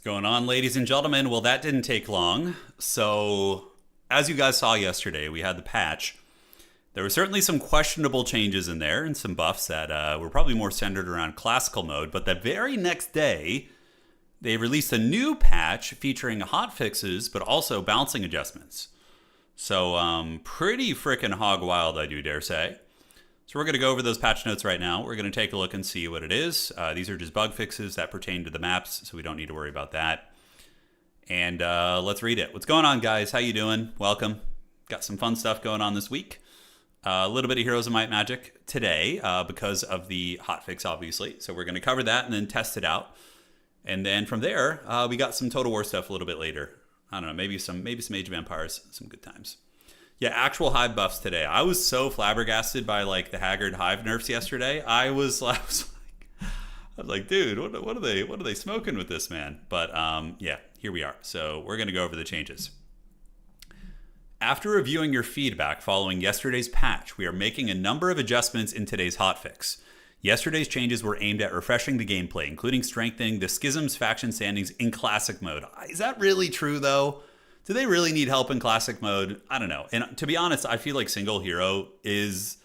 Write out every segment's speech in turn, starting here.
What's going on, ladies and gentlemen? Well, that didn't take long. So, as you guys saw yesterday, we had the patch. There were certainly some questionable changes in there and some buffs that were probably more centered around classical mode. But the very next day, they released a new patch featuring hotfixes, but also balancing adjustments. So, pretty freaking hog wild, I do dare say. So we're going to go over those patch notes right now. We're going to take a look and see what it is. These are just bug fixes that pertain to the maps, so we don't need to worry about that. And let's read it. What's going on, guys? How you doing? Welcome. Got some fun stuff going on this week. A little bit of Heroes of Might and Magic today because of the hotfix, obviously. So we're going to cover that and then test it out. And then from there, we got some Total War stuff a little bit later. I don't know, maybe some Age of Empires, some good times. Yeah, actual Hive buffs today. I was so flabbergasted by like the Haggard Hive nerfs yesterday. I was like, dude, what are they smoking with this, man? But yeah, here we are. So we're gonna go over the changes. After reviewing your feedback following yesterday's patch, we are making a number of adjustments in today's hotfix. Yesterday's changes were aimed at refreshing the gameplay, including strengthening the Schisms faction standings in classic mode. Is that really true though? Do they really need help in classic mode? I don't know. And to be honest, I feel like single hero is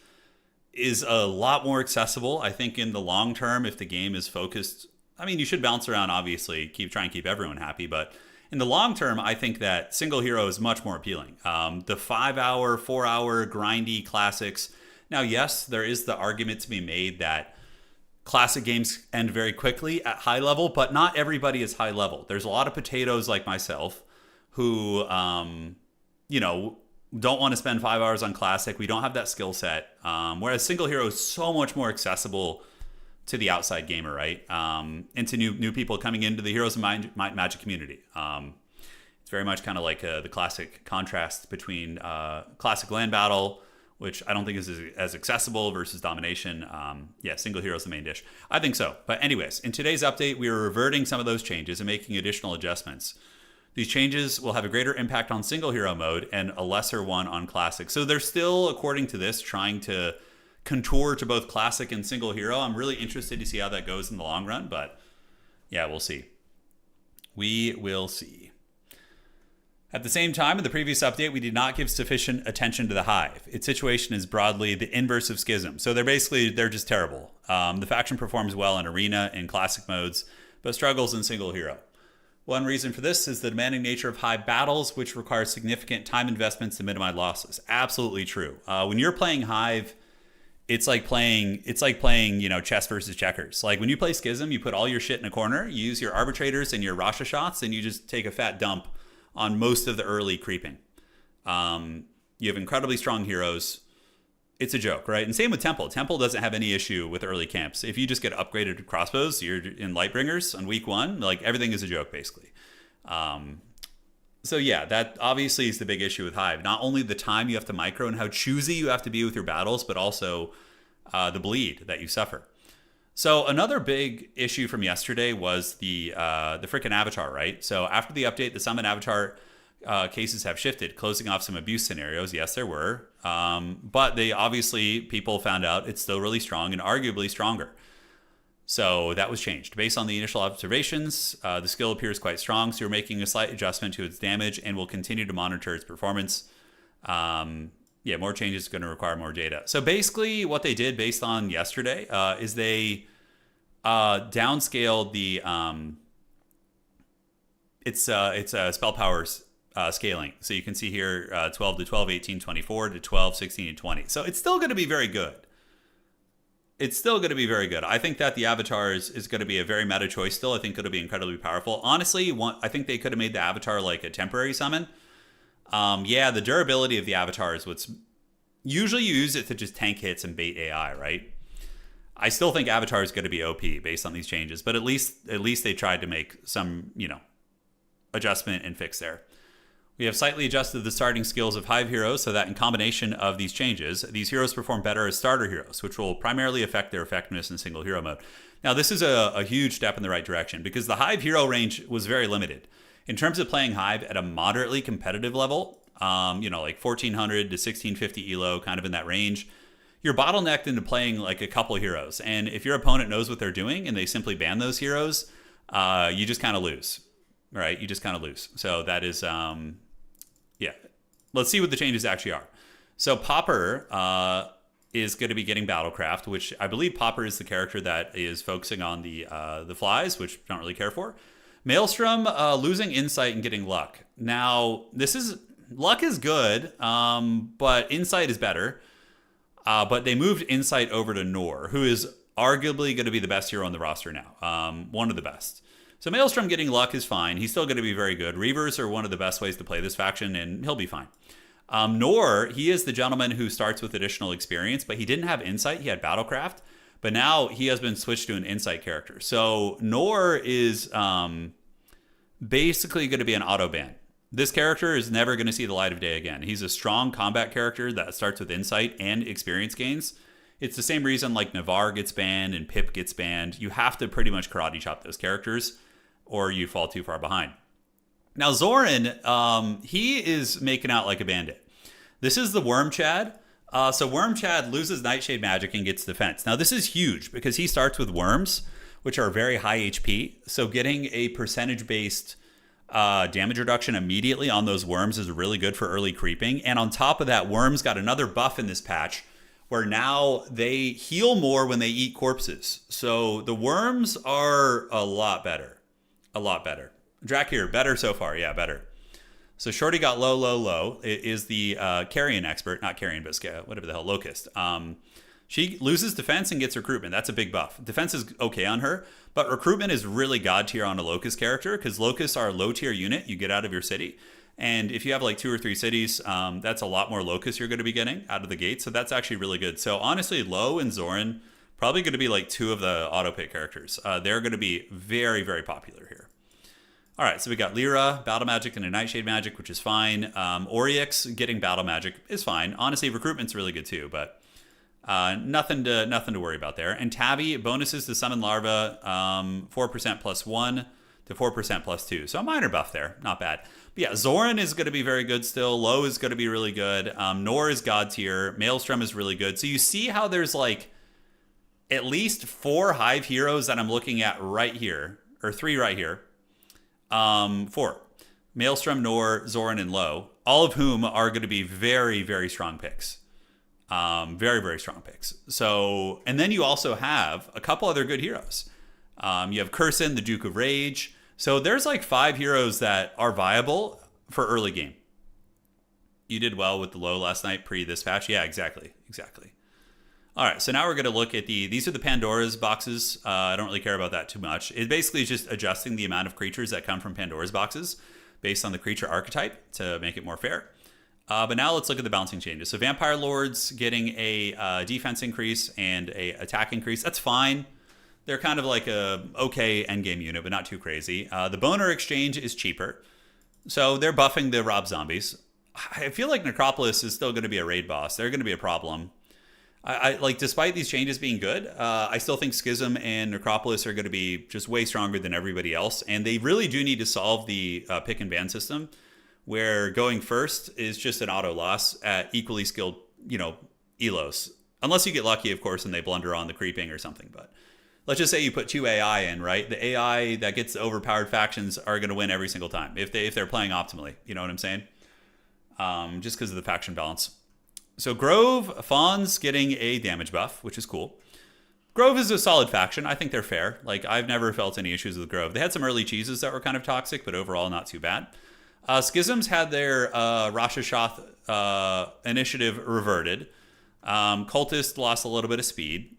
a lot more accessible. I think in the long term, if the game is focused, I mean, you should bounce around, obviously, try and keep everyone happy. But in the long term, I think that single hero is much more appealing. The 5-hour, 4-hour grindy classics. Now, yes, there is the argument to be made that classic games end very quickly at high level, but not everybody is high level. There's a lot of potatoes like myself who, don't want to spend 5 hours on classic. We don't have that skill set. Whereas single hero is so much more accessible to the outside gamer, right? And to new people coming into the Heroes of Might Magic community. It's very much kind of like the classic contrast between classic land battle, which I don't think is as accessible, versus domination. Yeah, single hero is the main dish. I think so. But anyways, in today's update, we are reverting some of those changes and making additional adjustments. These changes will have a greater impact on single hero mode and a lesser one on classic. So they're still, according to this, trying to contour to both classic and single hero. I'm really interested to see how that goes in the long run, but yeah, we'll see. We will see. At the same time, in the previous update, we did not give sufficient attention to the Hive. Its situation is broadly the inverse of Schism. So they're just terrible. The faction performs well in arena and classic modes, but struggles in single hero. One reason for this is the demanding nature of Hive battles, which requires significant time investments to minimize losses. Absolutely true. When you're playing Hive, it's like playing, chess versus checkers. Like when you play Schism, you put all your shit in a corner, you use your arbitrators and your Rasha shots, and you just take a fat dump on most of the early creeping. You have incredibly strong heroes. It's a joke, right? And same with Temple. Temple doesn't have any issue with early camps. If you just get upgraded to crossbows, you're in Lightbringers on week 1, like everything is a joke, basically. So yeah, that obviously is the big issue with Hive. Not only the time you have to micro and how choosy you have to be with your battles, but also the bleed that you suffer. So another big issue from yesterday was the freaking avatar, right? So after the update, the summon avatar cases have shifted, closing off some abuse scenarios. Yes, there were. But they obviously, people found out it's still really strong and arguably stronger. So that was changed. Based on the initial observations, the skill appears quite strong, so you're making a slight adjustment to its damage and will continue to monitor its performance. Yeah, more changes is going to require more data. So basically what they did based on yesterday is they downscaled the it's spell powers scaling. So you can see here 12 to 12, 18, 24 to 12, 16 and 20. So it's still going to be very good. It's still going to be very good. I think that the avatar is going to be a very meta choice still. I think it'll be incredibly powerful. Honestly, I think they could have made the avatar like a temporary summon. Yeah, the durability of the avatar is what's... Usually you use it to just tank hits and bait AI, right? I still think avatar is going to be OP based on these changes, but at least they tried to make some, adjustment and fix there. We have slightly adjusted the starting skills of Hive heroes so that in combination of these changes, these heroes perform better as starter heroes, which will primarily affect their effectiveness in single hero mode. Now, this is a huge step in the right direction because the Hive hero range was very limited. In terms of playing Hive at a moderately competitive level, like 1400 to 1650 elo, kind of in that range, you're bottlenecked into playing like a couple heroes. And if your opponent knows what they're doing and they simply ban those heroes, you just kind of lose, right? You just kind of lose. So that is... yeah, let's see what the changes actually are. So Popper is going to be getting Battlecraft, which I believe Popper is the character that is focusing on the flies, which I don't really care for. Maelstrom losing Insight and getting Luck. Now, Luck is good, but Insight is better. But they moved Insight over to Nor, who is arguably going to be the best hero on the roster now. One of the best. So Maelstrom getting Luck is fine. He's still going to be very good. Reavers are one of the best ways to play this faction, and he'll be fine. Nor, he is the gentleman who starts with additional experience, but he didn't have Insight. He had Battlecraft. But now he has been switched to an Insight character. So Nor is basically going to be an auto ban. This character is never going to see the light of day again. He's a strong combat character that starts with Insight and experience gains. It's the same reason like Navarre gets banned and Pip gets banned. You have to pretty much karate chop those characters or you fall too far behind. Now Zoran, he is making out like a bandit. This is the Worm Chad. So Worm Chad loses Nightshade Magic and gets defense. Now this is huge because he starts with worms, which are very high HP. So getting a percentage-based damage reduction immediately on those worms is really good for early creeping. And on top of that, worms got another buff in this patch where now they heal more when they eat corpses. So the worms are a lot better. A lot better. Drakir, better so far. Yeah, better. So Shorty got low. It is the Carrion expert. Not Carrion, but whatever the hell, Locust. She loses defense and gets recruitment. That's a big buff. Defense is okay on her, but recruitment is really god tier on a Locust character because Locusts are a low tier unit you get out of your city. And if you have like 2 or 3 cities, that's a lot more Locusts you're going to be getting out of the gate. So that's actually really good. So honestly, Lo and Zoran, probably going to be like 2 of the auto pick characters. They're going to be very, very popular here. All right, so we got Lyra, Battle Magic, and a Nightshade Magic, which is fine. Oryx getting Battle Magic is fine. Honestly, recruitment's really good too, but nothing to worry about there. And Tabby, bonuses to Summon Larva, 4% plus 1 to 4% plus 2. So a minor buff there, not bad. But yeah, Zoran is going to be very good still. Lo is going to be really good. Nor is god tier. Maelstrom is really good. So you see how there's like at least 4 Hive heroes that I'm looking at right here, or 3 right here. 4. Maelstrom, Nor, Zoran, and Lo, all of whom are going to be very, very strong picks. Very, very strong picks. So, and then you also have a couple other good heroes. You have Curson, the Duke of Rage. So there's like 5 heroes that are viable for early game. You did well with the Lo last night pre this patch. Yeah, exactly. All right, so now we're going to look at these are the Pandora's boxes. I don't really care about that too much. It basically is just adjusting the amount of creatures that come from Pandora's boxes based on the creature archetype to make it more fair. But now let's look at the bouncing changes. So Vampire Lords getting a defense increase and a attack increase. That's fine. They're kind of like a okay endgame unit, but not too crazy. The Boner Exchange is cheaper. So they're buffing the Rob Zombies. I feel like Necropolis is still going to be a raid boss. They're going to be a problem. I like, despite these changes being good, I still think Schism and Necropolis are going to be just way stronger than everybody else. And they really do need to solve the pick and ban system, where going first is just an auto loss at equally skilled, elos. Unless you get lucky, of course, and they blunder on the creeping or something. But let's just say you put 2 AI in, right? The AI that gets the overpowered factions are going to win every single time if they're playing optimally. You know what I'm saying? Just because of the faction balance. So Grove, Fawn's getting a damage buff, which is cool. Grove is a solid faction. I think they're fair. Like, I've never felt any issues with Grove. They had some early cheeses that were kind of toxic, but overall not too bad. Schisms had their Rosh Hashanah initiative reverted. Cultist lost a little bit of speed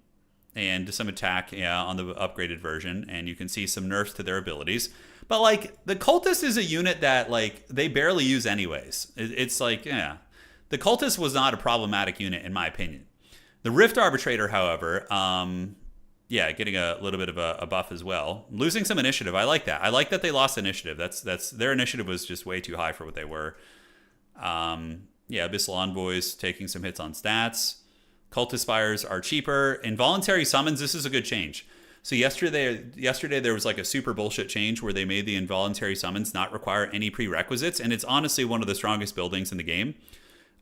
and some attack on the upgraded version, and you can see some nerfs to their abilities. But, like, the Cultist is a unit that, like, they barely use anyways. It's like, the Cultist was not a problematic unit, in my opinion. The Rift Arbitrator, however, getting a little bit of a buff as well. Losing some initiative. I like that. I like that they lost initiative. That's their initiative was just way too high for what they were. Abyssal Envoys taking some hits on stats. Cultist Spires are cheaper. Involuntary summons, this is a good change. So yesterday there was like a super bullshit change where they made the involuntary summons not require any prerequisites, and it's honestly one of the strongest buildings in the game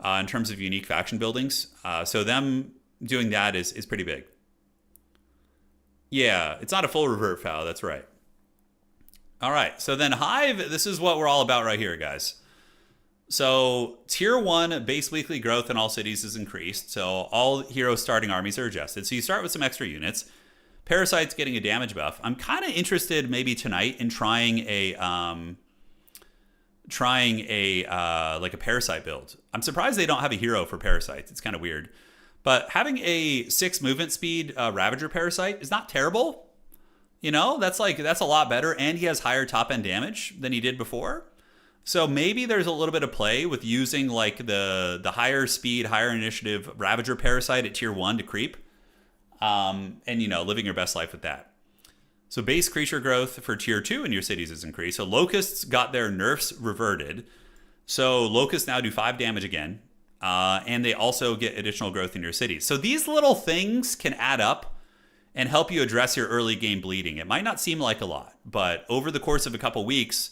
in terms of unique faction buildings. So them doing that is pretty big. Yeah, it's not a full revert foul, that's right. All right, so then Hive, this is what we're all about right here, guys. So tier 1 base weekly growth in all cities is increased, so all hero starting armies are adjusted. So you start with some extra units. Parasite's getting a damage buff. I'm kind of interested maybe tonight in trying a like a Parasite build. I'm surprised they don't have a hero for Parasites. It's kind of weird. But having a 6 movement speed Ravager Parasite is not terrible. That's a lot better, and he has higher top end damage than he did before. So maybe there's a little bit of play with using like the higher speed, higher initiative Ravager Parasite at tier 1 to creep. And living your best life with that. So base creature growth for tier 2 in your cities is increased. So Locusts got their nerfs reverted. So Locusts now do 5 damage again. And they also get additional growth in your cities. So these little things can add up and help you address your early game bleeding. It might not seem like a lot, but over the course of a couple weeks,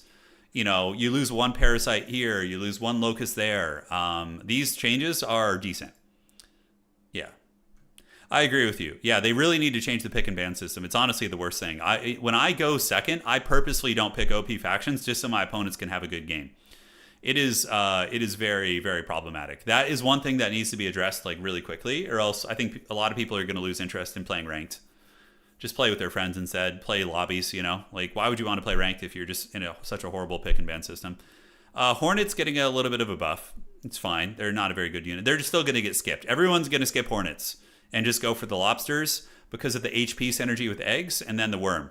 you lose 1 Parasite here, you lose 1 Locust there. These changes are decent. Yeah. I agree with you. Yeah, they really need to change the pick and ban system. It's honestly the worst thing. When I go second, I purposely don't pick OP factions just so my opponents can have a good game. It is very, very problematic. That is one thing that needs to be addressed like really quickly, or else I think a lot of people are going to lose interest in playing ranked. Just play with their friends instead. Play lobbies, Like, why would you want to play ranked if you're just in such a horrible pick and ban system? Hornets getting a little bit of a buff. It's fine. They're not a very good unit. They're just still going to get skipped. Everyone's going to skip Hornets and just go for the lobsters because of the HP synergy with eggs, and then the worm.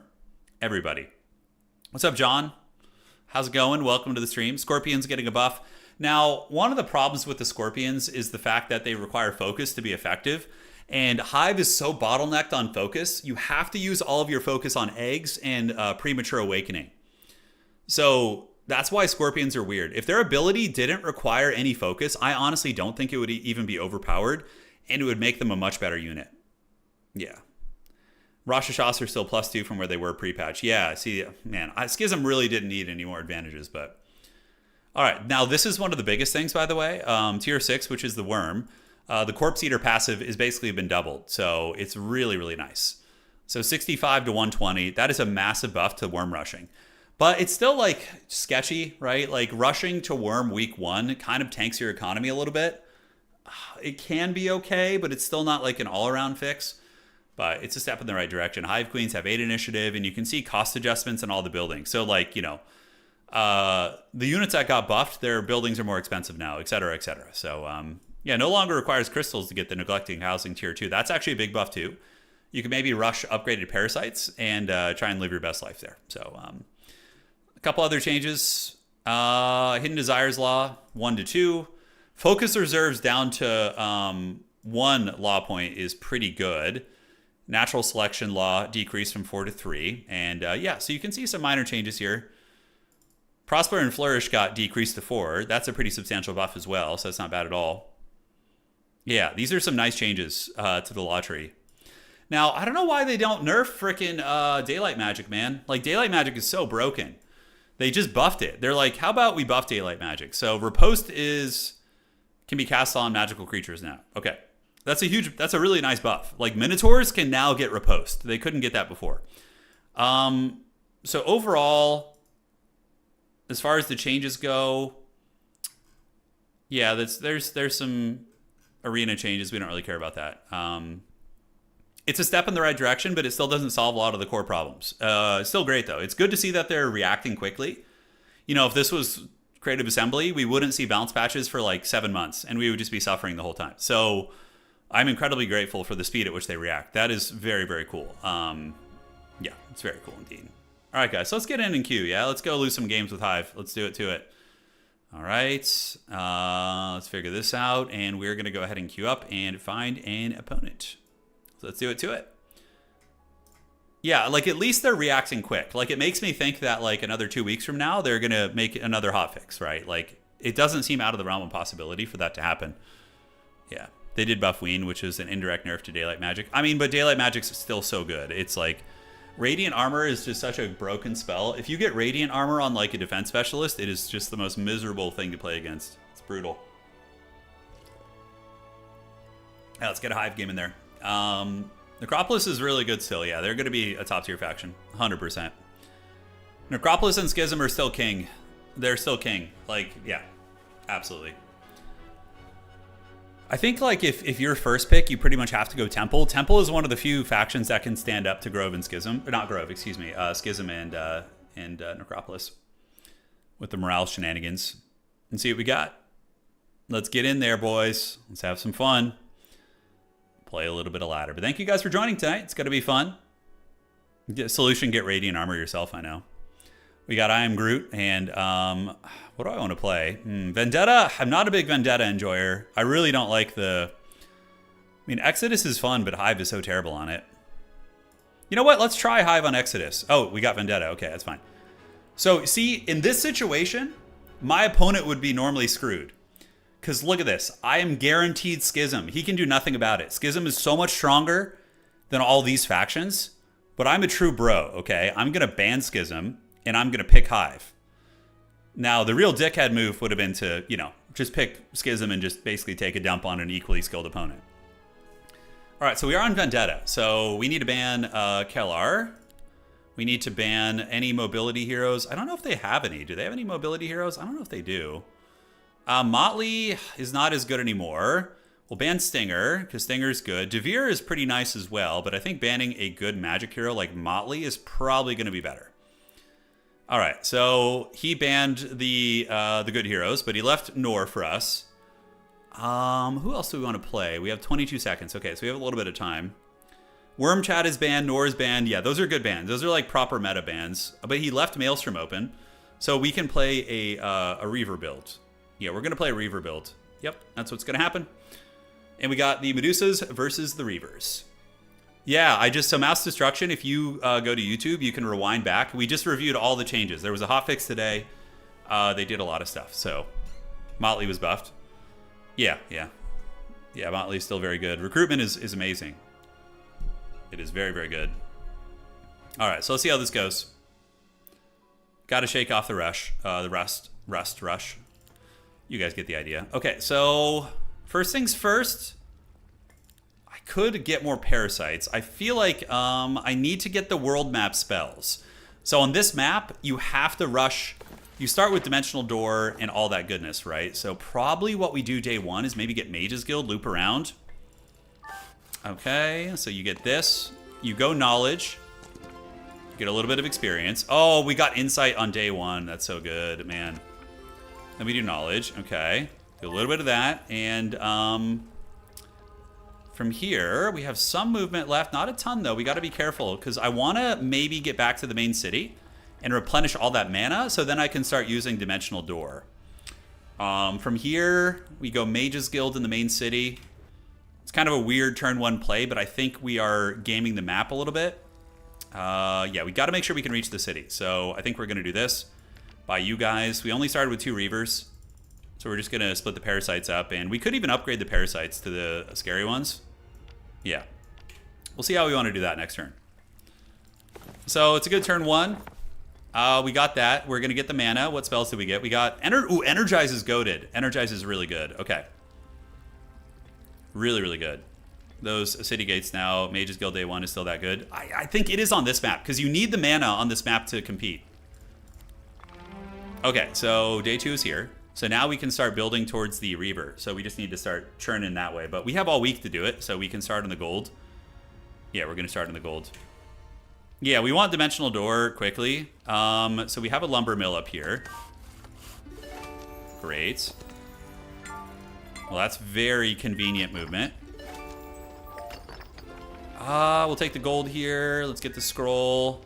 Everybody. What's up, John? How's it going? Welcome to the stream. Scorpions getting a buff. Now, one of the problems with the Scorpions is the fact that they require focus to be effective. And Hive is so bottlenecked on focus, you have to use all of your focus on eggs and premature awakening. So that's why Scorpions are weird. If their ability didn't require any focus, I honestly don't think it would even be overpowered, and it would make them a much better unit. Yeah. Rosh Hashanah are still +2 from where they were pre-patch. Yeah, see, man, Schism really didn't need any more advantages, but... All right, now this is one of the biggest things, by the way. Tier 6, which is the Worm. The Corpse Eater passive is basically been doubled, so it's really, really nice. So 65 to 120, that is a massive buff to Worm rushing. But it's still, like, sketchy, right? Like, rushing to Worm week 1 kind of tanks your economy a little bit. It can be okay, but it's still not, like, an all-around fix. But it's a step in the right direction. Hive Queens have 8 initiative, and you can see cost adjustments in all the buildings. So, like, the units that got buffed, their buildings are more expensive now, et cetera, et cetera. So, yeah, no longer requires crystals to get the Neglecting Housing tier 2. That's actually a big buff, too. You can maybe rush upgraded Parasites and try and live your best life there. So, a couple other changes. Hidden Desires Law, 1 to 2. Focus Reserves down to 1 law point is pretty good. Natural Selection Law decreased from 4 to 3. And yeah, so you can see some minor changes here. Prosper and Flourish got decreased to 4. That's a pretty substantial buff as well, so that's not bad at all. Yeah, these are some nice changes to the law tree. Now, I don't know why they don't nerf frickin' Daylight Magic, man. Like, Daylight Magic is so broken. They just buffed it. They're like, how about we buff daylight magic? So riposte can be cast on magical creatures now. Okay. That's a really nice buff. Like Minotaurs can now get riposte. They couldn't get that before. So overall, as far as the changes go, yeah, there's some arena changes. We don't really care about that. It's a step in the right direction, but it still doesn't solve a lot of the core problems. It's still great, though. It's good to see that they're reacting quickly. You know, if this was Creative Assembly, we wouldn't see bounce patches for like 7 months, and we would just be suffering the whole time. So I'm incredibly grateful for the speed at which they react. That is very, very cool. Yeah, it's very cool indeed. All right, guys, so let's get in queue, yeah? Let's go lose some games with Hive. Let's do it to it. All right, let's figure this out, and we're going to go ahead and queue up and find an opponent. So let's do it to it. Yeah, like at least they're reacting quick. Like it makes me think that like another 2 weeks from now, they're going to make another hotfix, right? Like it doesn't seem out of the realm of possibility for that to happen. Yeah, they did buff Ween, which is an indirect nerf to daylight magic. I mean, but daylight magic's still so good. It's like Radiant Armor is just such a broken spell. If you get Radiant Armor on like a defense specialist, it is just the most miserable thing to play against. It's brutal. Yeah, let's get a Hive game in there. Necropolis is really good still. Yeah, they're going to be a top tier faction. 100%. Necropolis and Schism are still king. They're still king. Like, yeah, absolutely. I think like if you're first pick, you pretty much have to go Temple. Temple is one of the few factions that can stand up to Grove and Schism. Or not Grove, excuse me. Schism and Necropolis. With the morale shenanigans. And see what we got. Let's get in there, boys. Let's have some fun. Play a little bit of ladder. But thank you guys for joining tonight. It's going to be fun. Solution, get Radiant Armor yourself, I know. We got I Am Groot, and what do I want to play? Vendetta. I'm not a big Vendetta enjoyer. I really don't like the... I mean, Exodus is fun, but Hive is so terrible on it. You know what? Let's try Hive on Exodus. Oh, we got Vendetta. Okay, that's fine. So, see, in this situation, my opponent would be normally screwed. Because look at this. I am guaranteed Schism. He can do nothing about it. Schism is so much stronger than all these factions. But I'm a true bro, okay? I'm going to ban Schism, and I'm going to pick Hive. Now, the real dickhead move would have been to, you know, just pick Schism and just basically take a dump on an equally skilled opponent. All right, so we are on Vendetta. So we need to ban Kellar. We need to ban any mobility heroes. I don't know if they have any. Do they have any mobility heroes? I don't know if they do. Motley is not as good anymore. We'll ban Stinger, because Stinger's good. Devere is pretty nice as well, but I think banning a good magic hero like Motley is probably going to be better. All right, so he banned the good heroes, but he left Nor for us. Who else do we want to play? We have 22 seconds. Okay, so we have a little bit of time. Worm Chat is banned. Nor is banned. Yeah, those are good bans. Those are like proper meta bans. But he left Maelstrom open, so we can play a Reaver build. Yeah, we're going to play a Reaver build. Yep, that's what's going to happen. And we got the Medusas versus the Reavers. Yeah, so Mass Destruction, if you go to YouTube, you can rewind back. We just reviewed all the changes. There was a hotfix today. They did a lot of stuff. So, Motley was buffed. Yeah. Motley's still very good. Recruitment is amazing. It is very, very good. All right, so let's see how this goes. Got to shake off the rush. Rush. You guys get the idea. Okay, so first things first. I could get more parasites. I feel like I need to get the world map spells. So on this map, you have to rush. You start with Dimensional Door and all that goodness, right? So probably what we do day one is maybe get Mage's Guild, loop around. Okay, so you get this. You go Knowledge. Get a little bit of experience. Oh, we got Insight on day one. That's so good, man. Then we do Knowledge. Okay, do a little bit of that. And from here, we have some movement left. Not a ton, though. We got to be careful because I want to maybe get back to the main city and replenish all that mana so then I can start using Dimensional Door. From here, we go Mage's Guild in the main city. It's kind of a weird turn one play, but I think we are gaming the map a little bit. Yeah, we got to make sure we can reach the city. So I think we're going to do this by you guys. We only started with 2 Reavers. So we're just going to split the parasites up. And we could even upgrade the parasites to the scary ones. Yeah. We'll see how we want to do that next turn. So it's a good turn one. We got that. We're going to get the mana. What spells did we get? We got... Energize is goated. Energize is really good. Okay. Really, really good. Those city gates now. Mage's Guild Day 1 is still that good. I think it is on this map, because you need the mana on this map to compete. Okay, so Day 2 is here. So now we can start building towards the Reaver. So we just need to start churning that way. But we have all week to do it, so we can start on the gold. Yeah, we're going to start on the gold. Yeah, we want Dimensional Door quickly. So we have a lumber mill up here. Great. Well, that's very convenient movement. We'll take the gold here. Let's get the scroll.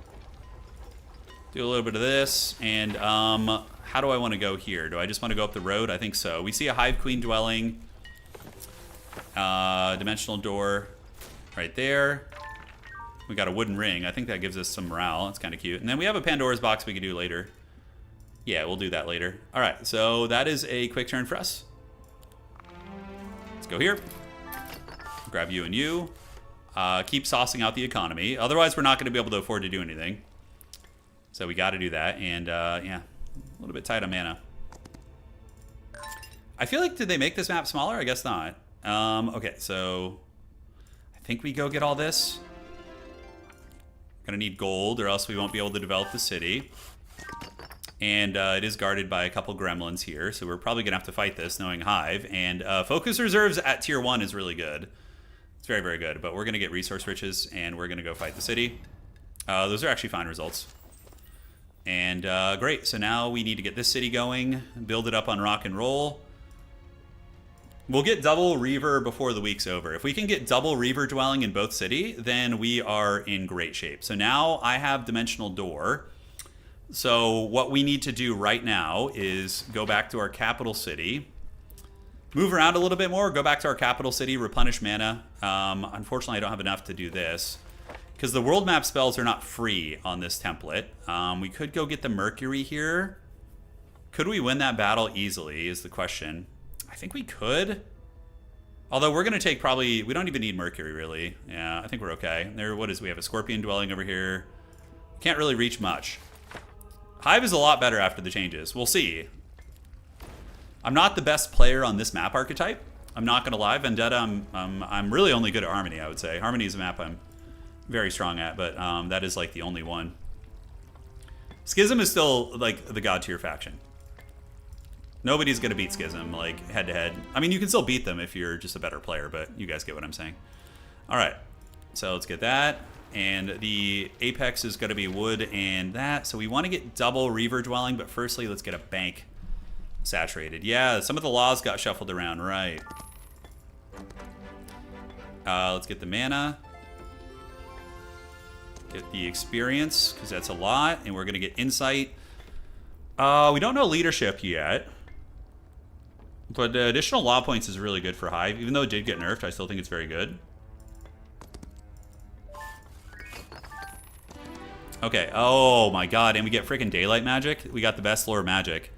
Do a little bit of this. And how do I want to go here? Do I just want to go up the road? I think so. We see a Hive Queen dwelling. Dimensional Door right there. We got a wooden ring. I think that gives us some morale. It's kind of cute. And then we have a Pandora's box we could do later. Yeah, we'll do that later. All right, so that is a quick turn for us. Let's go here. Grab you and you. Keep saucing out the economy. Otherwise, we're not going to be able to afford to do anything. So we got to do that. And yeah, a little bit tight on mana. I feel like, did they make this map smaller? I guess not. Okay, so I think we go get all this. Gonna need gold, or else we won't be able to develop the city. And it is guarded by a couple gremlins here, so we're probably gonna have to fight this, knowing Hive. And Focus Reserves at tier 1 is really good. It's very, very good. But we're gonna get Resource Riches, and we're gonna go fight the city. Those are actually fine results. And great, so now we need to get this city going, build it up on rock and roll. We'll get double Reaver before the week's over. If we can get double Reaver dwelling in both city, then we are in great shape. So now I have Dimensional Door. So what we need to do right now is go back to our capital city, move around a little bit more, go back to our capital city, replenish mana. Unfortunately, I don't have enough to do this because the world map spells are not free on this template. We could go get the Mercury here. Could we win that battle easily is the question. I think we could. Although we're going to take probably... We don't even need Mercury, really. Yeah, I think we're okay. What is... We have a Scorpion dwelling over here. Can't really reach much. Hive is a lot better after the changes. We'll see. I'm not the best player on this map archetype. I'm not going to lie. Vendetta, I'm really only good at Harmony, I would say. Harmony is a map I'm very strong at, but that is like the only one. Schism is still like the god tier faction. Nobody's going to beat Schism, like, head-to-head. I mean, you can still beat them if you're just a better player, but you guys get what I'm saying. All right, so let's get that. And the Apex is going to be wood and that. So we want to get double Reaver dwelling, but firstly, let's get a bank saturated. Yeah, some of the laws got shuffled around, right. Let's get the mana. Get the experience, because that's a lot. And we're going to get insight. We don't know leadership yet. But the additional law points is really good for Hive. Even though it did get nerfed, I still think it's very good. Okay. Oh my god. And we get freaking daylight magic. We got the best lore magic.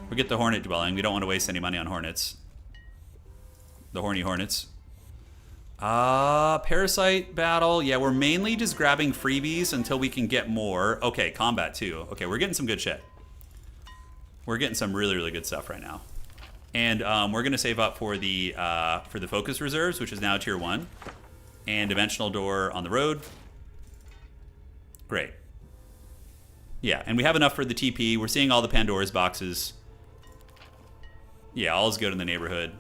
We get the Hornet dwelling. We don't want to waste any money on Hornets. The horny Hornets. Parasite battle. Yeah, we're mainly just grabbing freebies until we can get more. Okay, combat too. Okay, we're getting some good shit. We're getting some really, really good stuff right now. And we're going to save up for the Focus Reserves, which is now tier 1. And Dimensional Door on the road. Great. Yeah, and we have enough for the TP. We're seeing all the Pandora's boxes. Yeah, all is good in the neighborhood.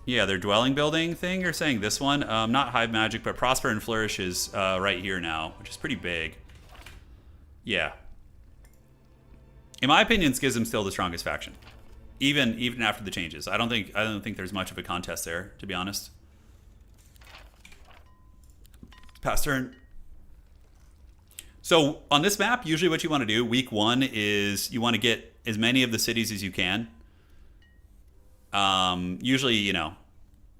Yeah, their dwelling building thing, you're saying this one? Not Hive Magic, but Prosper and Flourish is right here now, which is pretty big. Yeah. In my opinion, Schism's still the strongest faction. Even after the changes. I don't think there's much of a contest there, to be honest. Pass turn. So on this map, usually what you want to do, week 1, is you want to get as many of the cities as you can. Usually, you know,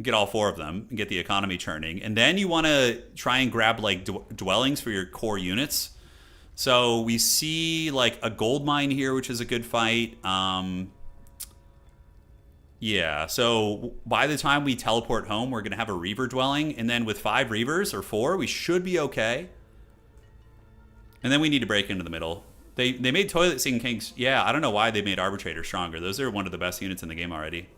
get all 4 of them and get the economy churning. And then you want to try and grab like dwellings for your core units. So we see like a gold mine here, which is a good fight. Yeah, so by the time we teleport home, we're going to have a Reaver dwelling. And then with 5 Reavers, or 4, we should be okay. And then we need to break into the middle. They made Toilet Scene Kings. Yeah, I don't know why they made Arbitrator stronger. Those are one of the best units in the game already.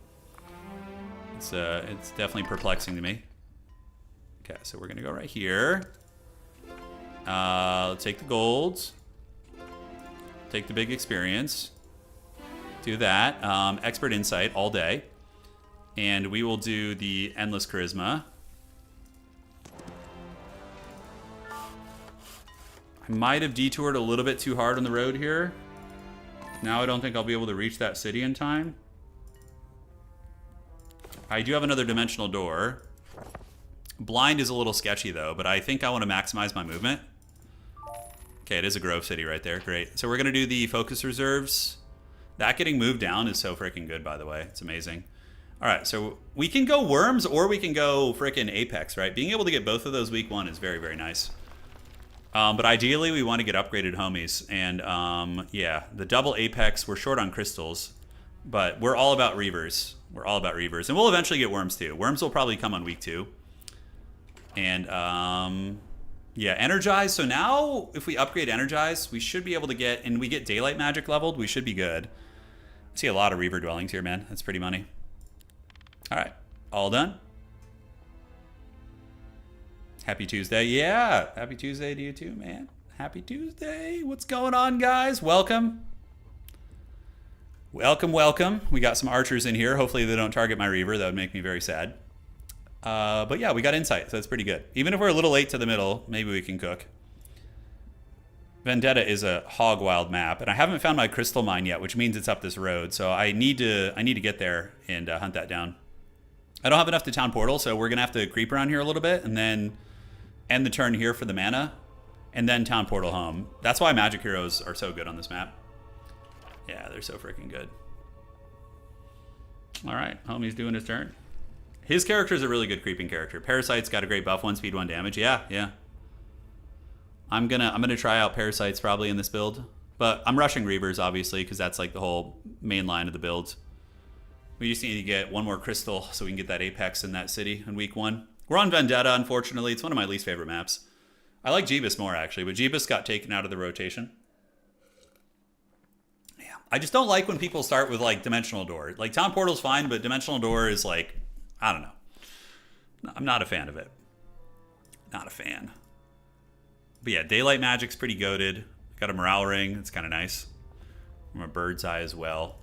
It's definitely perplexing to me. Okay, so we're going to go right here. Let's take the golds. Take the big experience. Do that. Expert Insight all day. And we will do the Endless Charisma. I might have detoured a little bit too hard on the road here. Now I don't think I'll be able to reach that city in time. I do have another dimensional door. Blind is a little sketchy though, but I think I want to maximize my movement. Okay, it is a Grove City right there. Great. So we're going to do the Focus Reserves. That getting moved down is so freaking good, by the way. It's amazing. All right, so we can go Worms or we can go freaking Apex, right? Being able to get both of those week 1 is very, very nice. But ideally, we want to get upgraded homies. And yeah, the double Apex, we're short on crystals. But we're all about Reavers. We're all about Reavers. And we'll eventually get Worms, too. Worms will probably come on week 2. And yeah, Energize. So now, if we upgrade Energize, we should be able to get, and we get Daylight Magic leveled, we should be good. I see a lot of Reaver dwellings here, man. That's pretty money. All right, all done. Happy Tuesday. Yeah, happy Tuesday to you too, man. Happy Tuesday. What's going on, guys? Welcome. Welcome, welcome. We got some archers in here. Hopefully they don't target my Reaver. That would make me very sad. But yeah, we got Insight, so that's pretty good. Even if we're a little late to the middle, maybe we can cook. Vendetta is a hog wild map, and I haven't found my crystal mine yet, which means it's up this road. So I need to get there and hunt that down. I don't have enough to town portal, so we're gonna have to creep around here a little bit and then end the turn here for the mana, and then town portal home. That's why magic heroes are so good on this map. Yeah, they're so freaking good. All right, homie's doing his turn. His character is a really good creeping character. Parasite's got a great buff, 1 speed, 1 damage. Yeah, yeah. I'm gonna try out Parasites probably in this build, but I'm rushing Reavers obviously because that's like the whole main line of the build. We just need to get 1 more crystal so we can get that Apex in that city in week 1. We're on Vendetta, unfortunately. It's one of my least favorite maps. I like Jeebus more actually, but Jeebus got taken out of the rotation. Yeah, I just don't like when people start with like Dimensional Door. Like Town Portal's fine, but Dimensional Door is like, I don't know. I'm not a fan of it. Not a fan. But yeah, Daylight Magic's pretty goated. Got a Morale Ring. It's kind of nice. From a Bird's Eye as well.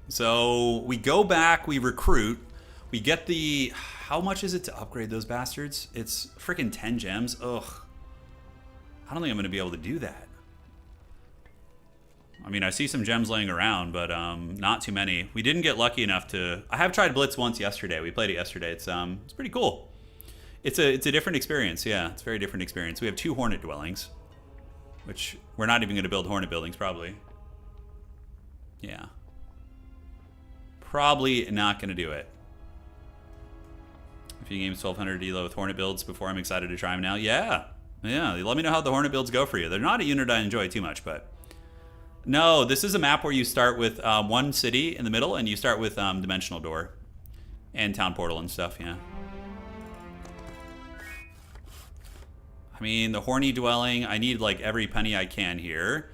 So we go back, we recruit. We get the... How much is it to upgrade those bastards? It's freaking 10 gems. Ugh. I don't think I'm going to be able to do that. I mean, I see some gems laying around, but not too many. We didn't get lucky enough to... I have tried Blitz once yesterday. We played it yesterday. It's pretty cool. It's a different experience. Yeah, it's a very different experience. We have 2 Hornet dwellings, which we're not even going to build Hornet buildings, probably. Yeah. Probably not going to do it. A few games 1200 elo with Hornet builds before I'm excited to try them now. Yeah. Yeah, let me know how the Hornet builds go for you. They're not a unit I enjoy too much, but... No, this is a map where you start with 1 city in the middle, and you start with Dimensional Door and Town Portal and stuff, yeah. I mean, the Horny Dwelling, I need like every penny I can here.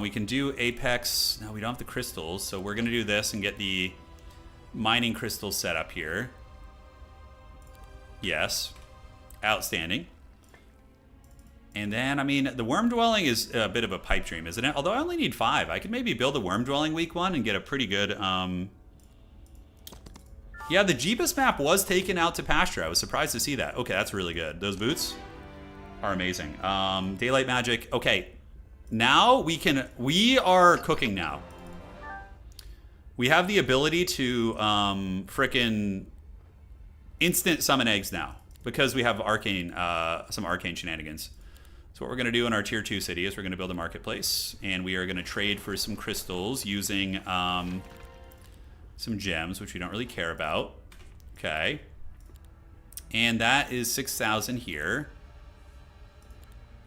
We can do Apex. No, we don't have the crystals, so we're going to do this and get the mining crystals set up here. Yes. Outstanding. And then, I mean, the Worm Dwelling is a bit of a pipe dream, isn't it? Although I only need 5. I could maybe build a Worm Dwelling week 1 and get a pretty good... Yeah, the Jeebus map was taken out to pasture. I was surprised to see that. Okay, that's really good. Those boots are amazing. Daylight Magic. Okay, now we are cooking now. We have the ability to frickin' instant summon eggs now because we have arcane, some arcane shenanigans. So what we're going to do in our tier 2 city is we're going to build a marketplace, and we are going to trade for some crystals using some gems, which we don't really care about. Okay. And that is 6,000 here.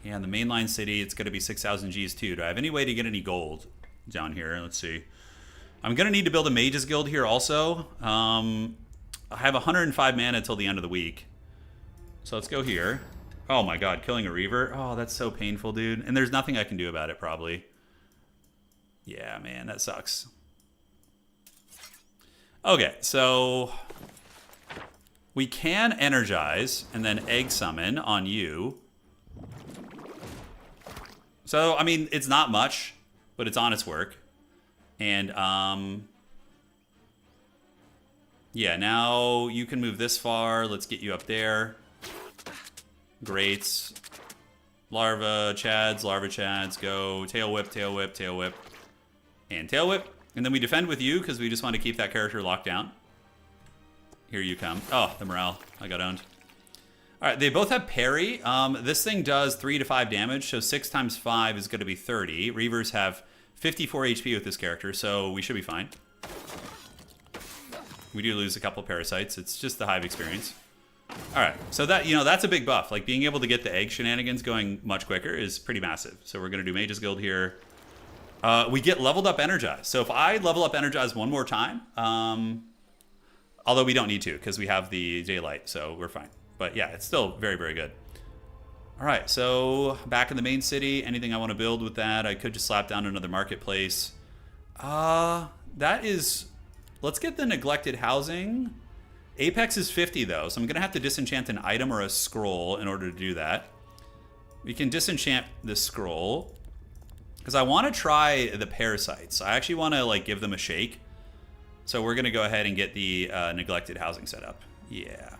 And the mainline city, it's going to be 6,000 Gs too. Do I have any way to get any gold down here? Let's see. I'm going to need to build a Mage's Guild here also. I have 105 mana till the end of the week. So let's go here. Oh my god, killing a Reaver. Oh, that's so painful, dude. And there's nothing I can do about it, probably. Yeah, man, that sucks. Okay, so we can energize and then egg summon on you. So, I mean, it's not much, but it's honest work. And, yeah, now you can move this far. Let's get you up there. Great. Larva chads, go. Tail whip, tail whip, tail whip. And tail whip. And then we defend with you because we just want to keep that character locked down. Here you come. Oh, the morale. I got owned. All right, they both have parry. This thing does 3 to 5 damage, so 6 times 5 is going to be 30. Reavers have 54 HP with this character, so we should be fine. We do lose a couple of parasites. It's just the Hive experience. All right, so that, you know, that's a big buff. Like, being able to get the egg shenanigans going much quicker is pretty massive. So we're going to do Mage's Guild here. We get leveled up Energize. So if I level up Energize one more time, although we don't need to because we have the Daylight, so we're fine. But yeah, it's still very, very good. All right, so back in the main city, anything I want to build with that? I could just slap down another marketplace. That is, let's get the neglected housing. Apex is 50 though, so I'm gonna have to disenchant an item or a scroll in order to do that. We can disenchant the scroll because I want to try the parasites. I actually want to like give them a shake. So we're gonna go ahead and get the neglected housing set up. Yeah.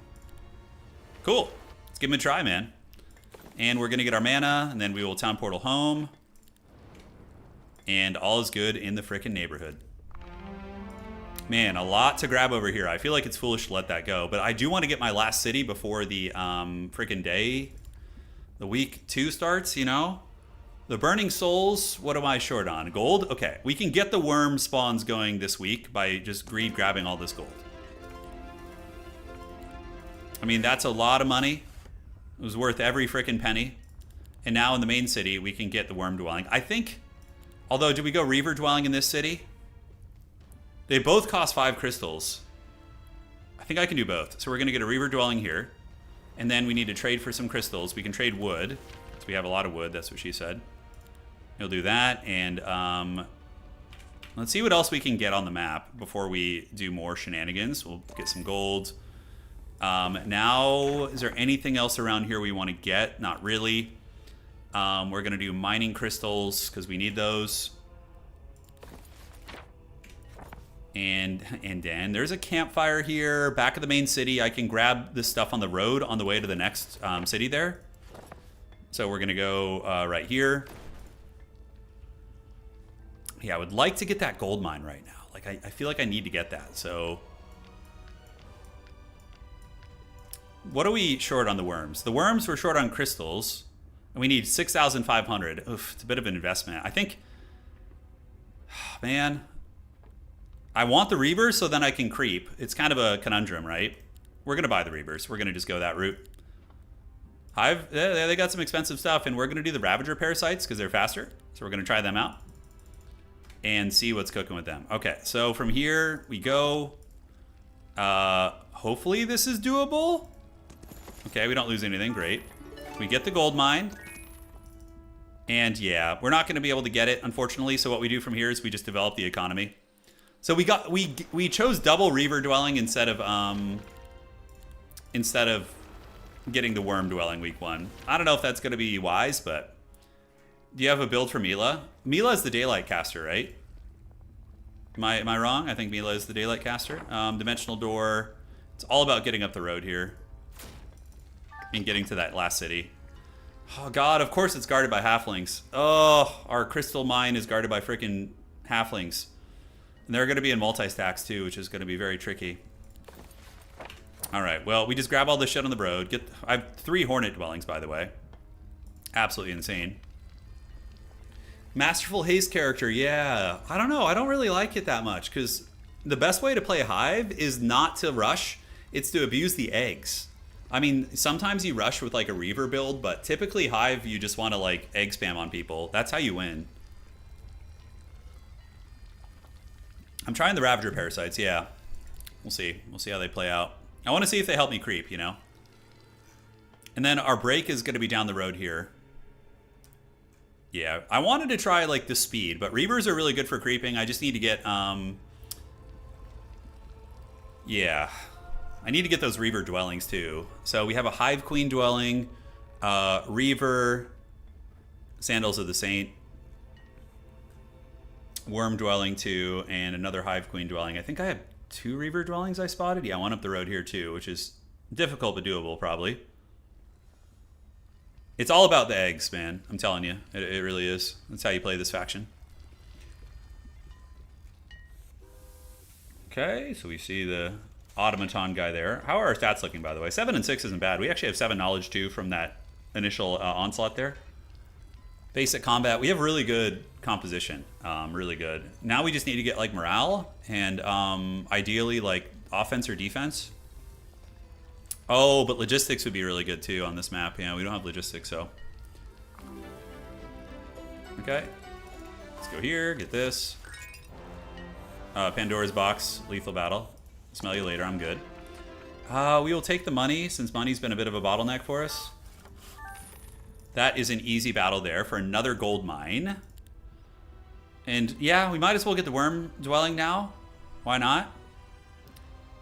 Cool. Let's give him a try, man. And we're going to get our mana, and then we will town portal home. And all is good in the frickin' neighborhood. Man, a lot to grab over here. I feel like it's foolish to let that go. But I do want to get my last city before the frickin' day. The week 2 starts, you know? The Burning Souls, what am I short on? Gold? Okay, we can get the worm spawns going this week by just greed grabbing all this gold. I mean, that's a lot of money. It was worth every frickin' penny. And now in the main city, we can get the worm dwelling. I think, although, did we go Reaver dwelling in this city? They both cost 5 crystals. I think I can do both. So we're going to get a Reaver dwelling here. And then we need to trade for some crystals. We can trade wood. So we have a lot of wood, that's what she said. We'll do that. And let's see what else we can get on the map before we do more shenanigans. We'll get some gold. Now, is there anything else around here we want to get? Not really. We're going to do mining crystals because we need those. And then there's a campfire here. Back of the main city. I can grab this stuff on the road on the way to the next city there. So we're going to go right here. Yeah, I would like to get that gold mine right now. Like, I feel like I need to get that. So what are we short on the worms? The worms we're short on crystals. And we need 6,500. Oof, it's a bit of an investment. I think, man, I want the Reavers so then I can creep. It's kind of a conundrum, right? We're going to buy the Reavers. We're going to just go that route. Hive, they got some expensive stuff, and we're going to do the Ravager parasites because they're faster. So we're going to try them out and see what's cooking with them. Okay, so from here we go. Hopefully this is doable. Okay, we don't lose anything. Great. We get the gold mine. And yeah, we're not going to be able to get it, unfortunately. So what we do from here is we just develop the economy. So we chose double Reaver dwelling instead of getting the worm dwelling week 1. I don't know if that's going to be wise, but do you have a build for Mila? Mila is the daylight caster, right? Am I wrong? I think Mila is the daylight caster. Dimensional door. It's all about getting up the road here and getting to that last city. Oh god, of course it's guarded by halflings. Oh, our crystal mine is guarded by freaking halflings. And they're going to be in multi-stacks too, which is going to be very tricky. Alright, well, we just grab all this shit on the road. I have 3 Hornet dwellings, by the way. Absolutely insane. Masterful Haste character, yeah. I don't know, I don't really like it that much, because the best way to play Hive is not to rush, it's to abuse the eggs. I mean, sometimes you rush with like a Reaver build, but typically Hive, you just want to like egg spam on people. That's how you win. I'm trying the Ravager parasites, yeah. We'll see. We'll see how they play out. I want to see if they help me creep, you know? And then our break is going to be down the road here. Yeah, I wanted to try, like, the speed, but Reavers are really good for creeping. I just need to get, yeah. I need to get those Reaver dwellings, too. So we have a Hive Queen dwelling, Reaver, Sandals of the Saint, Worm dwelling, too, and another Hive Queen dwelling. I think I have 2 Reaver dwellings I spotted. Yeah, one up the road here, too, which is difficult but doable, probably. It's all about the eggs, man. I'm telling you. It really is. That's how you play this faction. Okay, so we see the automaton guy there. How are our stats looking, by the way? 7 and 6 isn't bad. We actually have 7 knowledge, too, from that initial onslaught there. Basic combat. We have really good composition. Really good. Now we just need to get, like, morale. And ideally, like, offense or defense. Oh, but logistics would be really good, too, on this map. Yeah, we don't have logistics, so. Okay. Let's go here, get this. Pandora's box, lethal battle. Smell you later, I'm good. We will take the money, since money's been a bit of a bottleneck for us. That is an easy battle there for another gold mine. And, yeah, we might as well get the worm dwelling now. Why not?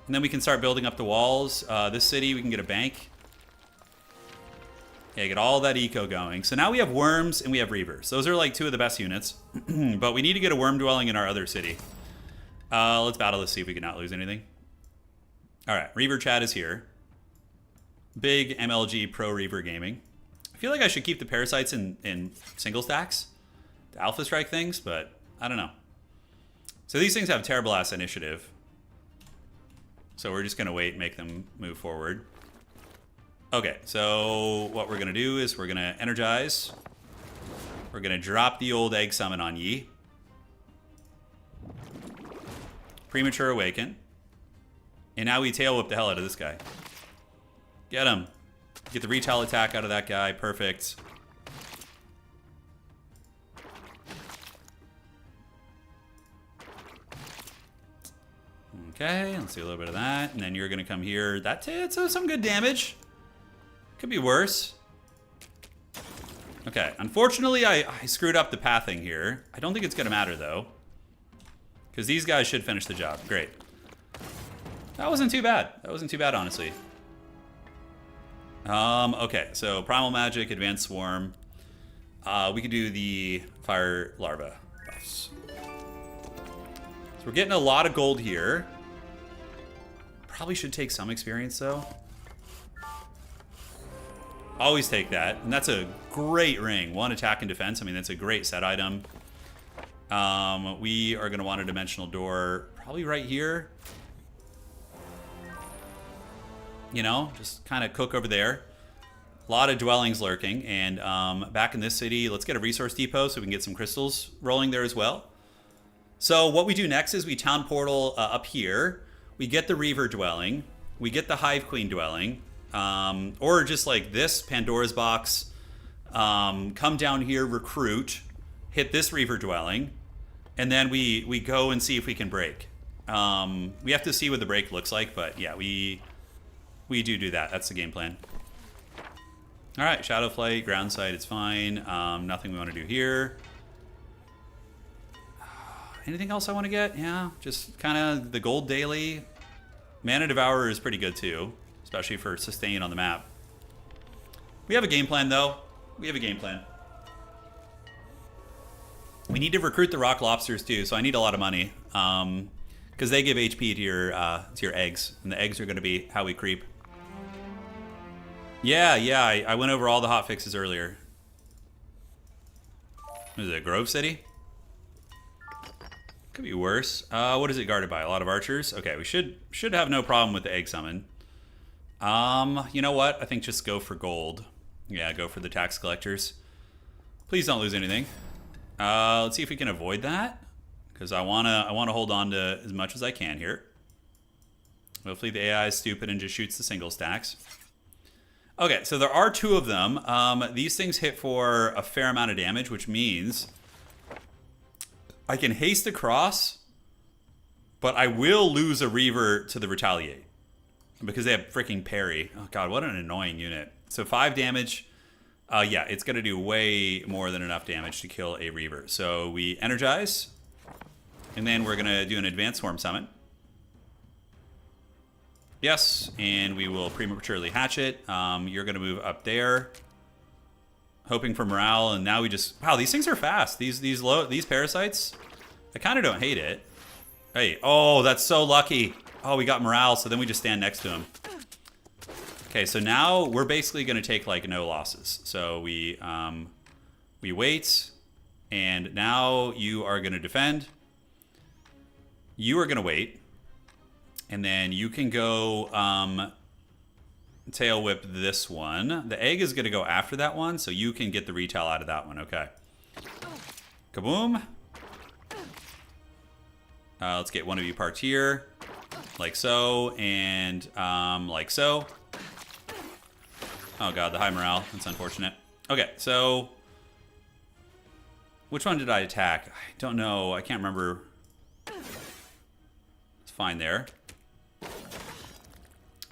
And then we can start building up the walls. This city, we can get a bank. Yeah, get all that eco going. So now we have worms and we have reavers. Those are like 2 of the best units. But we need to get a worm dwelling in our other city. Let's battle this, see if we can not lose anything. All right, Reaver chat is here. Big MLG Pro Reaver Gaming. I feel like I should keep the parasites in single stacks. The Alpha Strike things, but I don't know. So these things have terrible ass initiative. So we're just going to wait and make them move forward. Okay, so what we're going to do is we're going to energize. We're going to drop the old egg summon on Yi. Premature awaken. And now we tail whip the hell out of this guy. Get him. Get the retail attack out of that guy. Perfect. Okay, let's do a little bit of that. And then you're going to come here. That's some good damage. Could be worse. Okay, unfortunately, I screwed up the pathing here. I don't think it's going to matter, though. Because these guys should finish the job. Great. That wasn't too bad. That wasn't too bad, honestly. Okay, so Primal Magic, Advanced Swarm. We could do the Fire Larva buffs. So we're getting a lot of gold here. Probably should take some experience, though. Always take that. And that's a great ring. 1 attack and defense. I mean, that's a great set item. We are going to want a dimensional door probably right here. You know, just kind of cook over there. A lot of dwellings lurking. And back in this city, let's get a resource depot so we can get some crystals rolling there as well. So what we do next is we town portal up here. We get the Reaver dwelling. We get the Hive Queen dwelling. Or just like this, Pandora's box. Come down here, recruit. Hit this Reaver dwelling. And then we go and see if we can break. We have to see what the break looks like. But yeah, we do that. That's the game plan. All right, Shadow Flight, ground sight, it's fine. Nothing we want to do here. Anything else I want to get? Yeah, just kind of the gold daily. Mana Devourer is pretty good too, especially for sustain on the map. We have a game plan though. We have a game plan. We need to recruit the rock lobsters too, so I need a lot of money. Because they give HP to your eggs, and the eggs are going to be how we creep. Yeah, I went over all the hotfixes earlier. What is it, Grove City? Could be worse. What is it guarded by? A lot of archers? Okay, we should have no problem with the egg summon. You know what? I think just go for gold. Yeah, go for the tax collectors. Please don't lose anything. Let's see if we can avoid that. Because I wanna hold on to as much as I can here. Hopefully the AI is stupid and just shoots the single stacks. Okay, so there are 2 of them. These things hit for a fair amount of damage, which means I can haste across But I will lose a Reaver to the Retaliate. Because they have freaking parry. Oh god, what an annoying unit. So 5 damage. Yeah, it's going to do way more than enough damage to kill a Reaver. So we energize. And then we're going to do an Advanced Swarm Summon. Yes, and we will prematurely hatch it. You're going to move up there. Hoping for morale, and now we just... Wow, these things are fast. These parasites, I kind of don't hate it. Hey, oh, that's so lucky. Oh, we got morale, so then we just stand next to him. Okay, so now we're basically going to take, like, no losses. So we wait, and now you are going to defend. You are going to wait. And then you can go tail whip this one. The egg is going to go after that one, so you can get the retail out of that one. Okay. Kaboom. Let's get one of you parked here. Like so, and like so. Oh god, the high morale. That's unfortunate. Okay, so... Which one did I attack? I don't know. I can't remember. It's fine there.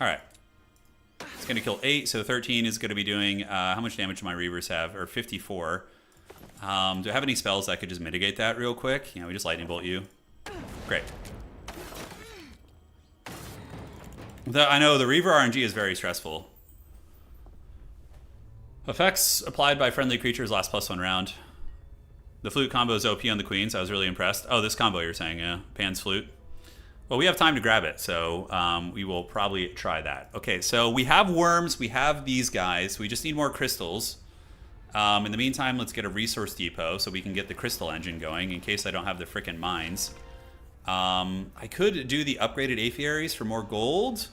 Alright. It's going to kill 8, so 13 is going to be doing... how much damage do my Reavers have? Or 54. Do I have any spells that could just mitigate that real quick? You know, we just Lightning Bolt you. Great. I know the Reaver RNG is very stressful. Effects applied by friendly creatures last +1 round. The flute combo is OP on the queens. I was really impressed. Oh, this combo you're saying, yeah. Pan's flute. Well, we have time to grab it, so we will probably try that. Okay, so we have worms. We have these guys. We just need more crystals. In the meantime, let's get a resource depot so we can get the crystal engine going in case I don't have the frickin' mines. I could do the upgraded apiaries for more gold.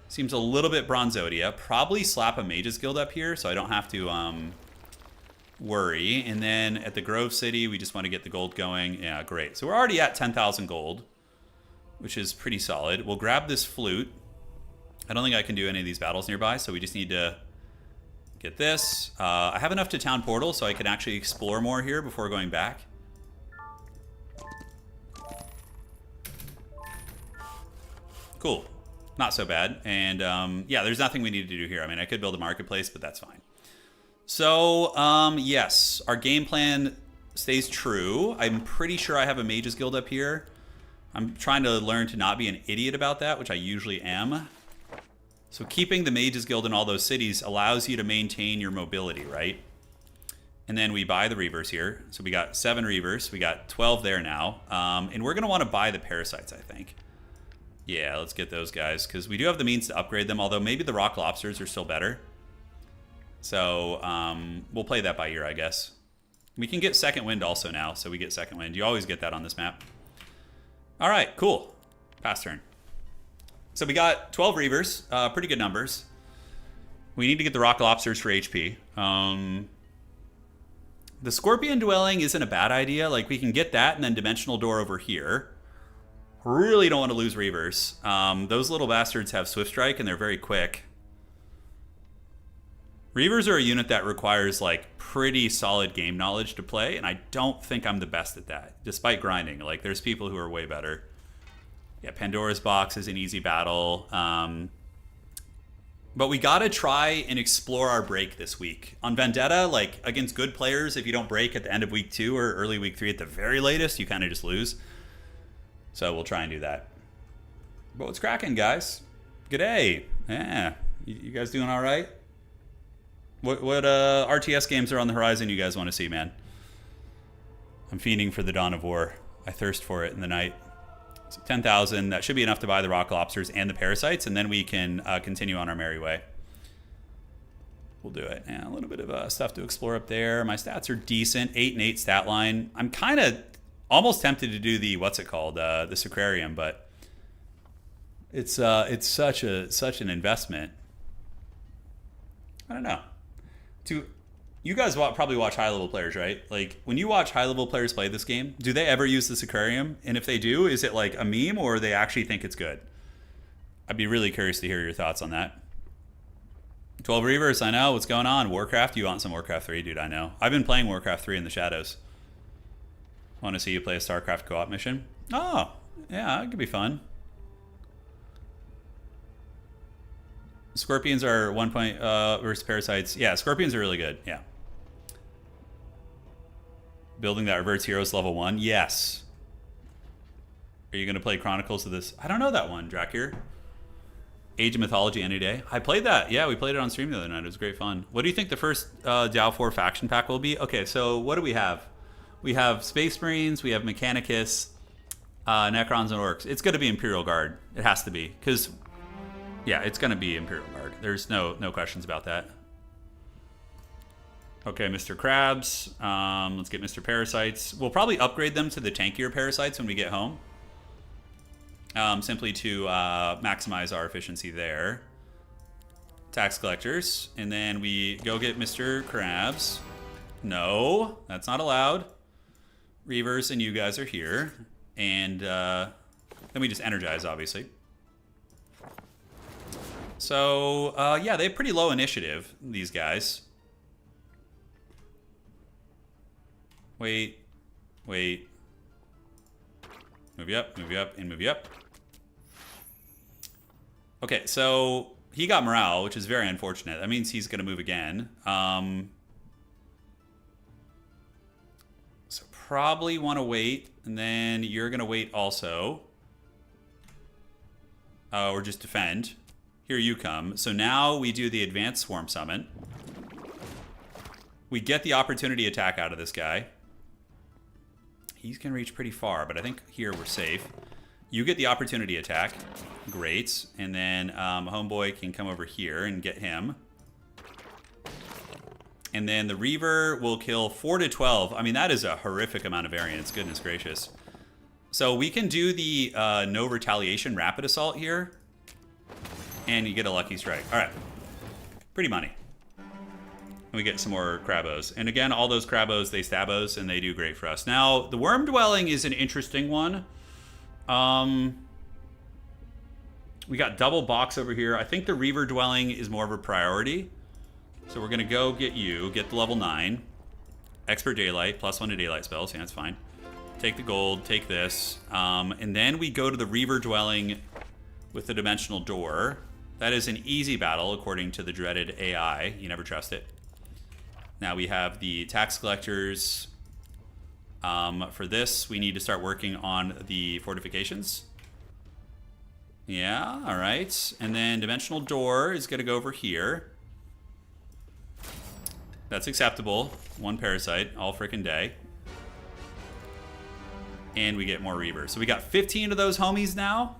Seems a little bit Bronzodia. Probably slap a Mage's Guild up here so I don't have to worry. And then at the Grove City, we just want to get the gold going. Yeah, great. So we're already at 10,000 gold, which is pretty solid. We'll grab this flute. I don't think I can do any of these battles nearby, so we just need to get this. I have enough to town portal, so I can actually explore more here before going back. Cool. Not so bad. And yeah, there's nothing we need to do here. I mean, I could build a marketplace, but that's fine. So, yes, our game plan stays true. I'm pretty sure I have a Mage's Guild up here. I'm trying to learn to not be an idiot about that, which I usually am. So keeping the Mage's Guild in all those cities allows you to maintain your mobility, right? And then we buy the Reavers here. So we got 7 Reavers. We got 12 there now. And we're going to want to buy the Parasites, I think. Yeah, let's get those guys, because we do have the means to upgrade them, although maybe the Rock Lobsters are still better. So we'll play that by ear, I guess. We can get Second Wind also now, so we get Second Wind. You always get that on this map. All right, cool. Pass turn. So we got 12 Reavers, pretty good numbers. We need to get the Rock Lobsters for HP. The Scorpion Dwelling isn't a bad idea. Like, we can get that and then Dimensional Door over here. Really don't want to lose Reavers. Those little bastards have Swift Strike and they're very quick. Reavers are a unit that requires like pretty solid game knowledge to play, and I don't think I'm the best at that, despite grinding. Like, there's people who are way better. Yeah, Pandora's Box is an easy battle. But we gotta try and explore our break this week. On Vendetta, like, against good players, if you don't break at the end of week 2 or early week 3 at the very latest, you kind of just lose. So we'll try and do that. But what's cracking, guys? G'day. Yeah, you guys doing all right? What RTS games are on the horizon you guys want to see, man? I'm fiending for the Dawn of War. I thirst for it in the night. So 10,000, that should be enough to buy the Rock Lobsters and the Parasites, and then we can continue on our merry way. We'll do it. Yeah, a little bit of stuff to explore up there. My stats are decent, 8 and 8 stat line. I'm kind of almost tempted to do the, what's it called, the Sacrarium, but it's such an investment. I don't know. You guys probably watch high-level players, right? Like, when you watch high-level players play this game, do they ever use the Sacrarium? And if they do, is it like a meme or they actually think it's good? I'd be really curious to hear your thoughts on that. 12 Reavers, I know. What's going on? Warcraft? You want some Warcraft 3, dude? I know. I've been playing Warcraft 3 in the shadows. Want to see you play a StarCraft co-op mission? Oh, Yeah, it could be fun. Scorpions are 1 point versus parasites. Yeah, scorpions are really good. Yeah. Building that reverts heroes level 1. Yes. Are you going to play Chronicles of this? I don't know that one, Drakir. Age of Mythology any day. I played that. Yeah, we played it on stream the other night. It was great fun. What do you think the first Diao 4 faction pack will be? Okay, so what do we have? We have Space Marines. We have Mechanicus, Necrons, and Orcs. It's going to be Imperial Guard. It has to be. Because, yeah, it's going to be Imperial Guard. There's no questions about that. Okay, Mr. Krabs. Let's get Mr. Parasites. We'll probably upgrade them to the tankier Parasites when we get home. Simply to maximize our efficiency there. Tax collectors. And then we go get Mr. Krabs. No, that's not allowed. Reavers and you guys are here. And then we just energize, obviously. So, yeah, they have pretty low initiative, these guys. Wait. Move you up, and move you up. Okay, so he got morale, which is very unfortunate. That means he's going to move again. So probably want to wait, and then you're going to wait also. Or just defend. Here you come. So now we do the advanced swarm summon. We get the opportunity attack out of this guy. He's going to reach pretty far, but I think here we're safe. You get the opportunity attack. Great. And then Homeboy can come over here and get him. And then the Reaver will kill 4 to 12. I mean, that is a horrific amount of variance. Goodness gracious. So we can do the no retaliation rapid assault here. And you get a lucky strike. All right. Pretty money. We get some more Crabos. And again, all those Crabos, they stabos, and they do great for us. Now, the Worm Dwelling is an interesting one. We got double box over here. I think the Reaver Dwelling is more of a priority. So we're going to go get you, get the level 9. Expert Daylight, +1 to Daylight spells. Yeah, that's fine. Take the gold, take this. And then we go to the Reaver Dwelling with the Dimensional Door. That is an easy battle, according to the dreaded AI. You never trust it. Now we have the tax collectors. For this, we need to start working on the fortifications. Yeah, all right. And then Dimensional Door is going to go over here. That's acceptable. 1 parasite all freaking day. And we get more Reavers. So we got 15 of those homies now.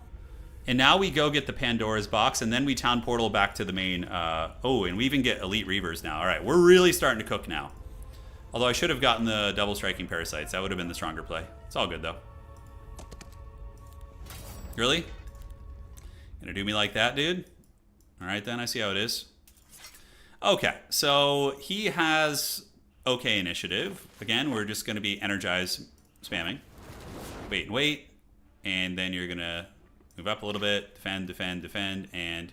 And now we go get the Pandora's box, and then we town portal back to the main. Oh, and we even get elite Reavers now. All right, we're really starting to cook now. Although I should have gotten the double striking parasites. That would have been the stronger play. It's all good, though. Really? Gonna do me like that, dude? All right, then. I see how it is. Okay, so he has okay initiative. Again, we're just going to be energize spamming. Wait and wait. And then you're going to move up a little bit, defend, defend, defend, and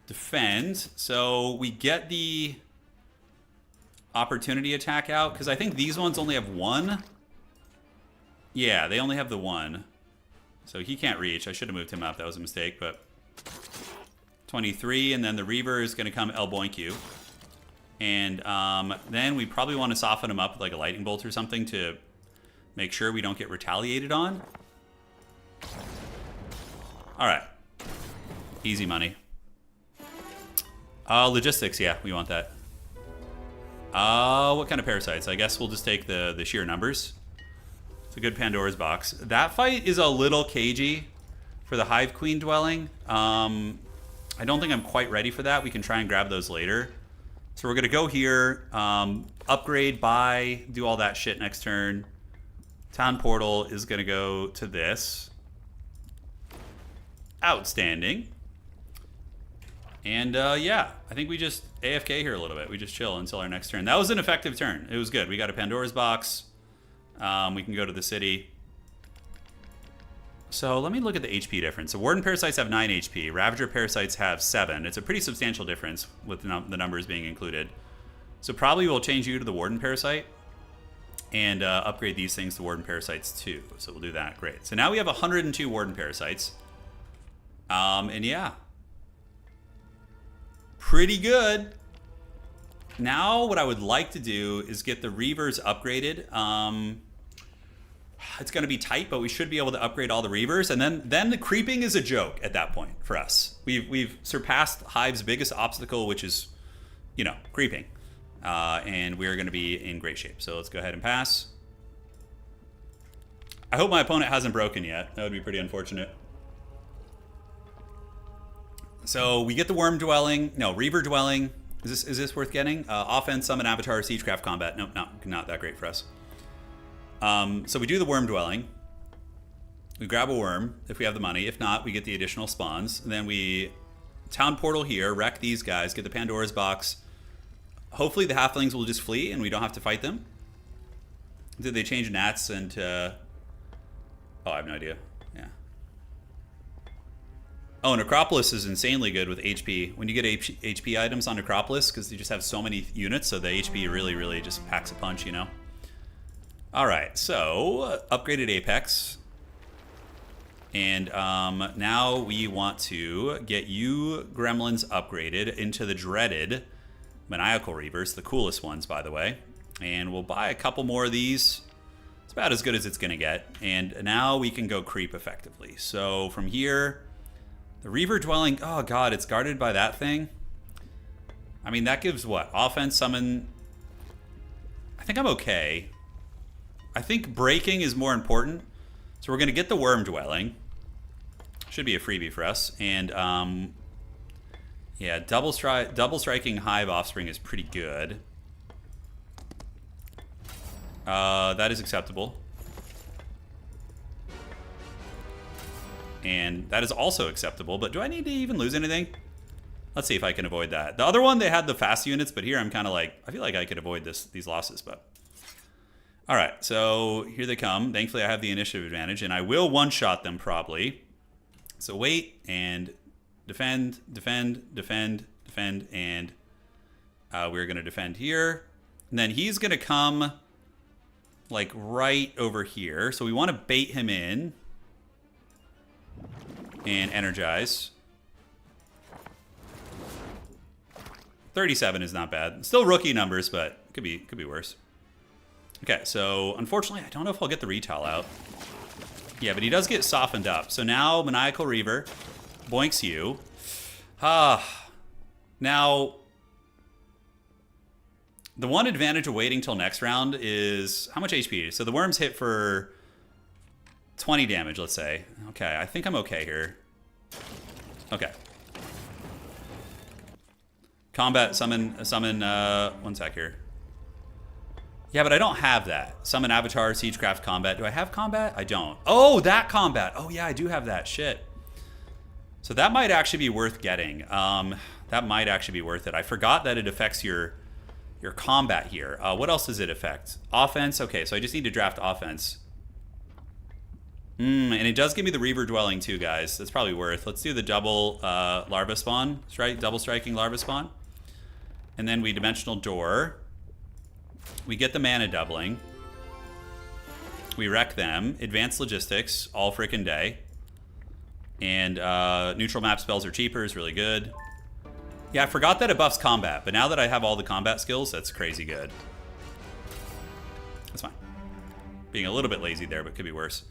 defend. So we get the opportunity attack out, because I think these ones only have 1. Yeah, they only have the 1. So he can't reach. I should have moved him up. That was a mistake, but 23, and then the Reaver is going to come elboink you. And then we probably want to soften him up with like a lightning bolt or something to make sure we don't get retaliated on. All right. Easy money. Logistics, yeah, we want that. What kind of parasites? I guess we'll just take the sheer numbers. It's a good Pandora's box. That fight is a little cagey for the Hive Queen Dwelling. I don't think I'm quite ready for that. We can try and grab those later. So we're going to go here, upgrade, buy, do all that shit next turn. Town Portal is going to go to this. Outstanding. And yeah, I think we just AFK here a little bit. We just chill until our next turn. That was an effective turn. It was good. We got a Pandora's box. We can go to the city. So let me look at the HP difference. So Warden Parasites have 9 HP. Ravager Parasites have 7. It's a pretty substantial difference with the numbers being included. So probably we'll change you to the Warden Parasite. and upgrade these things to Warden Parasites too. So we'll do that. Great. So now we have 102 Warden Parasites. And yeah. Pretty good. Now what I would like to do is get the Reavers upgraded. It's going to be tight, but we should be able to upgrade all the Reavers. And then the creeping is a joke at that point for us. We've surpassed Hive's biggest obstacle, which is, you know, creeping. And we're going to be in great shape. So let's go ahead and pass. I hope my opponent hasn't broken yet. That would be pretty unfortunate. So we get the Worm Dwelling. No, Reaver Dwelling. Is this worth getting? Offense, Summon, Avatar, Siegecraft, Combat. Nope, not that great for us. So we do the Worm Dwelling. We grab a worm if we have the money. If not, we get the additional spawns. And then we Town Portal here, wreck these guys, get the Pandora's Box. Hopefully the halflings will just flee and we don't have to fight them. Did they change Nats into... Oh, I have no idea. Yeah. Oh, Necropolis is insanely good with HP. When you get HP items on Necropolis, because you just have so many units, so the HP really just packs a punch, you know? Alright, so upgraded Apex. And now we want to get you gremlins upgraded into the dreaded Maniacal Reavers, the coolest ones, by the way. And we'll buy a couple more of these. It's about as good as it's going to get. And now we can go creep effectively. So from here, the Reaver Dwelling, oh god, it's guarded by that thing. I mean, that gives what? Offense, summon. I think I'm okay. I think breaking is more important. So we're going to get the Worm Dwelling. Should be a freebie for us. And yeah, double striking Hive Offspring is pretty good. That is acceptable. And that is also acceptable, but do I need to even lose anything? Let's see if I can avoid that. The other one, they had the fast units, but here I'm kind of like, I feel like I could avoid these losses, but... Alright, so here they come. Thankfully I have the initiative advantage, and I will one-shot them probably. So wait, and defend, and we're going to defend here. And then he's going to come like right over here. So we want to bait him in and energize. 37 is not bad. Still rookie numbers, but could be worse. Okay, so unfortunately, I don't know if I'll get the retile out. Yeah, but he does get softened up. So now Maniacal Reaver boinks you. Now, the one advantage of waiting till next round is how much HP? So the worms hit for 20 damage, let's say. Okay, I think I'm okay here. Okay. Combat, summon, one sec here. Yeah, but I don't have that. Summon Avatar, Siegecraft, Combat. Do I have Combat? I don't. Oh, that Combat. Oh, yeah, I do have that. Shit. So that might actually be worth getting. That might actually be worth it. I forgot that it affects your Combat here. What else does it affect? Offense. Okay, so I just need to draft Offense. And it does give me the Reaver Dwelling too, guys. That's probably worth. Let's do the double Larva Spawn. Double striking Larva Spawn. And then we Dimensional Door. We get the mana doubling. We wreck them. Advanced Logistics all frickin' day. And neutral map spells are cheaper, is really good. Yeah, I forgot that it buffs combat, but now that I have all the combat skills, that's crazy good. That's fine. Being a little bit lazy there, but could be worse.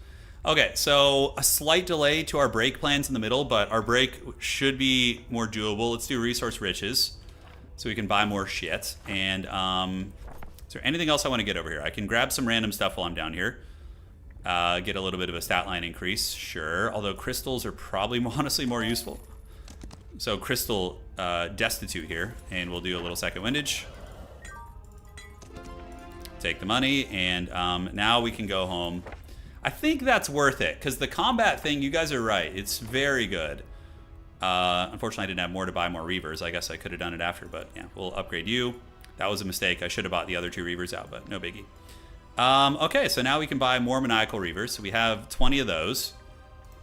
Okay, so a slight delay to our break plans in the middle, but our break should be more doable. Let's do Resource Riches so we can buy more shit. And is there anything else I want to get over here? I can grab some random stuff while I'm down here. Get a little bit of a stat line increase, sure. Although crystals are probably honestly more useful. So crystal destitute here, and we'll do a little second windage. Take the money, and now we can go home. I think that's worth it, because the combat thing, you guys are right. It's very good. Unfortunately, I didn't have more to buy more Reavers. I guess I could have done it after, but yeah, we'll upgrade you. That was a mistake. I should have bought the other 2 Reavers out, but no biggie. Okay, so now we can buy more Maniacal Reavers. So we have 20 of those.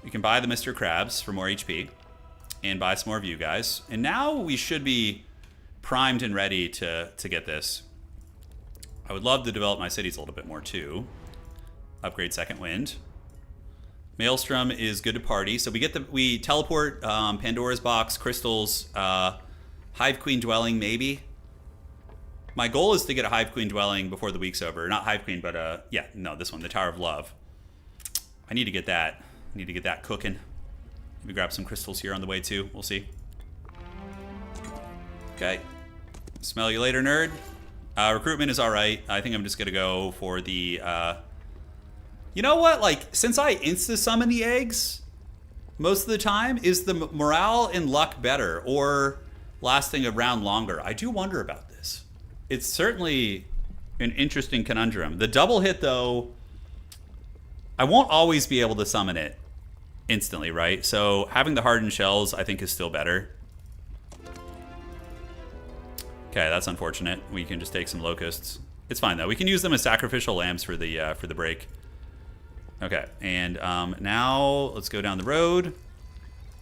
We can buy the Mr. Krabs for more HP and buy some more of you guys. And now we should be primed and ready to get this. I would love to develop my cities a little bit more too. Upgrade Second Wind. Maelstrom is good to party. So we teleport Pandora's Box, crystals, Hive Queen Dwelling maybe. My goal is to get a Hive Queen Dwelling before the week's over. Not Hive Queen, but yeah, no, this one, the Tower of Love. I need to get that. I need to get that cooking. Maybe grab some crystals here on the way too. We'll see. Okay. Smell you later, nerd. Recruitment is alright. I think I'm just gonna go for the you know what? Like, since I insta-summon the eggs most of the time, is the morale and luck better or lasting a round longer? I do wonder about this. It's certainly an interesting conundrum. The double hit, though, I won't always be able to summon it instantly, right? So having the hardened shells, I think, is still better. Okay, that's unfortunate. We can just take some locusts. It's fine, though. We can use them as sacrificial lambs for the break. Okay, and now let's go down the road.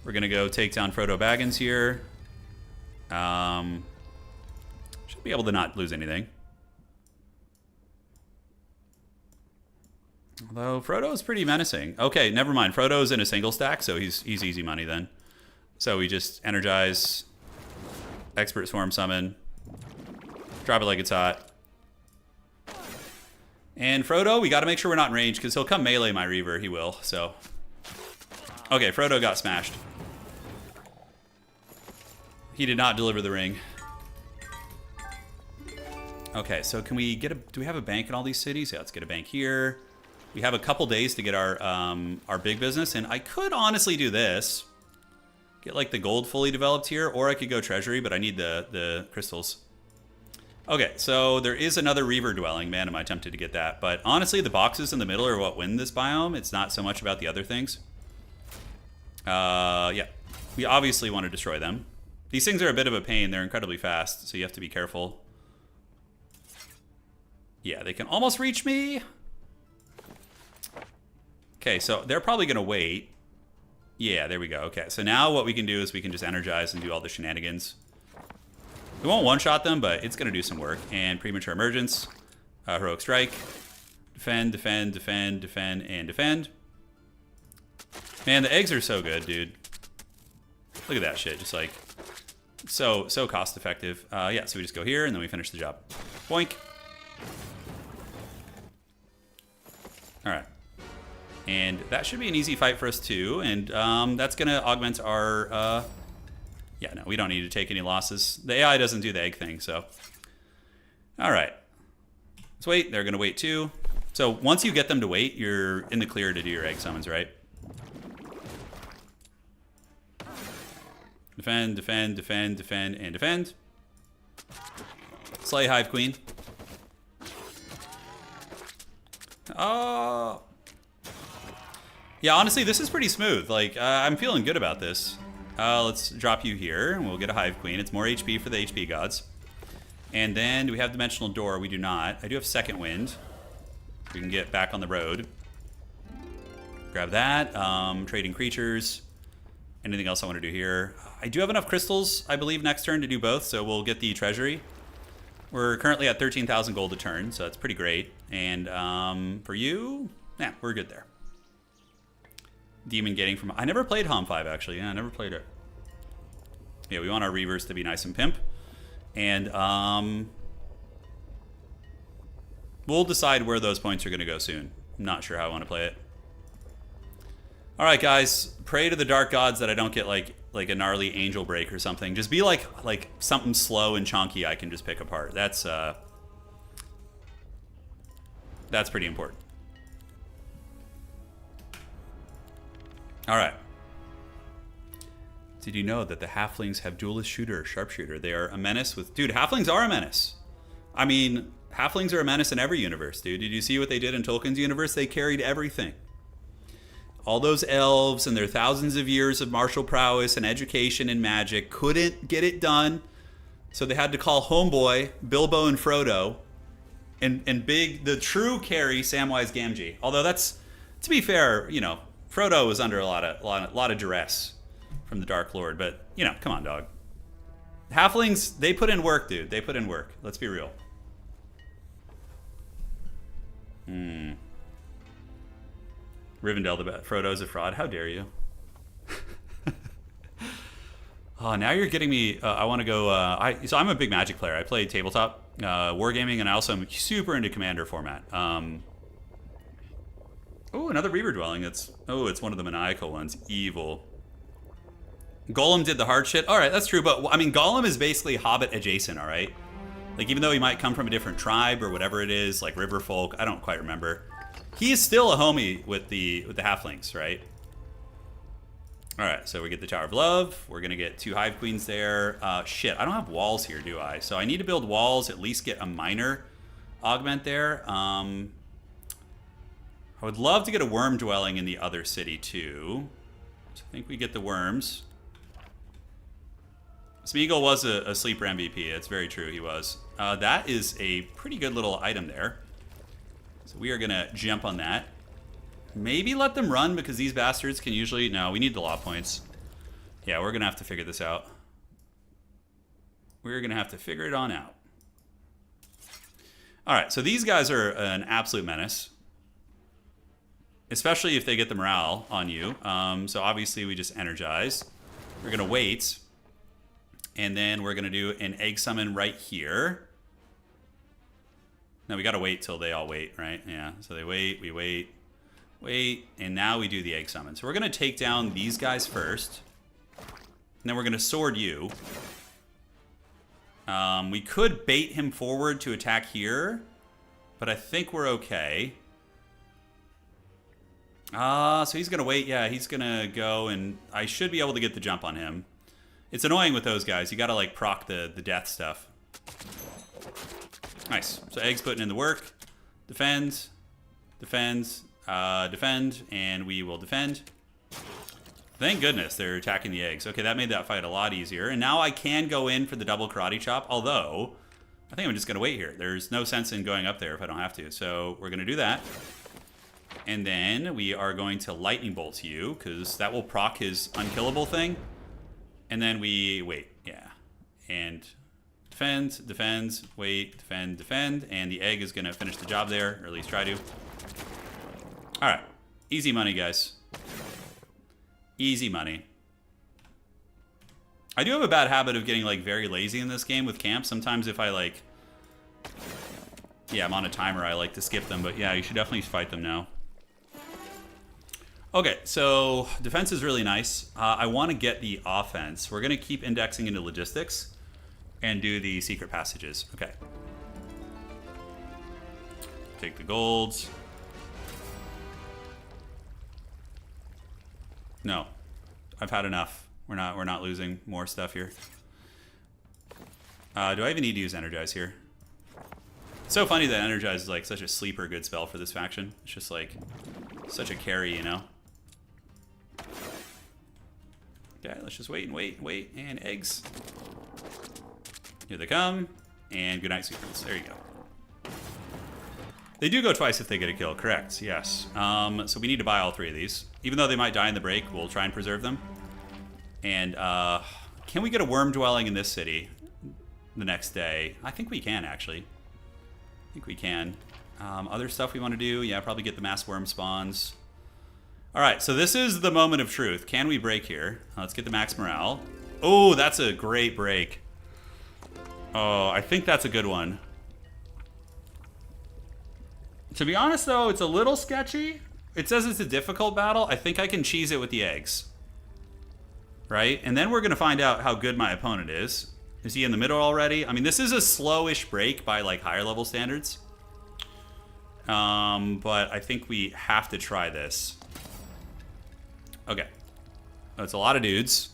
We're gonna go take down Frodo Baggins here. Should be able to not lose anything. Although Frodo's pretty menacing. Okay, never mind. Frodo's in a single stack, so he's easy money then. So we just energize, expert swarm summon, drop it like it's hot. And Frodo, we got to make sure we're not in range because he'll come melee my Reaver. He will, so. Okay, Frodo got smashed. He did not deliver the ring. Okay, so can we get a... Do we have a bank in all these cities? Yeah, let's get a bank here. We have a couple days to get our big business, and I could honestly do this. Get, like, the gold fully developed here, or I could go treasury, but I need the crystals. Okay, so there is another Reaver dwelling. Man, am I tempted to get that. But honestly, the boxes in the middle are what win this biome. It's not so much about the other things. Yeah. We obviously want to destroy them. These things are a bit of a pain. They're incredibly fast, so you have to be careful. Yeah, they can almost reach me. Okay, so they're probably going to wait. Yeah, there we go. Okay, so now what we can do is we can just energize and do all the shenanigans. We won't one-shot them, but it's going to do some work. And premature emergence, heroic strike, defend, defend, defend, defend, and defend. Man, the eggs are so good, dude. Look at that shit, just like so cost-effective. Yeah, so we just go here and then we finish the job. Boink. All right, and that should be an easy fight for us too. And that's going to augment our. Yeah, no, we don't need to take any losses. The AI doesn't do the egg thing, so. All right. Let's wait. They're going to wait too. So once you get them to wait, you're in the clear to do your egg summons, right? Defend, defend, defend, defend, and defend. Slay Hive Queen. Oh. Yeah, honestly, this is pretty smooth. Like, I'm feeling good about this. Let's drop you here, and we'll get a Hive Queen. It's more HP for the HP gods. And then, do we have Dimensional Door? We do not. I do have Second Wind. We can get back on the road. Grab that. Trading creatures. Anything else I want to do here? I do have enough crystals, I believe, next turn to do both, so we'll get the treasury. We're currently at 13,000 gold a turn, so that's pretty great. And for you, yeah, we're good there. Demon Gating from... I never played HOM 5, actually. Yeah, I never played it. Yeah, we want our Reavers to be nice and pimp. And we'll decide where those points are going to go soon. I'm not sure how I want to play it. All right, guys. Pray to the dark gods that I don't get like a gnarly angel break or something. Just be like something slow and chunky I can just pick apart. That's pretty important. All right. Did you know that the halflings have duelist shooter or sharpshooter? They are a menace with... Dude, halflings are a menace. I mean, halflings are a menace in every universe, dude. Did you see what they did in Tolkien's universe? They carried everything. All those elves and their thousands of years of martial prowess and education and magic couldn't get it done. So they had to call homeboy, Bilbo and Frodo, and the true carry, Samwise Gamgee. Although that's, to be fair, you know, Frodo was under a lot of duress from the Dark Lord, but, you know, come on, dog. Halflings, they put in work, dude. They put in work. Let's be real. Rivendell the bet. Frodo's a fraud. How dare you? Oh, now you're getting me. I want to go. So I'm a big Magic player. I play tabletop wargaming, and I also am super into Commander format. Oh, another Reaver Dwelling. It's one of the maniacal ones. Evil. Golem did the hard shit. All right, that's true. But I mean, Golem is basically Hobbit adjacent. All right. Like, even though he might come from a different tribe or whatever it is, like river folk, I don't quite remember. He is still a homie with the halflings, right? All right, so we get the Tower of Love. We're gonna get 2 Hive Queens there. Shit, I don't have walls here, do I? So I need to build walls, at least get a minor augment there. I would love to get a worm dwelling in the other city too. So I think we get the worms. Smeagol was a sleeper MVP. It's very true, he was. That is a pretty good little item there. So we are gonna jump on that. Maybe let them run, because these bastards can usually... No, we need the law points. Yeah, we're going to have to figure this out. We're going to have to figure it on out. All right, so these guys are an absolute menace. Especially if they get the morale on you. So obviously we just energize. We're going to wait. And then we're going to do an egg summon right here. No, we got to wait till they all wait, right? Yeah, so they wait, we wait. Wait, and now we do the egg summon. So we're going to take down these guys first. And then we're going to sword you. We could bait him forward to attack here. But I think we're okay. So he's going to wait. Yeah, he's going to go, and I should be able to get the jump on him. It's annoying with those guys. You got to, like, proc the death stuff. Nice. So Egg's putting in the work. Defends. Defends. Defend, and we will defend. Thank goodness they're attacking the eggs. Okay, that made that fight a lot easier. And now I can go in for the double karate chop, although I think I'm just going to wait here. There's no sense in going up there if I don't have to. So we're going to do that. And then we are going to lightning bolt you, because that will proc his unkillable thing. And then we wait. Yeah. And defend, defend, wait, defend, defend. And the egg is going to finish the job there, or at least try to. All right, easy money, guys. Easy money. I do have a bad habit of getting, like, very lazy in this game with camp. Sometimes if I, like... Yeah, I'm on a timer, I like to skip them. But yeah, you should definitely fight them now. Okay, so defense is really nice. I want to get the offense. We're going to keep indexing into logistics and do the secret passages. Okay. Take the golds. No, I've had enough. We're not losing more stuff here. Do I even need to use Energize here? It's so funny that Energize is like such a sleeper good spell for this faction. It's just like such a carry, you know? Okay, let's just wait and wait and wait. And eggs. Here they come. And good night, secrets. There you go. They do go twice if they get a kill, correct, yes. So we need to buy all 3 of these. Even though they might die in the break, we'll try and preserve them. And can we get a worm dwelling in this city the next day? I think we can, actually. I think we can. Other stuff we want to do? Yeah, probably get the mass worm spawns. All right, so this is the moment of truth. Can we break here? Let's get the max morale. Oh, that's a great break. Oh, I think that's a good one. To be honest, though, it's a little sketchy. It says it's a difficult battle. I think I can cheese it with the eggs. Right? And then we're going to find out how good my opponent is. Is he in the middle already? I mean, this is a slowish break by, like, higher level standards. But I think we have to try this. Okay. That's a lot of dudes.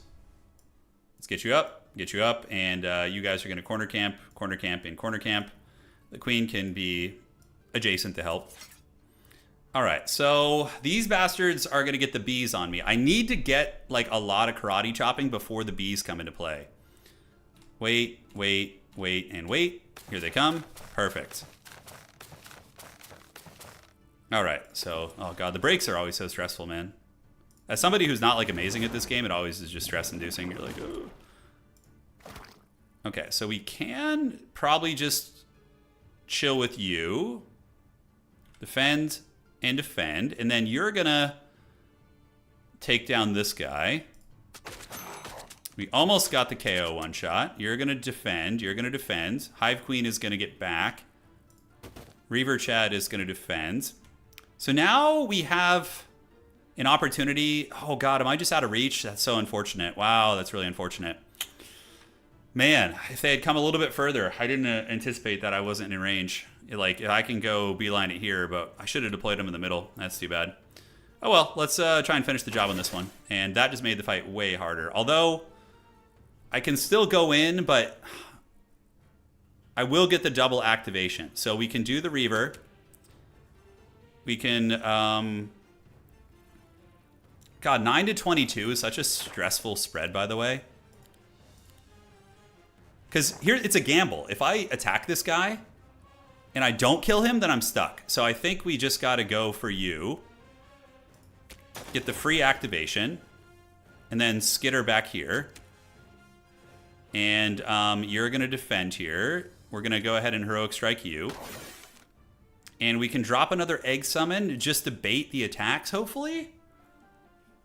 Let's get you up, and you guys are going to corner camp, and corner camp. The queen can be adjacent to help. All right, so these bastards are going to get the bees on me. I need to get, like, a lot of karate chopping before the bees come into play. Wait, wait, wait, and wait. Here they come. Perfect. All right, so, oh god, the breaks are always so stressful, man. As somebody who's not, like, amazing at this game, it always is just stress-inducing. You're like, oh. Okay, so we can probably just chill with you. defend, and defend. And then you're going to take down this guy. We almost got the KO one shot. You're going to defend. You're going to defend. Hive Queen is going to get back. Reaver Chad is going to defend. So now we have an opportunity. Oh, God, am I just out of reach? That's so unfortunate. Wow, that's really unfortunate. Man, if they had come a little bit further, I didn't anticipate that I wasn't in range. Like, I can go beeline it here, but I should have deployed him in the middle. That's too bad. Oh, well, let's try and finish the job on this one. And that just made the fight way harder. Although, I can still go in, but I will get the double activation. So we can do the Reaver. We can... God, 9 to 22 is such a stressful spread, by the way. Because here, it's a gamble. If I attack this guy and I don't kill him, then I'm stuck. So I think we just got to go for you. Get the free activation. And then skitter back here. And you're going to defend here. We're going to go ahead and heroic strike you. And we can drop another egg summon just to bait the attacks, hopefully.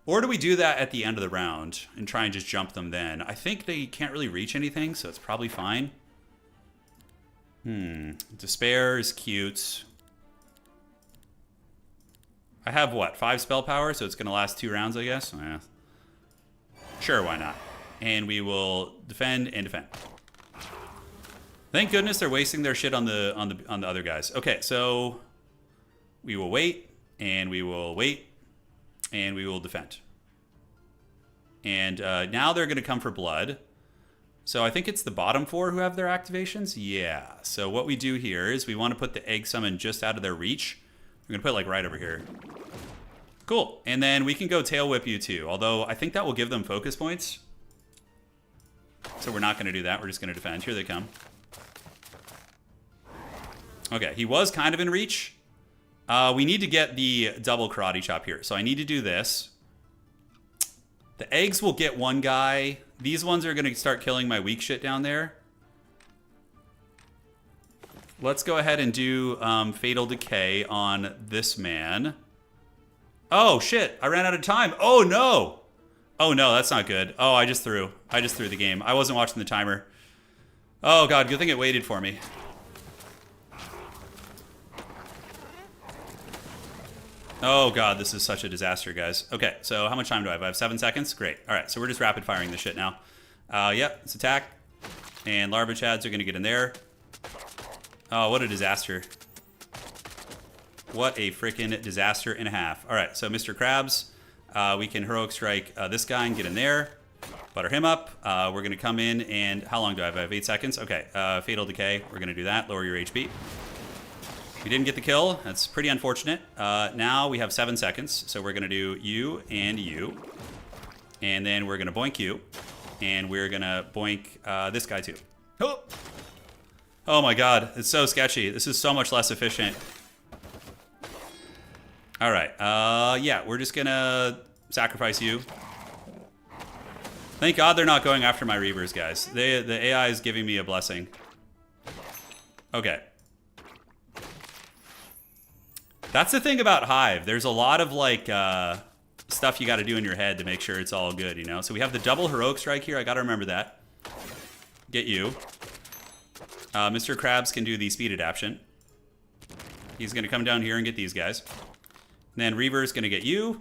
Or do we do that at the end of the round and try and just jump them then? I think they can't really reach anything, so it's probably fine. Despair is cute. I have, what, 5 spell power, so it's going to last 2 rounds, I guess? Yeah. Sure, why not? And we will defend and defend. Thank goodness they're wasting their shit on the other guys. Okay, so we will wait, and we will wait, and we will defend. And now they're going to come for blood. So I think it's the bottom 4 who have their activations. Yeah. So what we do here is we want to put the egg summon just out of their reach. We're going to put it like right over here. Cool. And then we can go tail whip you too. Although I think that will give them focus points. So we're not going to do that. We're just going to defend. Here they come. Okay. He was kind of in reach. We need to get the double karate chop here. So I need to do this. The eggs will get one guy. These ones are going to start killing my weak shit down there. Let's go ahead and do Fatal Decay on this man. Oh, shit. I ran out of time. Oh, no. Oh, no. That's not good. Oh, I just threw the game. I wasn't watching the timer. Oh, God. Good thing it waited for me. Oh, God, this is such a disaster, guys. Okay, so how much time do I have? I have 7 seconds? Great. All right, so we're just rapid firing this shit now. Yep, let's attack. And Larva Chads are going to get in there. Oh, what a disaster. What a freaking disaster and a half. All right, so Mr. Krabs, we can heroic strike this guy and get in there. Butter him up. We're going to come in and... How long do I have? I have 8 seconds. Okay, Fatal Decay. We're going to do that. Lower your HP. We didn't get the kill. That's pretty unfortunate. Now we have 7 seconds. So we're going to do you and you. And then we're going to boink you. And we're going to boink this guy too. Oh! Oh my God. It's so sketchy. This is so much less efficient. All right. Yeah, we're just going to sacrifice you. Thank God they're not going after my Reavers, guys. The AI is giving me a blessing. Okay. That's the thing about Hive. There's a lot of like stuff you got to do in your head to make sure it's all good, you know? So we have the double heroic strike here. I got to remember that. Get you. Mr. Krabs can do the speed adaptation. He's going to come down here and get these guys. And then Reaver's going to get you.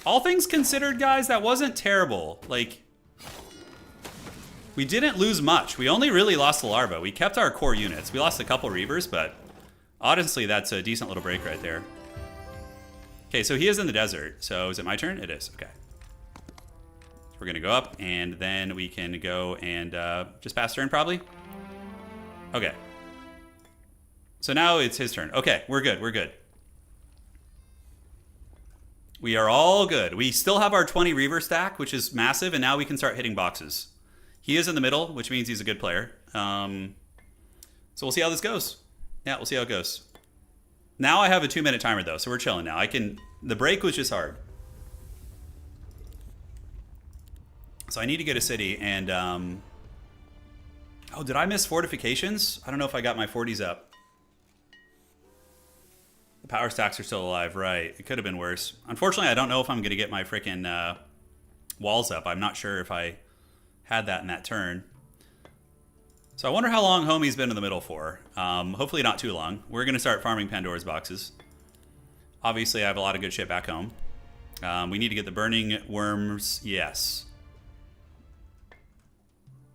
All things considered, guys, that wasn't terrible. Like, we didn't lose much. We only really lost the larva. We kept our core units. We lost a couple Reavers, but... honestly, that's a decent little break right there. Okay, so he is in the desert. So is it my turn? It is. Okay. So we're going to go up, and then we can go and just pass turn, probably. Okay. So now it's his turn. Okay, we're good. We're good. We are all good. We still have our 20 Reaver stack, which is massive, and now we can start hitting boxes. He is in the middle, which means he's a good player. So we'll see how this goes. Yeah, we'll see how it goes. Now I have a 2-minute timer, though, so we're chilling now. The break was just hard. So I need to get a city, and... oh, did I miss fortifications? I don't know if I got my 40s up. power stacks are still alive, right. It could have been worse. Unfortunately, I don't know if I'm going to get my freaking walls up. I'm not sure if I had that in that turn. So I wonder how long Homie's been in the middle for. Hopefully not too long. We're going to start farming Pandora's boxes. Obviously, I have a lot of good shit back home. We need to get the burning worms. Yes.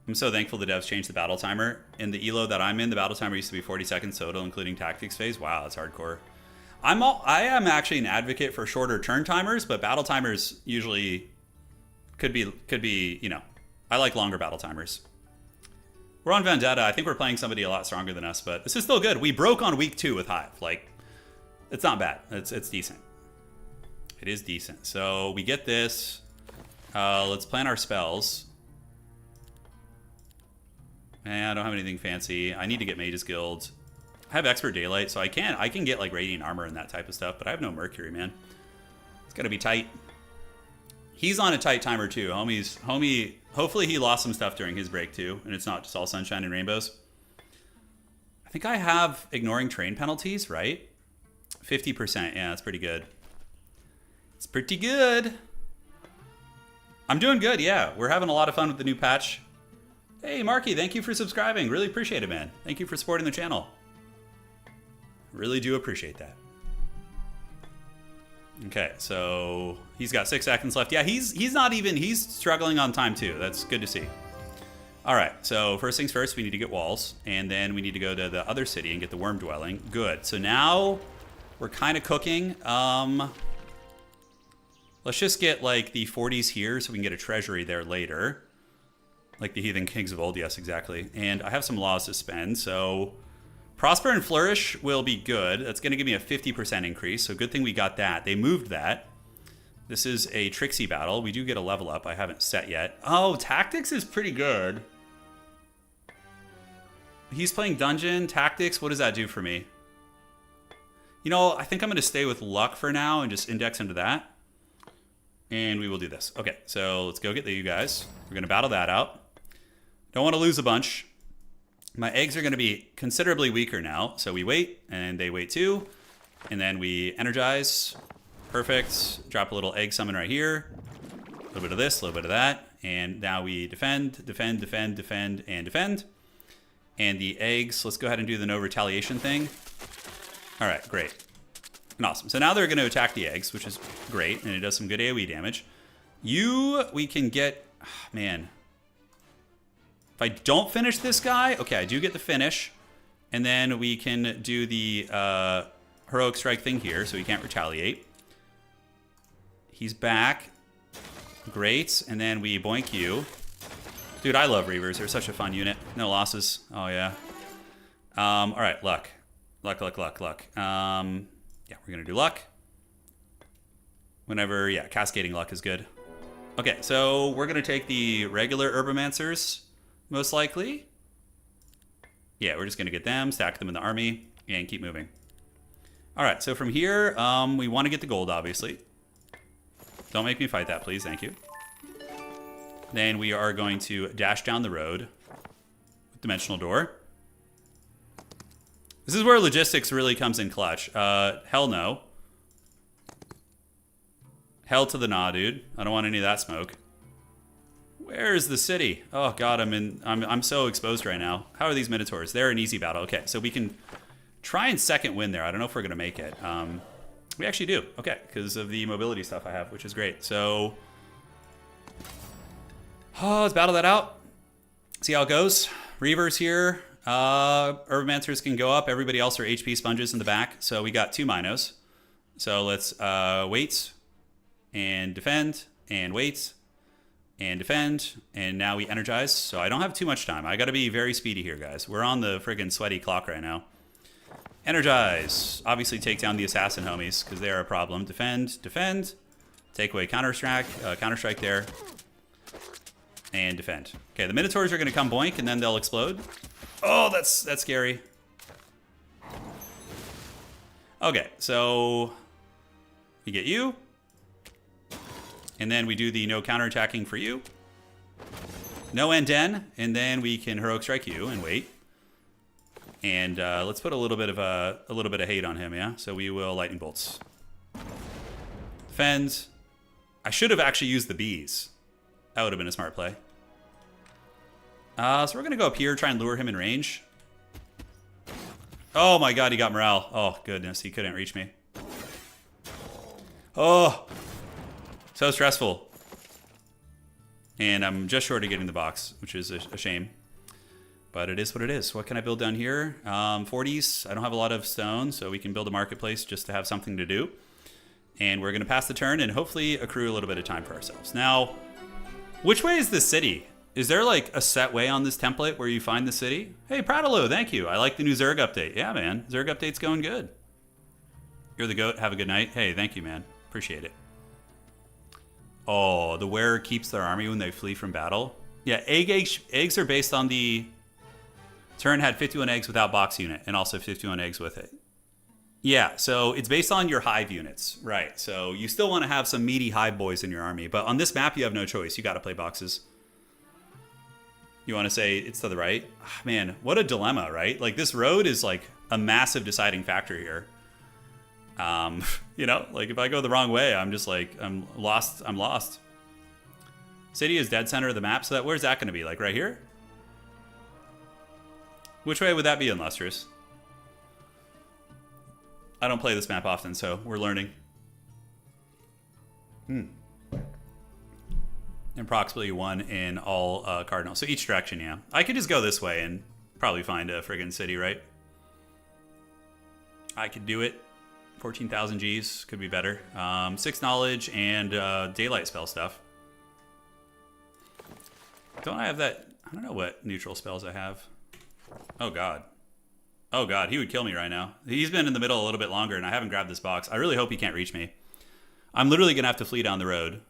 I'm so thankful the devs changed the battle timer. In the elo that I'm in, the battle timer used to be 40 seconds total, including tactics phase. Wow, that's hardcore. I am actually an advocate for shorter turn timers, but battle timers usually could be, you know, I like longer battle timers. We're on Vendetta. I think we're playing somebody a lot stronger than us, but this is still good. We broke on week 2 with Hive. Like, it's not bad. It's decent. It is decent. So we get this. Let's plan our spells. I don't have anything fancy. I need to get Mage's Guild. I have Expert Daylight, so I can get like Radiant Armor and that type of stuff, but I have no Mercury, man. It's gotta be tight. He's on a tight timer too. Homie, hopefully he lost some stuff during his break too, and it's not just all sunshine and rainbows. I think I have ignoring train penalties, right? 50%, yeah, that's pretty good. It's pretty good. I'm doing good, yeah. We're having a lot of fun with the new patch. Hey, Marky, thank you for subscribing. Really appreciate it, man. Thank you for supporting the channel. Really do appreciate that. Okay, so he's got 6 seconds left. Yeah, he's struggling on time too. That's good to see. All right, so first things first, we need to get walls, and then we need to go to the other city and get the worm dwelling. Good. So now we're kind of cooking. Let's just get like the 40s here so we can get a treasury there later. Like the Heathen Kings of old, yes, exactly. And I have some laws to spend, so Prosper and Flourish will be good. That's going to give me a 50% increase, so good thing we got that. They moved that. This is a Trixie battle. We do get a level up. I haven't set yet. Oh, Tactics is pretty good. He's playing Dungeon. Tactics, what does that do for me? You know, I think I'm going to stay with Luck for now and just index into that. And we will do this. Okay, so let's go get you guys. We're going to battle that out. Don't want to lose a bunch. My eggs are going to be considerably weaker now. So we wait, and they wait too. And then we energize. Perfect. Drop a little egg summon right here. A little bit of this, a little bit of that. And now we defend, defend, defend, defend, and defend. And the eggs, let's go ahead and do the no retaliation thing. All right, great. And awesome. So now they're going to attack the eggs, which is great. And it does some good AoE damage. We can get... man. If I don't finish this guy... okay, I do get the finish. And then we can do the heroic strike thing here, so he can't retaliate. He's back. Great. And then we boink you. Dude, I love Reavers. They're such a fun unit. No losses. Oh, yeah. All right, luck. Luck, luck, luck, luck. Yeah, we're going to do luck. Whenever, yeah, cascading luck is good. Okay, so we're going to take the regular Herbomancers, most likely. Yeah, we're just going to get them, stack them in the army, and keep moving. All right, so from here, we want to get the gold, obviously. Don't make me fight that, please. Thank you. Then we are going to dash down the road with Dimensional Door. This is where logistics really comes in clutch. Hell no. Hell to the nah, dude. I don't want any of that smoke. Where is the city? Oh god, I'm so exposed right now. How are these Minotaurs? They're an easy battle. Okay, so we can try and second win there. I don't know if we're gonna make it. We actually do. Okay, because of the mobility stuff I have, which is great. So, let's battle that out. See how it goes. Reavers here. Herbomancers can go up. Everybody else are HP sponges in the back. So we got 2 Minos. So let's wait and defend and wait and defend. And now we energize. So I don't have too much time. I got to be very speedy here, guys. We're on the friggin' sweaty clock right now. Energize. Obviously take down the assassin homies because they are a problem. Defend, defend. Take away counter-strike there. And defend. Okay, the Minotaurs are going to come boink and then they'll explode. Oh, that's scary. Okay, so we get you. And then we do the no counterattacking for you. No Anden, and then we can heroic strike you and wait. And let's put a little bit of hate on him, yeah? So we will lightning bolts. Defend. I should have actually used the bees. That would have been a smart play. So we're going to go up here, try and lure him in range. Oh my god, he got morale. Oh, goodness, he couldn't reach me. Oh, so stressful. And I'm just short of getting the box, which is a shame. But it is what it is. What can I build down here? 40s. I don't have a lot of stone, so we can build a marketplace just to have something to do. And we're going to pass the turn and hopefully accrue a little bit of time for ourselves. Now, which way is this city? Is there like a set way on this template where you find the city? Hey, Pradalo, thank you. I like the new Zerg update. Yeah, man. Zerg update's going good. You're the goat. Have a good night. Hey, thank you, man. Appreciate it. Oh, the wearer keeps their army when they flee from battle. Yeah, eggs are based on the turn had 51 eggs without box unit and also 51 eggs with it. Yeah, so it's based on your hive units. Right, so you still want to have some meaty hive boys in your army. But on this map, you have no choice. You got to play boxes. You want to say it's to the right? Oh, man, what a dilemma, right? Like, this road is like a massive deciding factor here. You know, like if I go the wrong way, I'm just like, I'm lost. City is dead center of the map, so where's that going to be? Like right here? Which way would that be in Lustrous? I don't play this map often, so we're learning. Approximately 1 in all cardinals. So each direction, yeah. I could just go this way and probably find a friggin' city, right? I could do it. 14,000 Gs could be better. 6 knowledge and daylight spell stuff. Don't I have that? I don't know what neutral spells I have. Oh god. Oh god, he would kill me right now. He's been in the middle a little bit longer and I haven't grabbed this box. I really hope he can't reach me. I'm literally gonna have to flee down the road.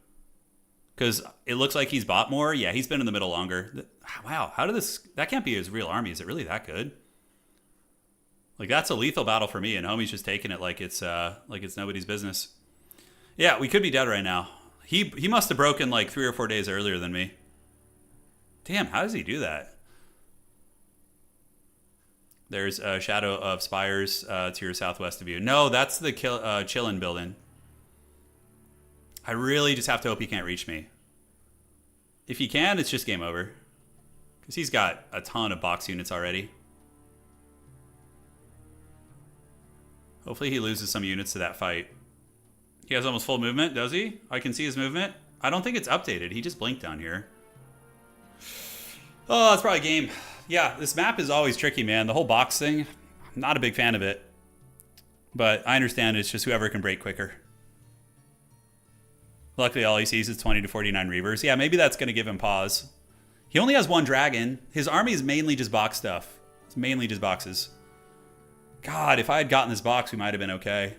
Because it looks like he's bought more. Yeah, he's been in the middle longer. Wow, how did this... That can't be his real army. Is it really that good? Like, that's a lethal battle for me, and homie's just taking it like it's nobody's business. Yeah, we could be dead right now. He must have broken like 3 or 4 days earlier than me. Damn, how does he do that? There's a Shadow of Spires to your southwest of you. No, that's the Chillin' building. I really just have to hope he can't reach me. If he can, it's just game over. Because he's got a ton of box units already. Hopefully he loses some units to that fight. He has almost full movement, does he? I can see his movement. I don't think it's updated. He just blinked down here. Oh, that's probably game. Yeah, this map is always tricky, man. The whole box thing, I'm not a big fan of it. But I understand it's just whoever can break quicker. Luckily, all he sees is 20 to 49 Reavers. Yeah, maybe that's going to give him pause. He only has 1 dragon. His army is mainly just box stuff. It's mainly just boxes. God, if I had gotten this box, we might have been okay.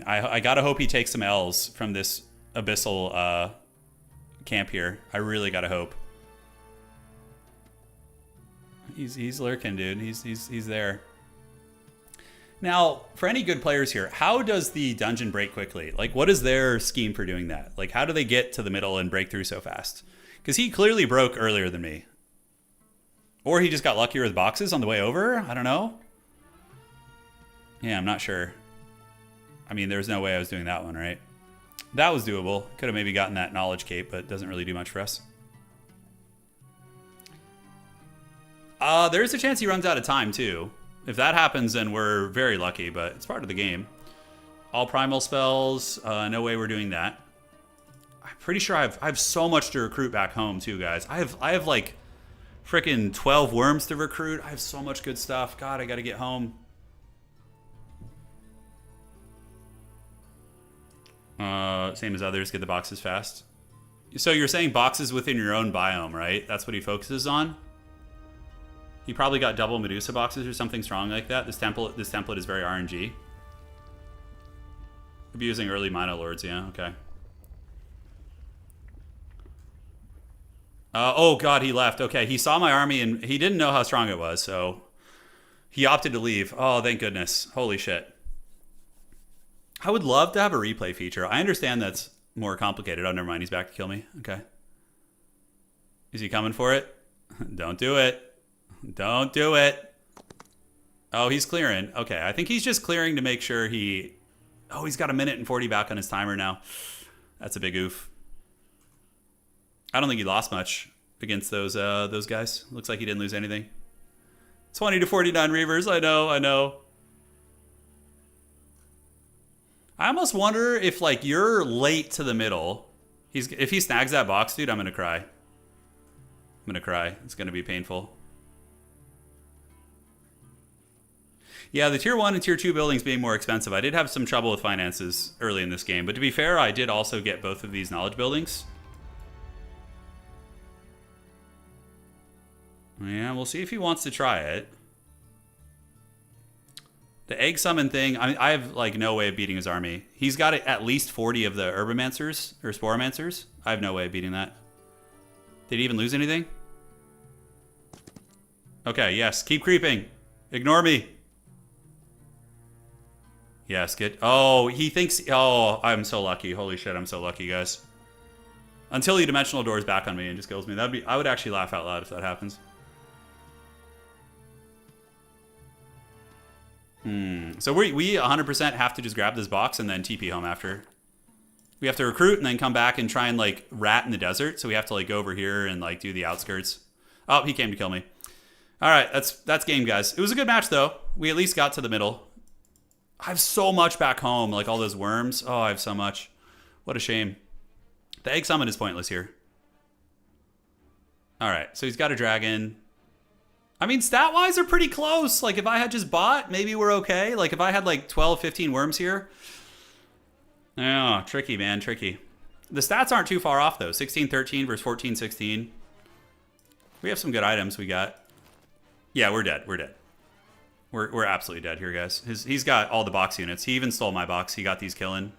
I gotta hope he takes some L's from this abyssal camp here. I really gotta hope. He's lurking, dude. He's there. Now, for any good players here, how does the dungeon break quickly? Like, what is their scheme for doing that? Like, how do they get to the middle and break through so fast? Because he clearly broke earlier than me. Or he just got luckier with boxes on the way over? I don't know. Yeah, I'm not sure. I mean, there's no way I was doing that one, right? That was doable. Could have maybe gotten that knowledge cape, but it doesn't really do much for us. There's a chance he runs out of time, too. If that happens, then we're very lucky, but it's part of the game. All primal spells. No way we're doing that. I'm pretty sure I have so much to recruit back home, too, guys. I have like freaking 12 worms to recruit. I have so much good stuff. God, I got to get home. Same as others, get the boxes fast. So you're saying boxes within your own biome, right? That's what he focuses on? He probably got double Medusa boxes or something strong like that. This template is very RNG. Could be using early Mino Lords, yeah, okay. Oh god, he left. Okay, he saw my army and he didn't know how strong it was, so he opted to leave. Oh, thank goodness. Holy shit. I would love to have a replay feature. I understand that's more complicated. Oh, never mind. He's back to kill me. Okay. Is he coming for it? Don't do it. Don't do it. Oh, he's clearing. Okay, I think he's just clearing to make sure he... Oh, he's got 1 minute and 40 back on his timer now. That's a big oof. I don't think he lost much against those guys. Looks like he didn't lose anything. 20 to 49 Reavers. I know. I almost wonder if, like, you're late to the middle. If he snags that box, dude, I'm going to cry. It's going to be painful. Yeah, the tier 1 and tier 2 buildings being more expensive. I did have some trouble with finances early in this game. But to be fair, I did also get both of these knowledge buildings. Yeah, we'll see if he wants to try it. The egg summon thing, I have, like, no way of beating his army. He's got at least 40 of the Herbomancers, or Sporomancers. I have no way of beating that. Did he even lose anything? Okay, yes, keep creeping. Ignore me. Yes, get... Oh, he thinks... Oh, I'm so lucky. Holy shit, I'm so lucky, guys. Until he dimensional doors back on me and just kills me. I would actually laugh out loud if that happens. So we 100% have to just grab this box and then TP home after. We have to recruit and then come back and try and, like, rat in the desert. So we have to, like, go over here and, like, do the outskirts. Oh, he came to kill me. All right, that's game, guys. It was a good match, though. We at least got to the middle. I have so much back home, like all those worms. Oh, I have so much. What a shame. The egg summon is pointless here. All right, so he's got a dragon. I mean, stat-wise, they're pretty close. Like, if I had just bought, maybe we're okay. Like, if I had, like, 12, 15 worms here. Oh, tricky, man, tricky. The stats aren't too far off, though. 16, 13 versus 14, 16. We have some good items we got. Yeah, we're dead. We're dead. We're absolutely dead here, guys. He's got all the box units. He even stole my box. He got these killing.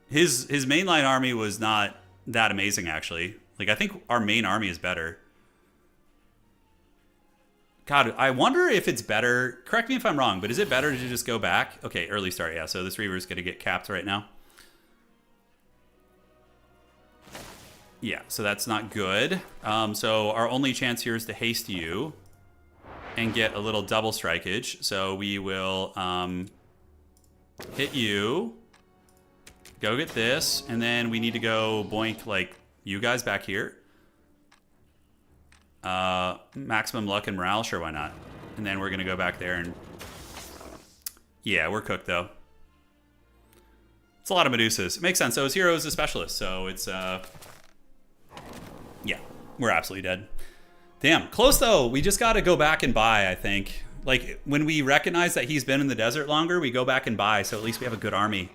His mainline army was not that amazing, actually. Like, I think our main army is better. God, I wonder if it's better. Correct me if I'm wrong, but is it better to just go back? Okay, early start, yeah. So this Reaver is going to get capped right now. Yeah, so that's not good. So our only chance here is to haste you and get a little double strikeage. So we will hit you, go get this, and then we need to go boink, like, you guys back here. Maximum luck and morale, sure, why not? And then we're going to go back there and... Yeah, we're cooked, though. It's a lot of Medusas. It makes sense. So his hero is a specialist, so it's... Yeah, we're absolutely dead. Damn, close, though. We just got to go back and buy, I think. Like, when we recognize that he's been in the desert longer, we go back and buy, so at least we have a good army.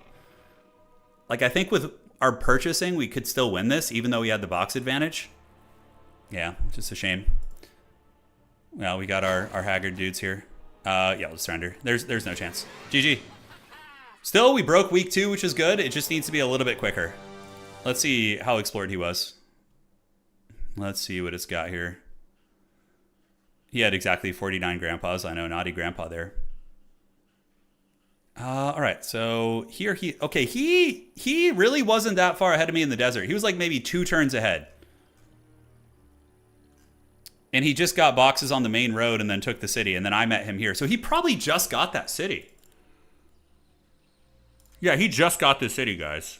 Like, I think with our purchasing, we could still win this, even though we had the box advantage. Yeah, just a shame. Well, we got our haggard dudes here. Yeah, we'll surrender. There's no chance. GG. Still, we broke week 2, which is good. It just needs to be a little bit quicker. Let's see how explored he was. Let's see what it's got here. He had exactly 49 grandpas. I know, naughty grandpa there. All right, so here okay, he really wasn't that far ahead of me in the desert. He was like maybe 2 turns ahead. And he just got boxes on the main road and then took the city, and then I met him here. So he probably just got that city. Yeah, he just got the city, guys.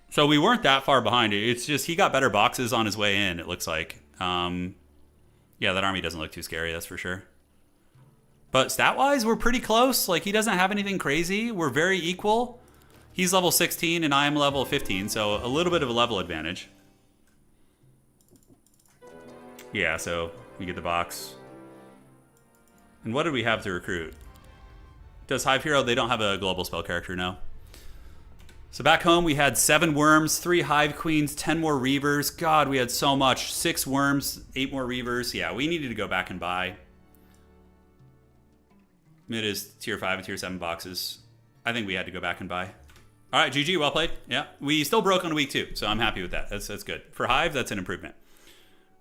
So we weren't that far behind it. It's just he got better boxes on his way in, it looks like. Yeah, that army doesn't look too scary, that's for sure. But stat-wise, we're pretty close. Like, he doesn't have anything crazy. We're very equal. He's level 16 and I am level 15, so a little bit of a level advantage. Yeah, so we get the box. And what did we have to recruit? Does Hive Hero? They don't have a global spell character, no. So back home, we had 7 worms, 3 Hive Queens, 10 more Reavers. God, we had so much. 6 worms, 8 more Reavers. Yeah, we needed to go back and buy. Mid is tier 5 and tier 7 boxes. I think we had to go back and buy. All right, GG, well played. Yeah, we still broke on week 2, so I'm happy with that. That's good. For Hive, that's an improvement.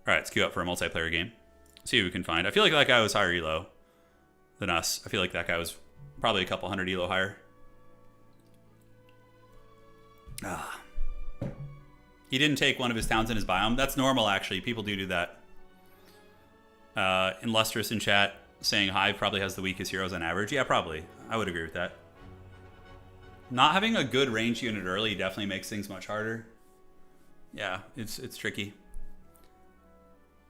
All right, let's queue up for a multiplayer game. See what we can find. I feel like that guy was higher elo than us. I feel like that guy was probably a couple hundred elo higher. He didn't take one of his towns in his biome. That's normal, actually. People do that. Illustrious in chat saying Hive probably has the weakest heroes on average. Yeah, probably. I would agree with that. Not having a good range unit early definitely makes things much harder. Yeah, it's tricky.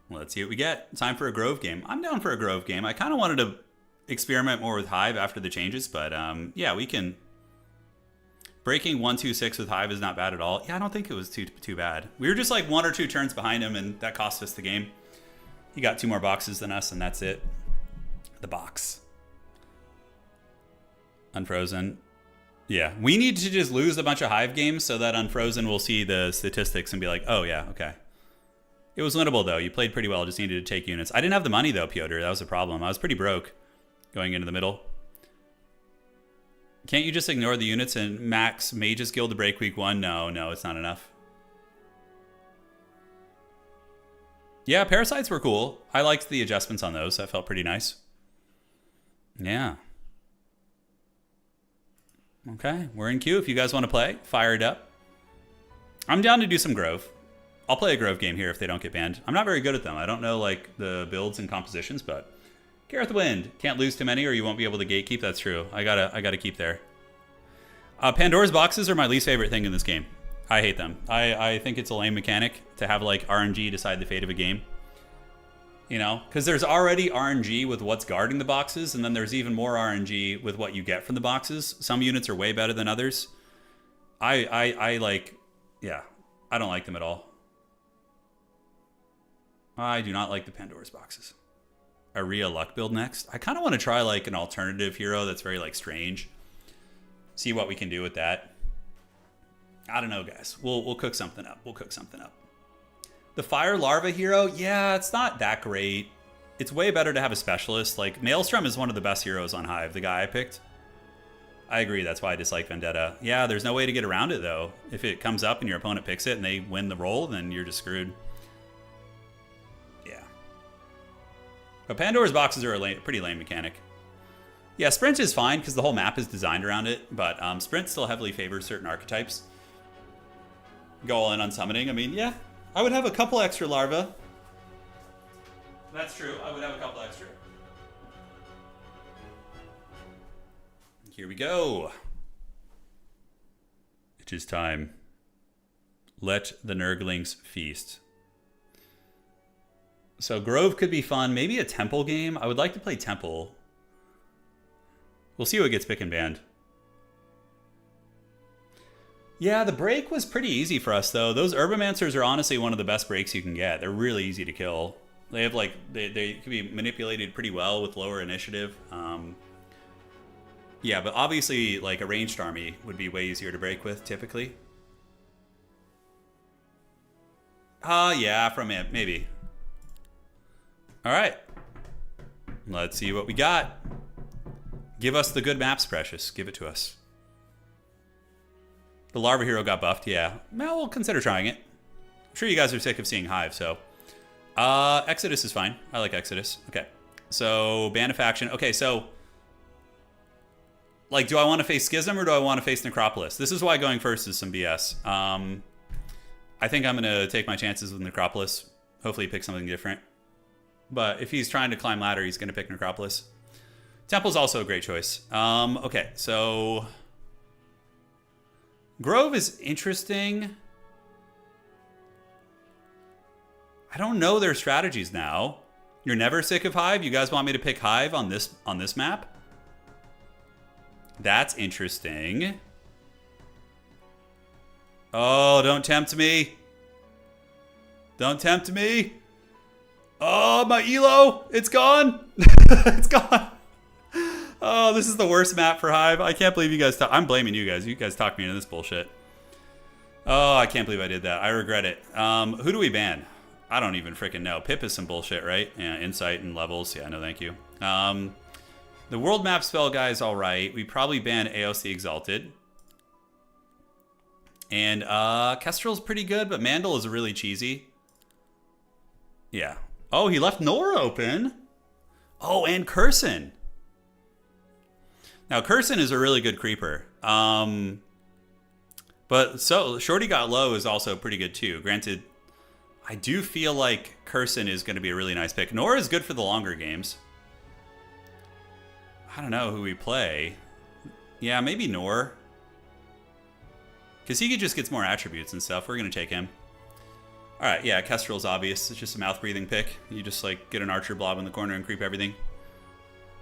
Let's see what we get. Time for a Grove game. I'm down for a Grove game. I kind of wanted to experiment more with Hive after the changes, but yeah, we can. Breaking 1-2-6 with Hive is not bad at all. Yeah, I don't think it was too bad. We were just like 1 or 2 turns behind him, and that cost us the game. He got 2 more boxes than us, and that's it. The box. Unfrozen. Yeah, we need to just lose a bunch of Hive games so that Unfrozen will see the statistics and be like, oh yeah, okay. It was winnable though. You played pretty well. Just needed to take units. I didn't have the money though, Piotr. That was the problem. I was pretty broke going into the middle. Can't you just ignore the units and max Mage's Guild to break week 1? No, it's not enough. Yeah, Parasites were cool. I liked the adjustments on those. That felt pretty nice. Yeah. Okay, we're in queue. If you guys want to play, fire it up. I'm down to do some Grove. I'll play a Grove game here if they don't get banned. I'm not very good at them. I don't know like the builds and compositions, but Gareth Wind. Can't lose too many or you won't be able to gatekeep. That's true. I gotta keep there. Pandora's boxes are my least favorite thing in this game. I hate them. I think it's a lame mechanic to have like RNG decide the fate of a game. You know, because there's already RNG with what's guarding the boxes, and then there's even more RNG with what you get from the boxes. Some units are way better than others. I like, yeah, I don't like them at all. I do not like the Pandora's boxes. Aria luck build next. I kind of want to try like an alternative hero that's very like strange. See what we can do with that. I don't know, guys. We'll cook something up. We'll cook something up. The Fire Larva hero, yeah, it's not that great. It's way better to have a specialist. Like, Maelstrom is one of the best heroes on Hive, the guy I picked. I agree, that's why I dislike Vendetta. Yeah, there's no way to get around it, though. If it comes up and your opponent picks it and they win the roll, then you're just screwed. Yeah. But Pandora's boxes are a pretty lame mechanic. Yeah, Sprint is fine, because the whole map is designed around it, but Sprint still heavily favors certain archetypes. Go all in on summoning, I mean, yeah. I would have a couple extra larvae. That's true. I would have a couple extra. Here we go. It is time. Let the Nurglings feast. So Grove could be fun. Maybe a Temple game. I would like to play Temple. We'll see what gets pick and banned. Yeah, the break was pretty easy for us, though. Those Urbomancers are honestly one of the best breaks you can get. They're really easy to kill. They have, like, they can be manipulated pretty well with lower initiative. Yeah, but obviously, like, a ranged army would be way easier to break with, typically. Yeah, from it, maybe. All right. Let's see what we got. Give us the good maps, Precious. Give it to us. The Larva Hero got buffed, yeah. Well, we'll consider trying it. I'm sure you guys are sick of seeing Hive, so. Exodus is fine. I like Exodus. Okay. So, ban a faction. Okay, so. Like, do I want to face Schism or do I want to face Necropolis? This is why going first is some BS. I think I'm going to take my chances with Necropolis. Hopefully pick something different. But if he's trying to climb ladder, he's going to pick Necropolis. Temple's also a great choice. Okay, so. Grove is interesting. I don't know their strategies now. You're never sick of Hive? You guys want me to pick Hive on this map? That's interesting. Oh, don't tempt me. Don't tempt me. Oh, my Elo. It's gone. It's gone. Oh, this is the worst map for Hive. I can't believe you guys I'm blaming you guys. You guys talked me into this bullshit. Oh, I can't believe I did that. I regret it. Who do we ban? I don't even freaking know. Pip is some bullshit, right? Yeah, insight and levels. Yeah, no thank you. The world map spell guy is all right. We probably ban Eos the Exalted. And Kestrel's pretty good, but Mandel is really cheesy. Yeah. Oh, he left Nora open. Oh, and Curson. Now, Curson is a really good creeper. But so Shorty Got Low is also pretty good too. Granted, I do feel like Curson is going to be a really nice pick. Nora is good for the longer games. I don't know who we play. Yeah, maybe Nor. Because he just gets more attributes and stuff. We're going to take him. Alright, yeah, Kestrel's obvious. It's just a mouth-breathing pick. You just, like, get an archer blob in the corner and creep everything.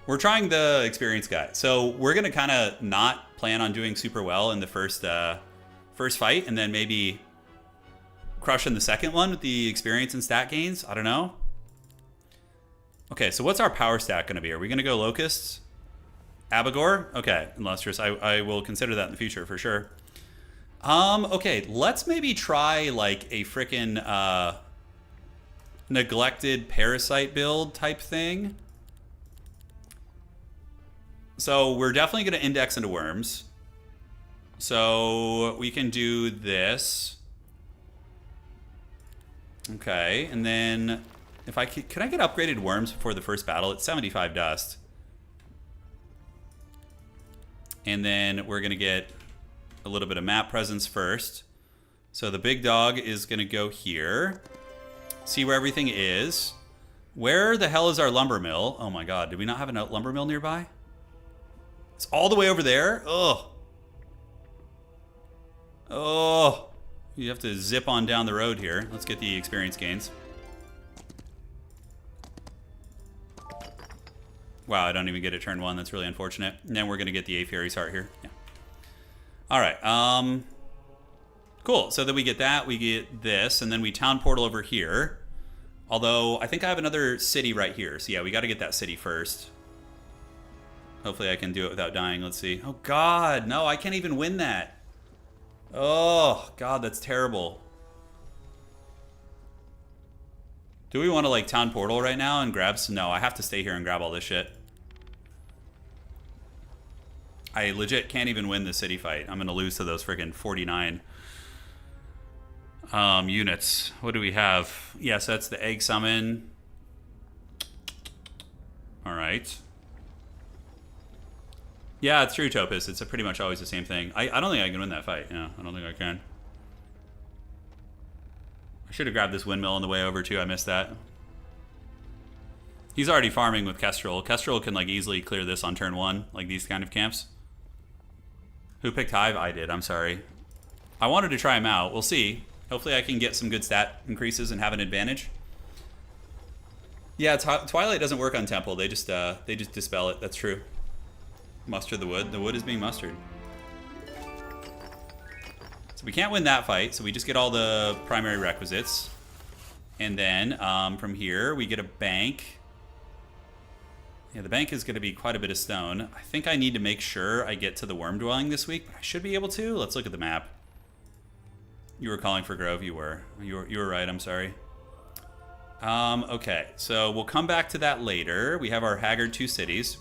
We're trying the experience guy. So we're going to kind of not plan on doing super well in the first fight. And then maybe crush in the second one with the experience and stat gains. I don't know. Okay, so what's our power stack going to be? Are we going to go Locusts? Abigor? Okay, Illustrious. I will consider that in the future for sure. Okay, let's maybe try like a frickin' neglected parasite build type thing. So we're definitely going to index into worms. So we can do this. Okay, and then if I can I get upgraded worms before the first battle? It's 75 dust. And then we're going to get a little bit of map presence first. So the big dog is going to go here. See where everything is. Where the hell is our lumber mill? Oh my god, do we not have a lumber mill nearby? It's all the way over there? Ugh. Oh. You have to zip on down the road here. Let's get the experience gains. Wow, I don't even get it turn 1. That's really unfortunate. And then we're going to get the Apiary's Heart here. Yeah. All right. Cool. So then we get that. We get this. And then we town portal over here. Although, I think I have another city right here. So yeah, we got to get that city first. Hopefully I can do it without dying. Let's see. Oh, God. No, I can't even win that. Oh, God, that's terrible. Do we want to, like, town portal right now and grab some? No, I have to stay here and grab all this shit. I legit can't even win the city fight. I'm going to lose to those freaking 49 units. What do we have? Yes, that's the egg summon. All right. Yeah, it's true, Topus. It's pretty much always the same thing. I don't think I can win that fight. Yeah, I don't think I can. I should have grabbed this windmill on the way over, too. I missed that. He's already farming with Kestrel. Kestrel can, like, easily clear this on turn 1, like these kind of camps. Who picked Hive? I did. I'm sorry. I wanted to try him out. We'll see. Hopefully I can get some good stat increases and have an advantage. Yeah, Twilight doesn't work on Temple. They just dispel it. That's true. Muster the wood. The wood is being mustered. So we can't win that fight, so we just get all the primary requisites. And then from here, we get a bank. Yeah, the bank is going to be quite a bit of stone. I think I need to make sure I get to the worm dwelling this week, but I should be able to. Let's look at the map. You were calling for Grove. You were. You were right. I'm sorry. Okay, so we'll come back to that later. We have our Haggard 2 cities.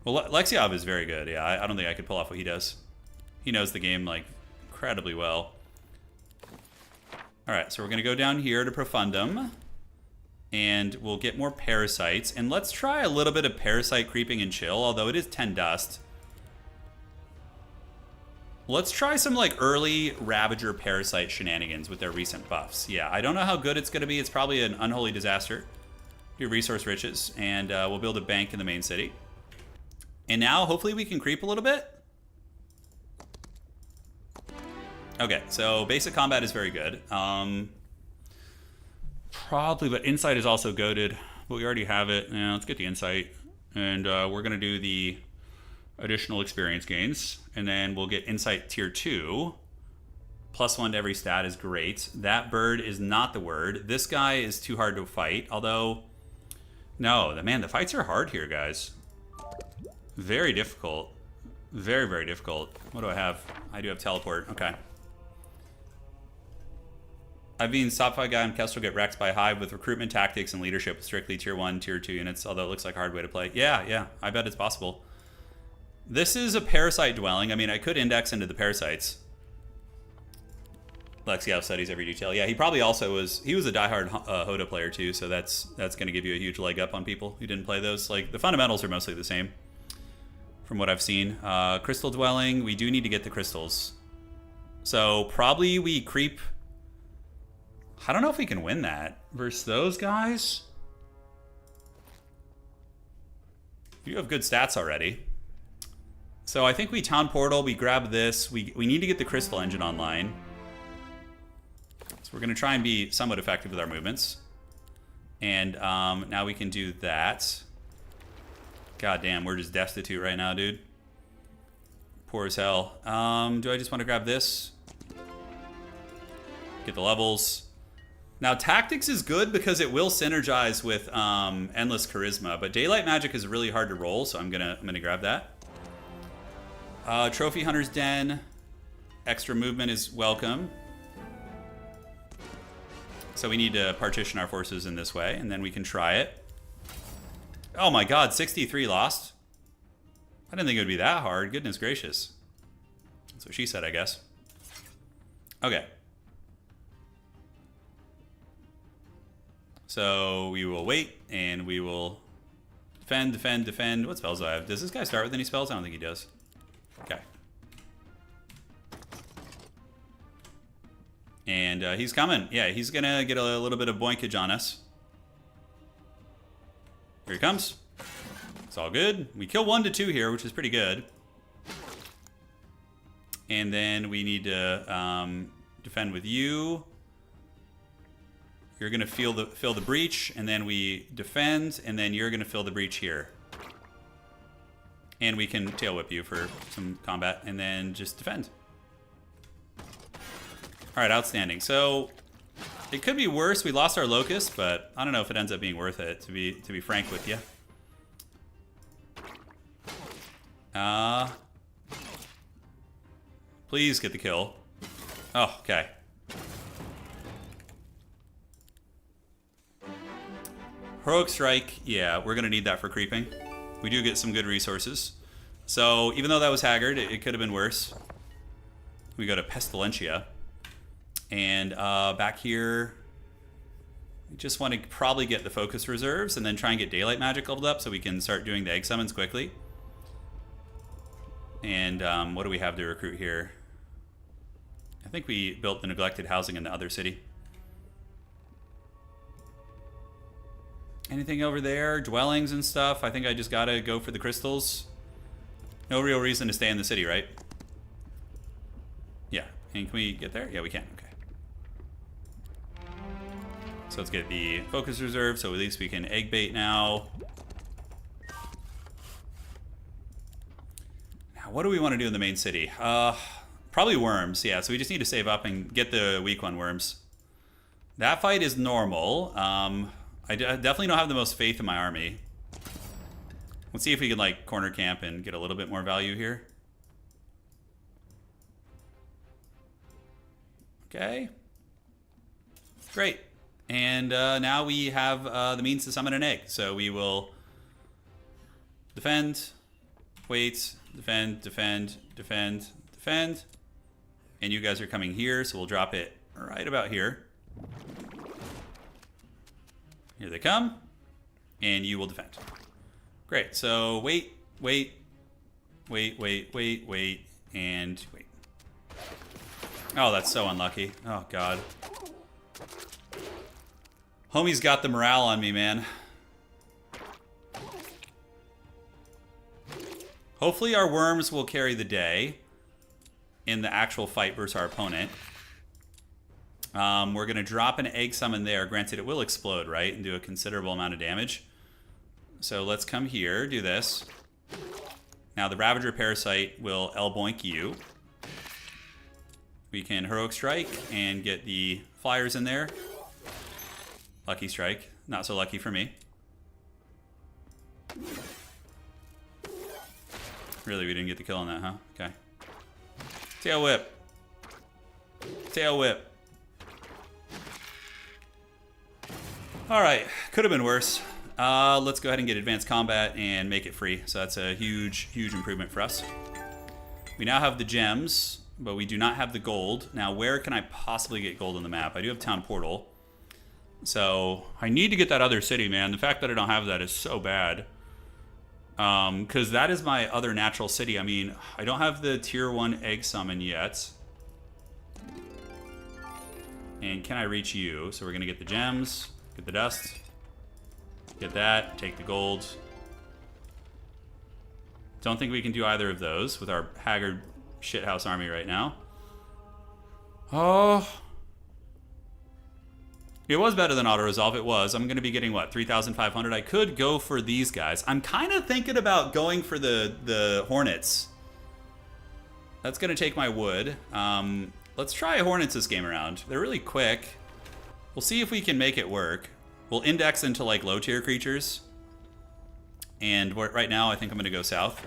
Well, Lexiov is very good. Yeah, I don't think I could pull off what he does. He knows the game, like, incredibly well. All right, so we're going to go down here to Profundum. And we'll get more parasites. And let's try a little bit of parasite creeping and chill, although it is 10 dust. Let's try some, like, early Ravager parasite shenanigans with their recent buffs. Yeah, I don't know how good it's going to be. It's probably an unholy disaster. Do resource riches, and we'll build a bank in the main city. And now, hopefully, we can creep a little bit. Okay, so basic combat is very good. Probably, but insight is also goated. But we already have it. Yeah, let's get the insight. And we're going to do the additional experience gains. And then we'll get insight tier 2. +1 to every stat is great. That bird is not the word. This guy is too hard to fight. Although, no, man, the fights are hard here, guys. Very difficult. Very, very difficult. What do I have? I do have teleport. Okay. I've been top 5 guy on Kestrel get wrecked by Hive with recruitment tactics and leadership with strictly tier 1, tier 2 units, although it looks like a hard way to play. Yeah, I bet it's possible. This is a parasite dwelling. I mean, I could index into the parasites. Lexiov studies every detail. Yeah, he probably also was... He was a diehard HOTA player, too, so that's going to give you a huge leg up on people who didn't play those. Like, the fundamentals are mostly the same from what I've seen. Crystal Dwelling, we do need to get the crystals. So probably we creep... I don't know if we can win that versus those guys. You have good stats already. So I think we town portal, we grab this. We need to get the crystal engine online. So we're going to try and be somewhat effective with our movements. And now we can do that. God damn, we're just destitute right now, dude. Poor as hell. Do I just want to grab this? Get the levels. Now, tactics is good because it will synergize with endless charisma, but daylight magic is really hard to roll, so I'm gonna grab that. Trophy hunter's den. Extra movement is welcome. So we need to partition our forces in this way, and then we can try it. Oh my god, 63 lost. I didn't think it would be that hard. Goodness gracious. That's what she said, I guess. Okay. So we will wait, and we will defend, defend, defend. What spells do I have? Does this guy start with any spells? I don't think he does. Okay. And he's coming. Yeah, he's going to get a little bit of boinkage on us. Here he comes. It's all good. We kill 1 to 2 here, which is pretty good. And then we need to defend with you. You're going to fill the breach, and then we defend, and then you're going to fill the breach here. And we can tail whip you for some combat, and then just defend. All right, outstanding. So it could be worse. We lost our locust, but I don't know if it ends up being worth it, to be frank with you. Please get the kill. Oh, okay. Heroic Strike, yeah, we're going to need that for creeping. We do get some good resources. So even though that was Haggard, it could have been worse. We go to Pestilentia. And back here, we just want to probably get the focus reserves and then try and get daylight magic leveled up so we can start doing the egg summons quickly. And what do we have to recruit here? I think we built the neglected housing in the other city. Anything over there? Dwellings and stuff? I think I just gotta go for the crystals. No real reason to stay in the city, right? Yeah. And can we get there? Yeah, we can. Okay. So let's get the focus reserve, so at least we can egg bait now. Now, what do we want to do in the main city? Probably worms, yeah. So we just need to save up and get the weak one worms. That fight is normal. I definitely don't have the most faith in my army. Let's see if we can like corner camp and get a little bit more value here. Okay. Great. And now we have the means to summon an egg. So we will defend, wait, defend, defend, defend, defend. And you guys are coming here, so we'll drop it right about here. Here they come, and you will defend. Great, so wait, wait, wait, wait, wait, wait, and wait. Oh, that's so unlucky. Oh, God. Homie's got the morale on me, man. Hopefully our worms will carry the day in the actual fight versus our opponent. We're going to drop an egg summon there. Granted, it will explode, right? And do a considerable amount of damage. So let's come here, do this. Now the Ravager Parasite will L-boink you. We can Heroic Strike and get the flyers in there. Lucky Strike. Not so lucky for me. Really, we didn't get the kill on that, huh? Okay. Tail Whip. Tail Whip. Alright, could have been worse. Let's go ahead and get advanced combat and make it free. So that's a huge, huge improvement for us. We now have the gems, but we do not have the gold. Now, where can I possibly get gold on the map? I do have Town Portal. So I need to get that other city, man. The fact that I don't have that is so bad. Because that is my other natural city. I mean, I don't have the tier 1 egg summon yet. And can I reach you? So we're going to get the gems, get the dust, get that, take the gold. Don't think we can do either of those with our haggard shithouse army right now. Oh. It was better than auto-resolve, it was. I'm going to be getting, what, 3,500? I could go for these guys. I'm kind of thinking about going for the Hornets. That's going to take my wood. Let's try Hornets this game around. They're really quick. We'll see if we can make it work. We'll index into, like, low-tier creatures. And right now, I think I'm going to go south.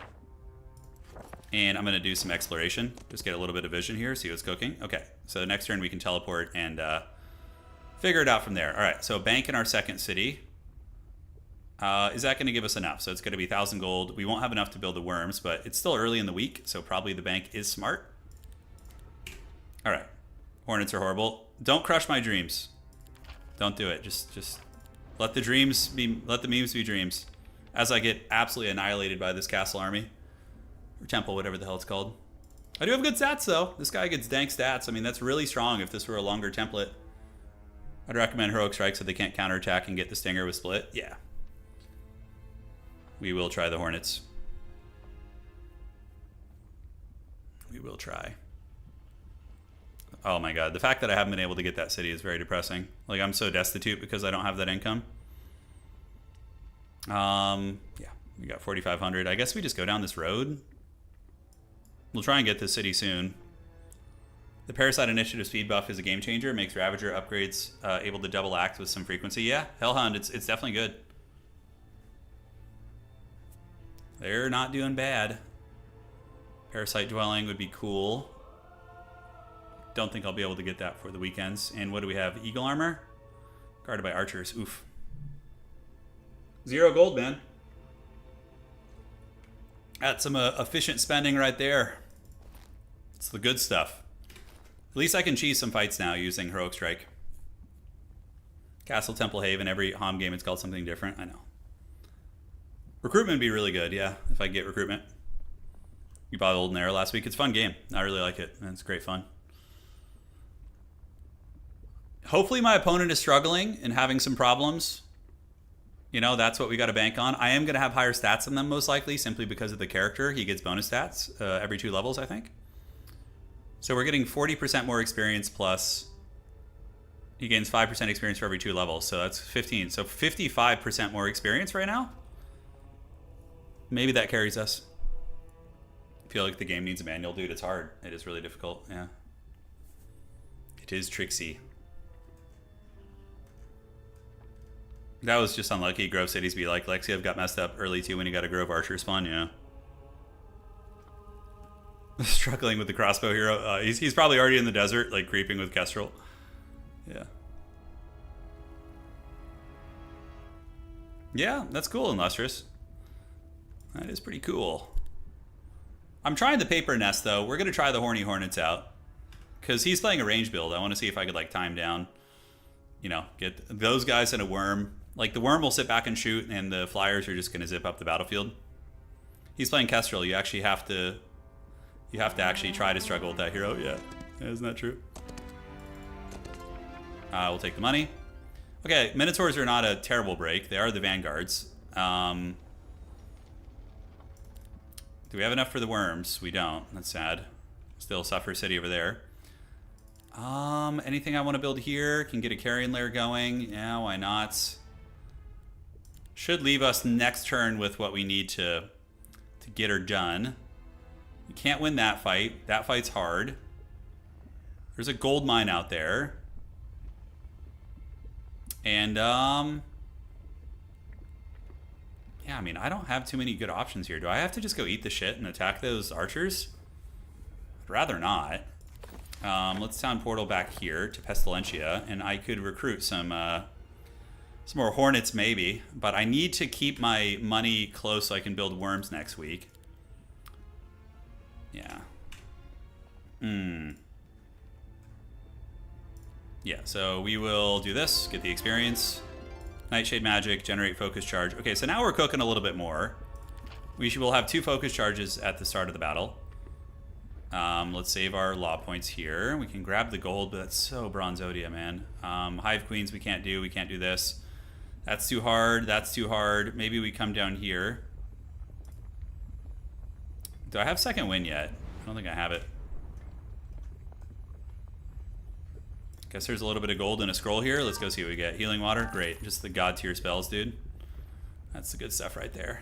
And I'm going to do some exploration. Just get a little bit of vision here, see what's cooking. Okay, so next turn we can teleport and... figure it out from there. All right, so bank in our second city. Is that going to give us enough? So it's going to be 1,000 gold. We won't have enough to build the worms, but it's still early in the week, so probably the bank is smart. All right, Hornets are horrible. Don't crush my dreams. Don't do it. Just let the dreams be. Let the memes be dreams. As I get absolutely annihilated by this castle army or temple, whatever the hell it's called. I do have good stats though. This guy gets dank stats. I mean, that's really strong if this were a longer template. I'd recommend heroic strike so they can't counterattack and get the stinger with split. Yeah. We will try the Hornets. We will try. Oh my god. The fact that I haven't been able to get that city is very depressing. Like, I'm so destitute because I don't have that income. Yeah. We got 4,500. I guess we just go down this road. We'll try and get this city soon. The Parasite Initiative speed buff is a game changer. It makes Ravager upgrades able to double act with some frequency. Yeah, Hellhound, it's definitely good. They're not doing bad. Parasite Dwelling would be cool. Don't think I'll be able to get that for the weekends. And what do we have? Eagle Armor? Guarded by archers. Oof. 0 gold, man. That's some efficient spending right there. It's the good stuff. At least I can cheese some fights now using Heroic Strike. Castle, Temple, Haven. Every HOM game it's called something different. I know. Recruitment would be really good, yeah, if I get recruitment. You bought Olden Era last week. It's a fun game. I really like it. And it's great fun. Hopefully my opponent is struggling and having some problems. You know, that's what we got to bank on. I am going to have higher stats than them most likely simply because of the character. He gets bonus stats every 2 levels, I think. So we're getting 40% more experience plus he gains 5% experience for every 2 levels. So that's 15. So 55% more experience right now. Maybe that carries us. I feel like the game needs a manual, dude. It's hard. It is really difficult. Yeah. It is tricksy. That was just unlucky. Grove Cities be like, Lexiev got messed up early too when he got a Grove Archer spawn. Yeah. Struggling with the crossbow hero. He's probably already in the desert, like creeping with Kestrel. Yeah. Yeah, that's cool and lustrous. That is pretty cool. I'm trying the Paper Nest, though. We're going to try the Horny Hornets out. Because he's playing a range build. I want to see if I could, like, time down. You know, get those guys in a worm. Like, the worm will sit back and shoot, and the flyers are just going to zip up the battlefield. He's playing Kestrel. You actually have to... You have to actually try to struggle with that hero. Yeah. Isn't that true? We'll take the money. Okay, Minotaurs are not a terrible break. They are the Vanguards. Do we have enough for the worms? We don't. That's sad. Still Suffer City over there. Anything I want to build here? Can get a carrion lair going. Yeah, why not? Should leave us next turn with what we need to get her done. You can't win that fight. That fight's hard. There's a gold mine out there. And, yeah, I mean, I don't have too many good options here. Do I have to just go eat the shit and attack those archers? I'd rather not. Let's town portal back here to Pestilentia, and I could recruit some more Hornets maybe, but I need to keep my money close so I can build worms next week. Yeah. Yeah, so we will do this, get the experience. Nightshade Magic, generate focus charge. Okay, so now we're cooking a little bit more. Will have 2 focus charges at the start of the battle. Let's save our law points here. We can grab the gold, but that's so Bronzodia, man. Hive Queens we can't do. We can't do this. That's too hard. That's too hard. Maybe we come down here. Do I have second wind yet? I don't think I have it. Guess there's a little bit of gold in a scroll here. Let's go see what we get. Healing water, great. Just the god tier spells, dude. That's the good stuff right there.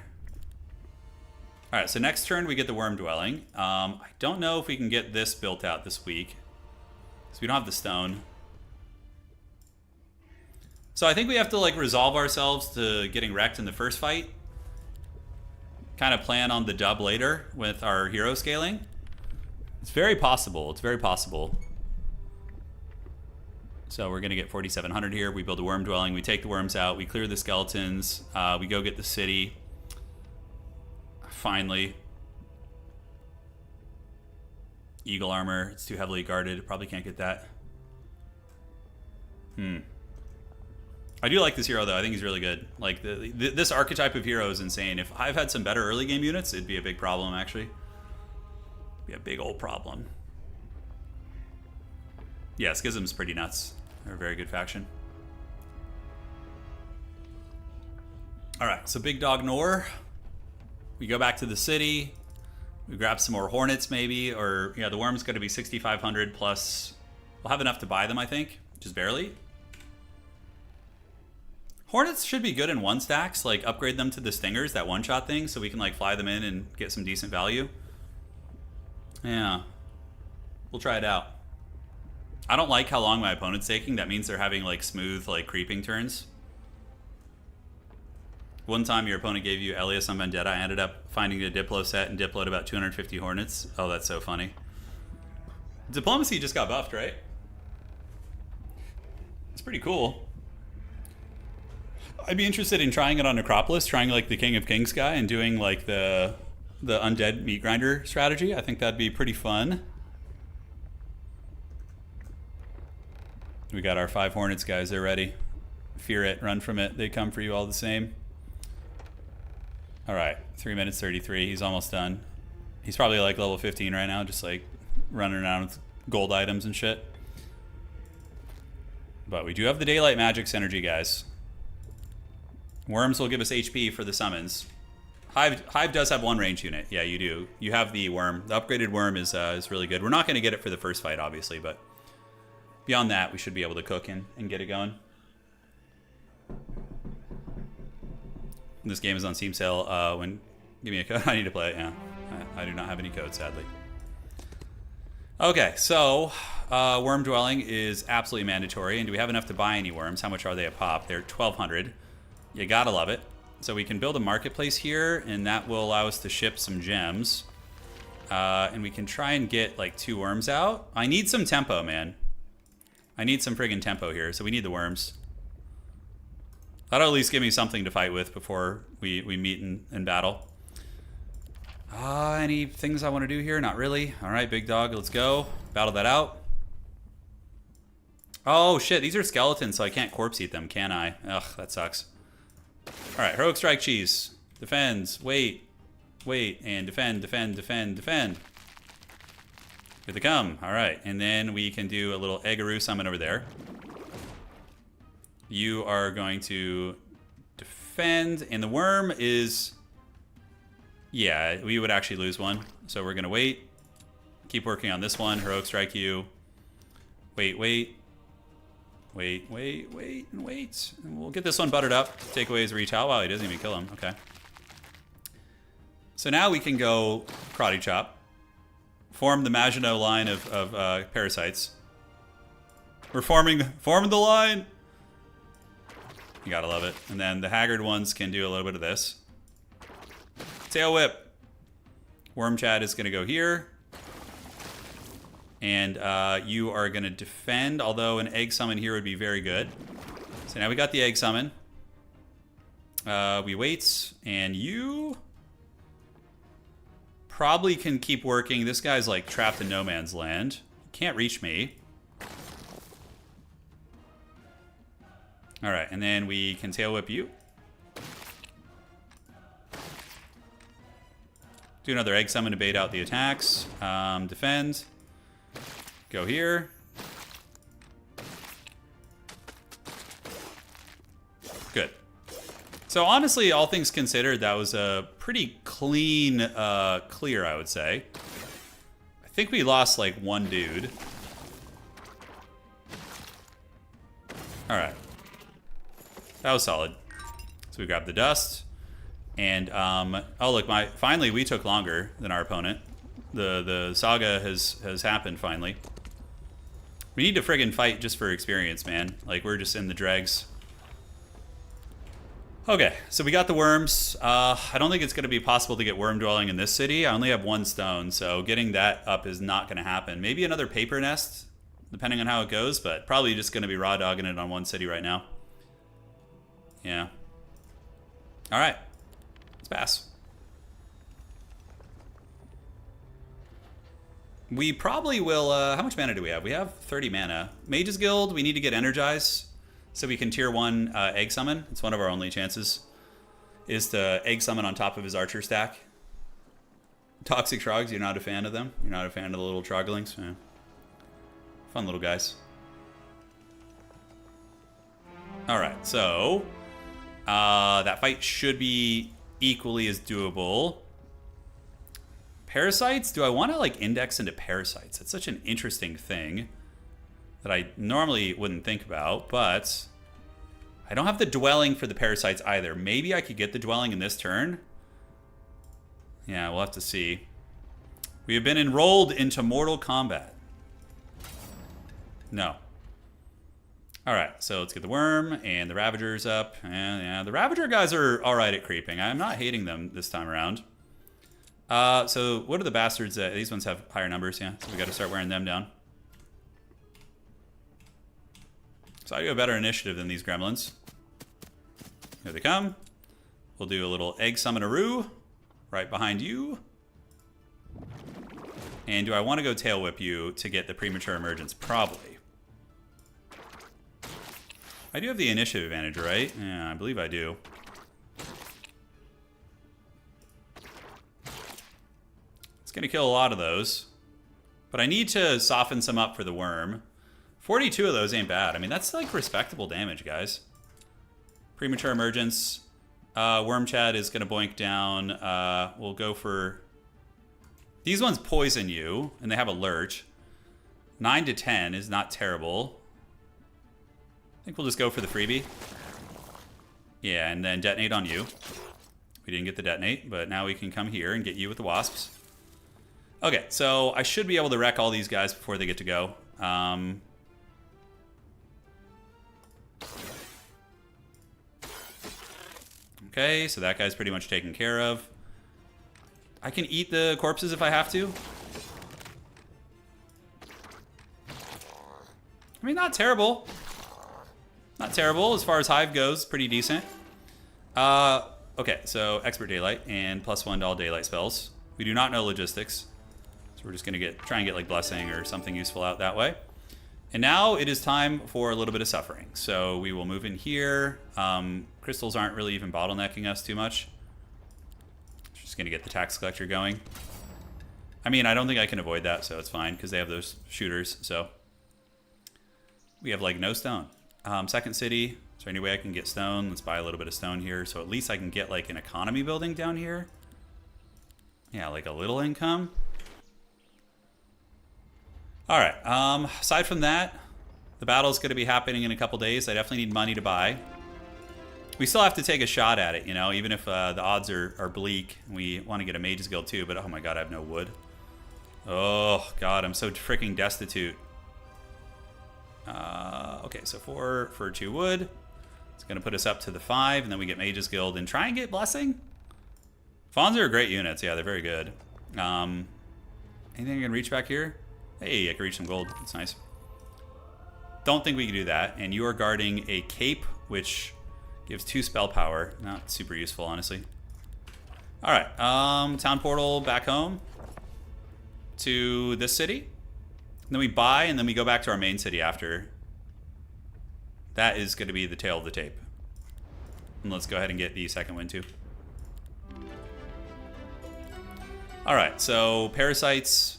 All right, so next turn we get the Worm Dwelling. I don't know if we can get this built out this week, because we don't have the stone. So I think we have to like resolve ourselves to getting wrecked in the first fight. Kind of plan on the dub later with our hero scaling. It's very possible. It's very possible. So we're gonna get 4,700 here. We build a Worm Dwelling. We take the worms out. We clear the skeletons. We go get the city. Finally. Eagle armor. It's too heavily guarded. Probably can't get that. I do like this hero though. I think he's really good. Like this archetype of hero is insane. If I've had some better early game units, it'd be a big problem actually. Be a big old problem. Yeah, Schism's pretty nuts. They're a very good faction. All right, so Big Dog Nor. We go back to the city. We grab some more Hornets maybe, or yeah, the Worm's going to be 6,500 plus. We'll have enough to buy them, I think, just barely. Hornets should be good in 1-stacks, like upgrade them to the Stingers, that one-shot thing, so we can like fly them in and get some decent value. Yeah, we'll try it out. I don't like how long my opponent's taking. That means they're having like smooth, like creeping turns. One time your opponent gave you Elias on Vendetta. I ended up finding a Diplo set and Diplo'd about 250 Hornets. Oh, that's so funny. Diplomacy just got buffed, right? It's pretty cool. I'd be interested in trying it on Necropolis, trying like the King of Kings guy and doing like the undead meat grinder strategy. I think that'd be pretty fun. We got our 5 Hornets guys, they're ready. Fear it, run from it, they come for you all the same. All right, 3 minutes 33, he's almost done. He's probably like level 15 right now, just like running around with gold items and shit. But we do have the Daylight Magic synergy, guys. Worms will give us HP for the summons. Hive does have 1 range unit. Yeah, you do. You have the Worm. The upgraded Worm is really good. We're not going to get it for the first fight, obviously, but beyond that, we should be able to cook and get it going. This game is on Steam sale. Give me a code. I need to play it, yeah. I do not have any code, sadly. Okay, so Worm Dwelling is absolutely mandatory. And do we have enough to buy any worms? How much are they a pop? They're 1,200. You gotta love it. So we can build a marketplace here, and that will allow us to ship some gems. And we can try and get like 2 worms out. I need some tempo, man. I need some friggin' tempo here, so we need the worms. That'll at least give me something to fight with before we meet in battle. Any things I want to do here? Not really. All right, big dog, let's go. Battle that out. Oh, shit, these are skeletons, so I can't corpse eat them, can I? Ugh, that sucks. All right, Heroic Strike Cheese. Defends. Wait, and defend. Here they come. All right, and then we can do a little Eggaroo summon over there. You are going to defend, and the worm is... Yeah, we would actually lose one. So we're going to wait. Keep working on this one. Heroic Strike you. Wait. And we'll get this one buttered up. Take away his reach. Wow, he doesn't even kill him. Okay. So now we can go Karate Chop. Form the Maginot line of parasites. We're forming the line! You gotta love it. And then the Haggard ones can do a little bit of this. Tail Whip. Worm Chad is gonna go here. And you are gonna defend, although an Egg Summon here would be very good. So now we got the Egg Summon. We wait, and you probably can keep working. This guy's like trapped in no man's land. Can't reach me. All right, and then we can Tail Whip you. Do another egg summon to bait out the attacks. Defend. Go here. Good. So honestly, all things considered, that was a pretty clean clear, I would say. I think we lost like one dude. All right. That was solid. So we grabbed the dust. And, oh look, finally we took longer than our opponent. The saga has happened finally. We need to friggin' fight just for experience, man. Like, we're just in the dregs. Okay, so we got the worms. I don't think it's going to be possible to get worm dwelling in this city. I only have one stone, so getting that up is not going to happen. Maybe another paper nest, depending on how it goes, but probably just going to be raw dogging it on one city right now. Yeah. All right. Let's pass. We probably will... how much mana do we have? We have 30 mana. Mage's Guild, we need to get energized so we can tier 1 egg summon. It's one of our only chances, is to egg summon on top of his archer stack. Toxic Trogs, you're not a fan of them? You're not a fan of the little Troglings? Yeah. Fun little guys. Alright, so... that fight should be equally as doable. Parasites? Do I want to like index into parasites? It's such an interesting thing that I normally wouldn't think about, but I don't have the dwelling for the parasites either. Maybe I could get the dwelling in this turn. Yeah, we'll have to see. We have been enrolled into Mortal Kombat. No. Alright, so let's get the worm and the Ravagers up. And yeah, the Ravager guys are alright at creeping. I'm not hating them this time around. So what are the bastards? These ones have higher numbers, yeah. So we got to start wearing them down. So I do a better initiative than these gremlins. Here they come. We'll do a little egg summonaroo right behind you. And do I want to go tail whip you to get the premature emergence? Probably. I do have the initiative advantage, right? Yeah, I believe I do. It's going to kill a lot of those. But I need to soften some up for the worm. 42 of those ain't bad. I mean, that's like respectable damage, guys. Premature emergence. Worm Chad is going to boink down. We'll go for... These ones poison you, and they have a lurch. 9 to 10 is not terrible. I think we'll just go for the freebie. Yeah, and then detonate on you. We didn't get the detonate, but now we can come here and get you with the wasps. Okay, so I should be able to wreck all these guys before they get to go. Okay, so that guy's pretty much taken care of. I can eat the corpses if I have to. I mean, not terrible. Not terrible as far as Hive goes. Pretty decent. Okay, so Expert Daylight and +1 to all daylight spells. We do not know logistics. So we're just going to try and get like Blessing or something useful out that way. And now it is time for a little bit of suffering. So we will move in here. Crystals aren't really even bottlenecking us too much. Just going to get the tax collector going. I mean, I don't think I can avoid that, so it's fine because they have those shooters. So we have like no stone. Second city. Is there any way I can get stone? Let's buy a little bit of stone here. So at least I can get like an economy building down here. Yeah, like a little income. All right, aside from that, the battle's going to be happening in a couple days. I definitely need money to buy. We still have to take a shot at it, you know, even if the odds are bleak. We want to get a Mage's Guild too, but oh my god, I have no wood. Oh god, I'm so freaking destitute. Okay, so 4 for 2 wood. It's going to put us up to the 5, and then we get Mage's Guild and try and get Blessing. Fawns are great units. Yeah, they're very good. Anything I can reach back here? Hey, I can reach some gold. That's nice. Don't think we can do that. And you are guarding a cape, which gives 2 spell power. Not super useful, honestly. All right. Town portal back home to this city. And then we buy, and then we go back to our main city after. That is going to be the tail of the tape. And let's go ahead and get the second win, too. All right, so parasites.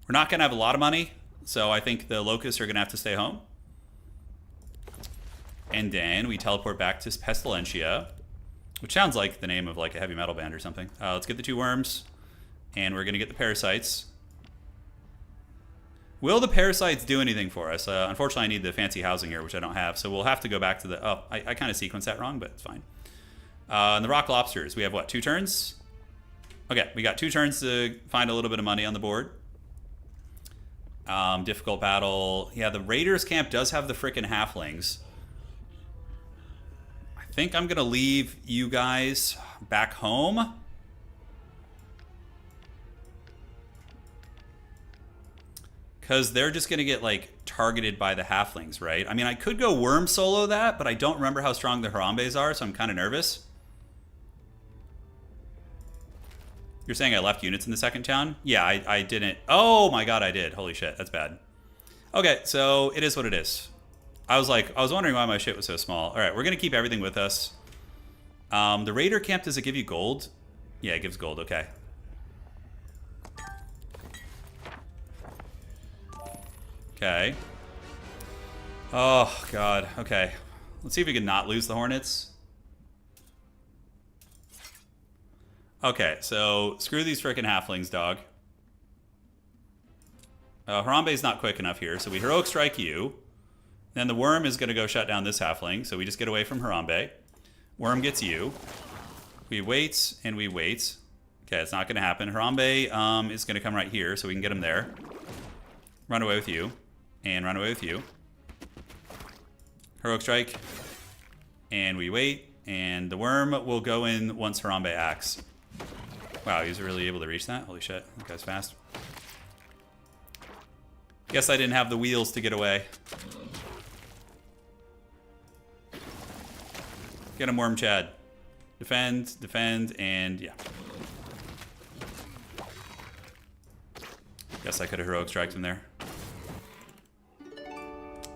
We're not going to have a lot of money, so I think the locusts are going to have to stay home. And then we teleport back to Pestilentia, which sounds like the name of like a heavy metal band or something. Let's get the 2 worms, and we're going to get the parasites. Will the parasites do anything for us? Unfortunately, I need the fancy housing here, which I don't have, so we'll have to go back to the... Oh, I kind of sequenced that wrong, but it's fine. And the rock lobsters, we have what, 2 turns? Okay, we got 2 turns to find a little bit of money on the board. Difficult battle. Yeah, the raiders camp does have the frickin' halflings. I think I'm gonna leave you guys back home. Because they're just gonna get like targeted by the halflings, right? I mean, I could go worm solo that, but I don't remember how strong the Harambes are, so I'm kind of nervous. You're saying I left units in the second town? Yeah, I didn't. Oh my god, I did. Holy shit, that's bad. Okay, so it is what it is. I was wondering why my shit was so small. All right, we're gonna keep everything with us. The raider camp, does it give you gold? Yeah, it gives gold. Okay. Okay. Oh god. Okay. Let's see if we can not lose the hornets. Okay, so screw these frickin' halflings, dog. Harambe's not quick enough here, so we heroic strike you. Then the worm is going to go shut down this halfling, so we just get away from Harambe. Worm gets you. We wait, and we wait. Okay, it's not going to happen. Harambe is going to come right here, so we can get him there. Run away with you. And run away with you. Heroic strike. And we wait, and the worm will go in once Harambe acts. Wow, he's really able to reach that? Holy shit, that guy's fast. Guess I didn't have the wheels to get away. Get him, Worm Chad. Defend, defend, and yeah. Guess I could have heroic striked him there.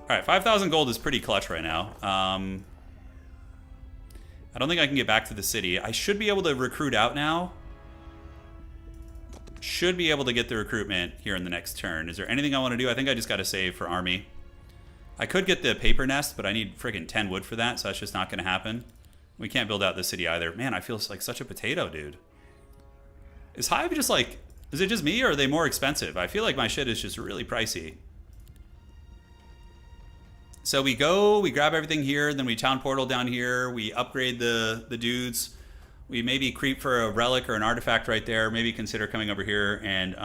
Alright, 5,000 gold is pretty clutch right now. I don't think I can get back to the city. I should be able to recruit out now. Should be able to get the recruitment here in the next turn. Is there anything I want to do? I think I just got to save for army. I could get the paper nest, but I need friggin' 10 wood for that, so that's just not going to happen. We can't build out the city either. Man, I feel like such a potato, dude. Is Hive just like... Is it just me, or are they more expensive? I feel like my shit is just really pricey. So we go, we grab everything here, then we town portal down here, we upgrade the dudes. We maybe creep for a relic or an artifact right there. Maybe consider coming over here, and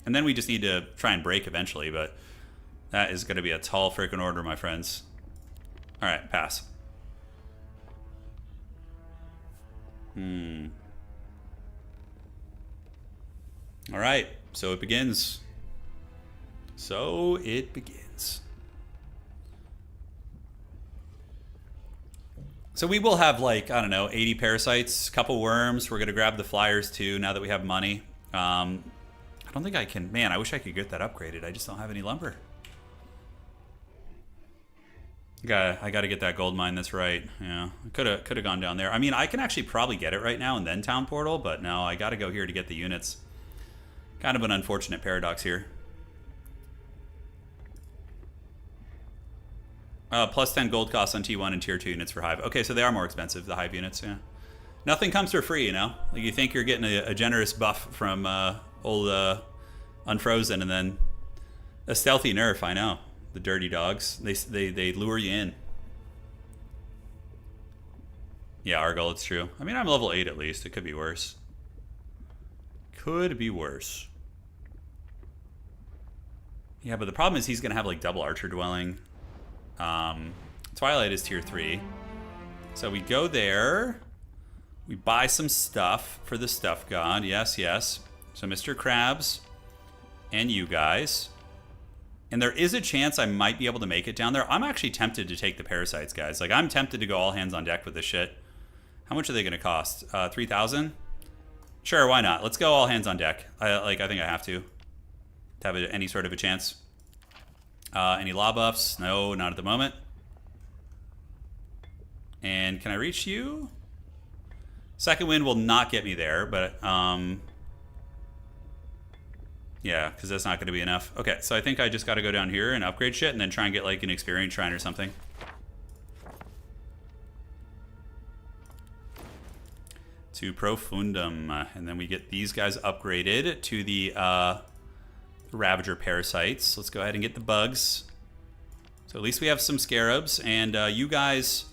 then we just need to try and break eventually. But that is going to be a tall freaking order, my friends. All right, pass. All right, so it begins. So it begins. So we will have like, I don't know, 80 parasites, couple worms. We're going to grab the flyers too now that we have money. I don't think I can... Man, I wish I could get that upgraded. I just don't have any lumber. I got to get that gold mine, that's right. Yeah, could have gone down there. I mean, I can actually probably get it right now and then town portal, but no, I got to go here to get the units. Kind of an unfortunate paradox here. Plus 10 gold costs on T1 and Tier 2 units for Hive. Okay, so they are more expensive, the Hive units, yeah. Nothing comes for free, you know? Like, you think you're getting a generous buff from old Unfrozen, and then a stealthy nerf, I know. The dirty dogs. They lure you in. Yeah, Argyle, it's true. I mean, I'm level 8 at least. It could be worse. Could be worse. Yeah, but the problem is he's going to have, like, double Archer Dwelling. Twilight is Tier 3. So we go there. We buy some stuff for the Stuff God. Yes, yes. So Mr. Krabs and you guys. And there is a chance I might be able to make it down there. I'm actually tempted to take the parasites, guys. Like, I'm tempted to go all hands on deck with this shit. How much are they going to cost? 3,000? Sure, why not? Let's go all hands on deck. I think I have to have any sort of a chance. Any law buffs? No, not at the moment. And can I reach you? Second wind will not get me there, but Yeah, because that's not going to be enough. Okay, so I think I just got to go down here and upgrade shit and then try and get like an experience shrine or something. To Profundum. And then we get these guys upgraded to the Ravager Parasites. Let's go ahead and get the bugs. So at least we have some scarabs. And you guys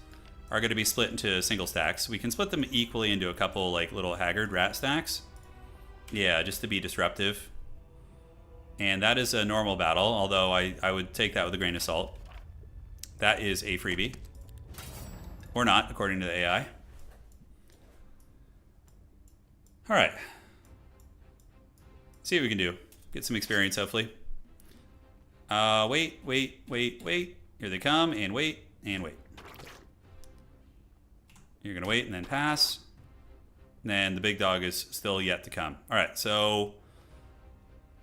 are going to be split into single stacks. We can split them equally into a couple like little haggard rat stacks. Yeah, just to be disruptive. And that is a normal battle, although I would take that with a grain of salt. That is a freebie. Or not, according to the AI. Alright. See what we can do. Get some experience, hopefully. Wait. Here they come, and wait, and wait. You're going to wait and then pass. And then the big dog is still yet to come. Alright, so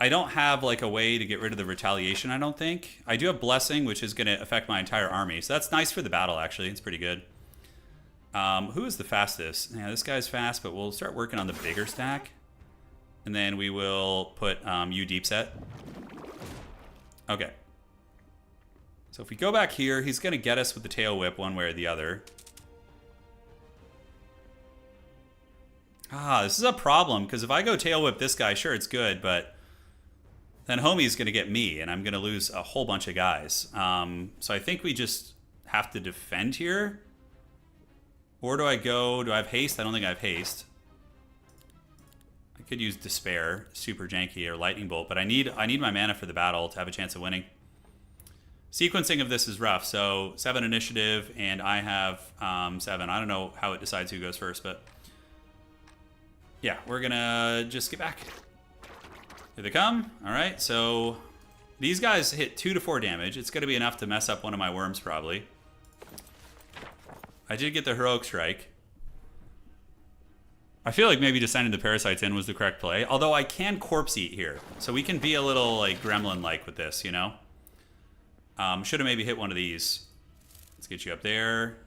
I don't have like a way to get rid of the retaliation, I don't think. I do have Blessing, which is going to affect my entire army. So that's nice for the battle, actually. It's pretty good. Who is the fastest? Yeah, this guy's fast, but we'll start working on the bigger stack. And then we will put you deep set. Okay. So if we go back here, he's going to get us with the tail whip one way or the other. Ah, this is a problem, because if I go tail whip this guy, sure, it's good, but then homie's going to get me, and I'm going to lose a whole bunch of guys. So I think we just have to defend here. Or do I go... Do I have haste? I don't think I have haste. I could use Despair, super janky, or Lightning Bolt, but I need my mana for the battle to have a chance of winning. Sequencing of this is rough, so 7 initiative, and I have 7. I don't know how it decides who goes first, but... Yeah, we're gonna just get back. Here they come. Alright, so these guys hit 2 to 4 damage. It's gonna be enough to mess up one of my worms, probably. I did get the Heroic Strike. I feel like maybe just sending the Parasites in was the correct play. Although I can Corpse Eat here. So we can be a little like gremlin-like with this, you know? Should have maybe hit one of these. Let's get you up there.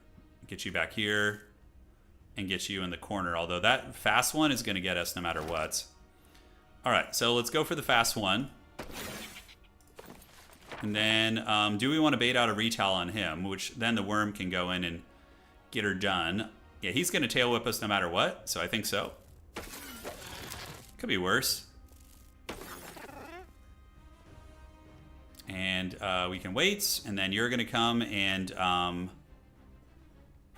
Get you back here. And get you in the corner. Although that fast one is going to get us no matter what. Alright, so let's go for the fast one. And then, do we want to bait out a Retell on him? Which then the worm can go in and get her done. Yeah, he's going to tail whip us no matter what. So I think so. Could be worse. And we can wait. And then you're going to come and...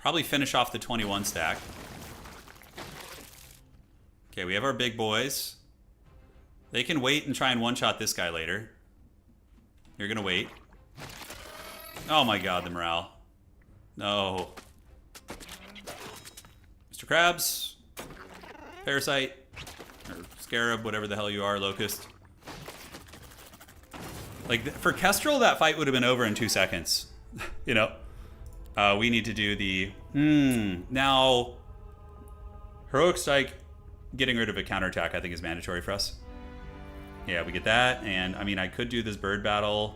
probably finish off the 21 stack. Okay, we have our big boys. They can wait and try and one-shot this guy later. You're gonna wait. Oh my god, the morale. No. Mr. Krabs. Parasite. Or Scarab, whatever the hell you are, Locust. Like, for Kestrel, that fight would have been over in 2 seconds. You know? We need to do the... Now, Heroic Strike, getting rid of a counterattack, I think is mandatory for us. Yeah, we get that. And, I mean, I could do this bird battle.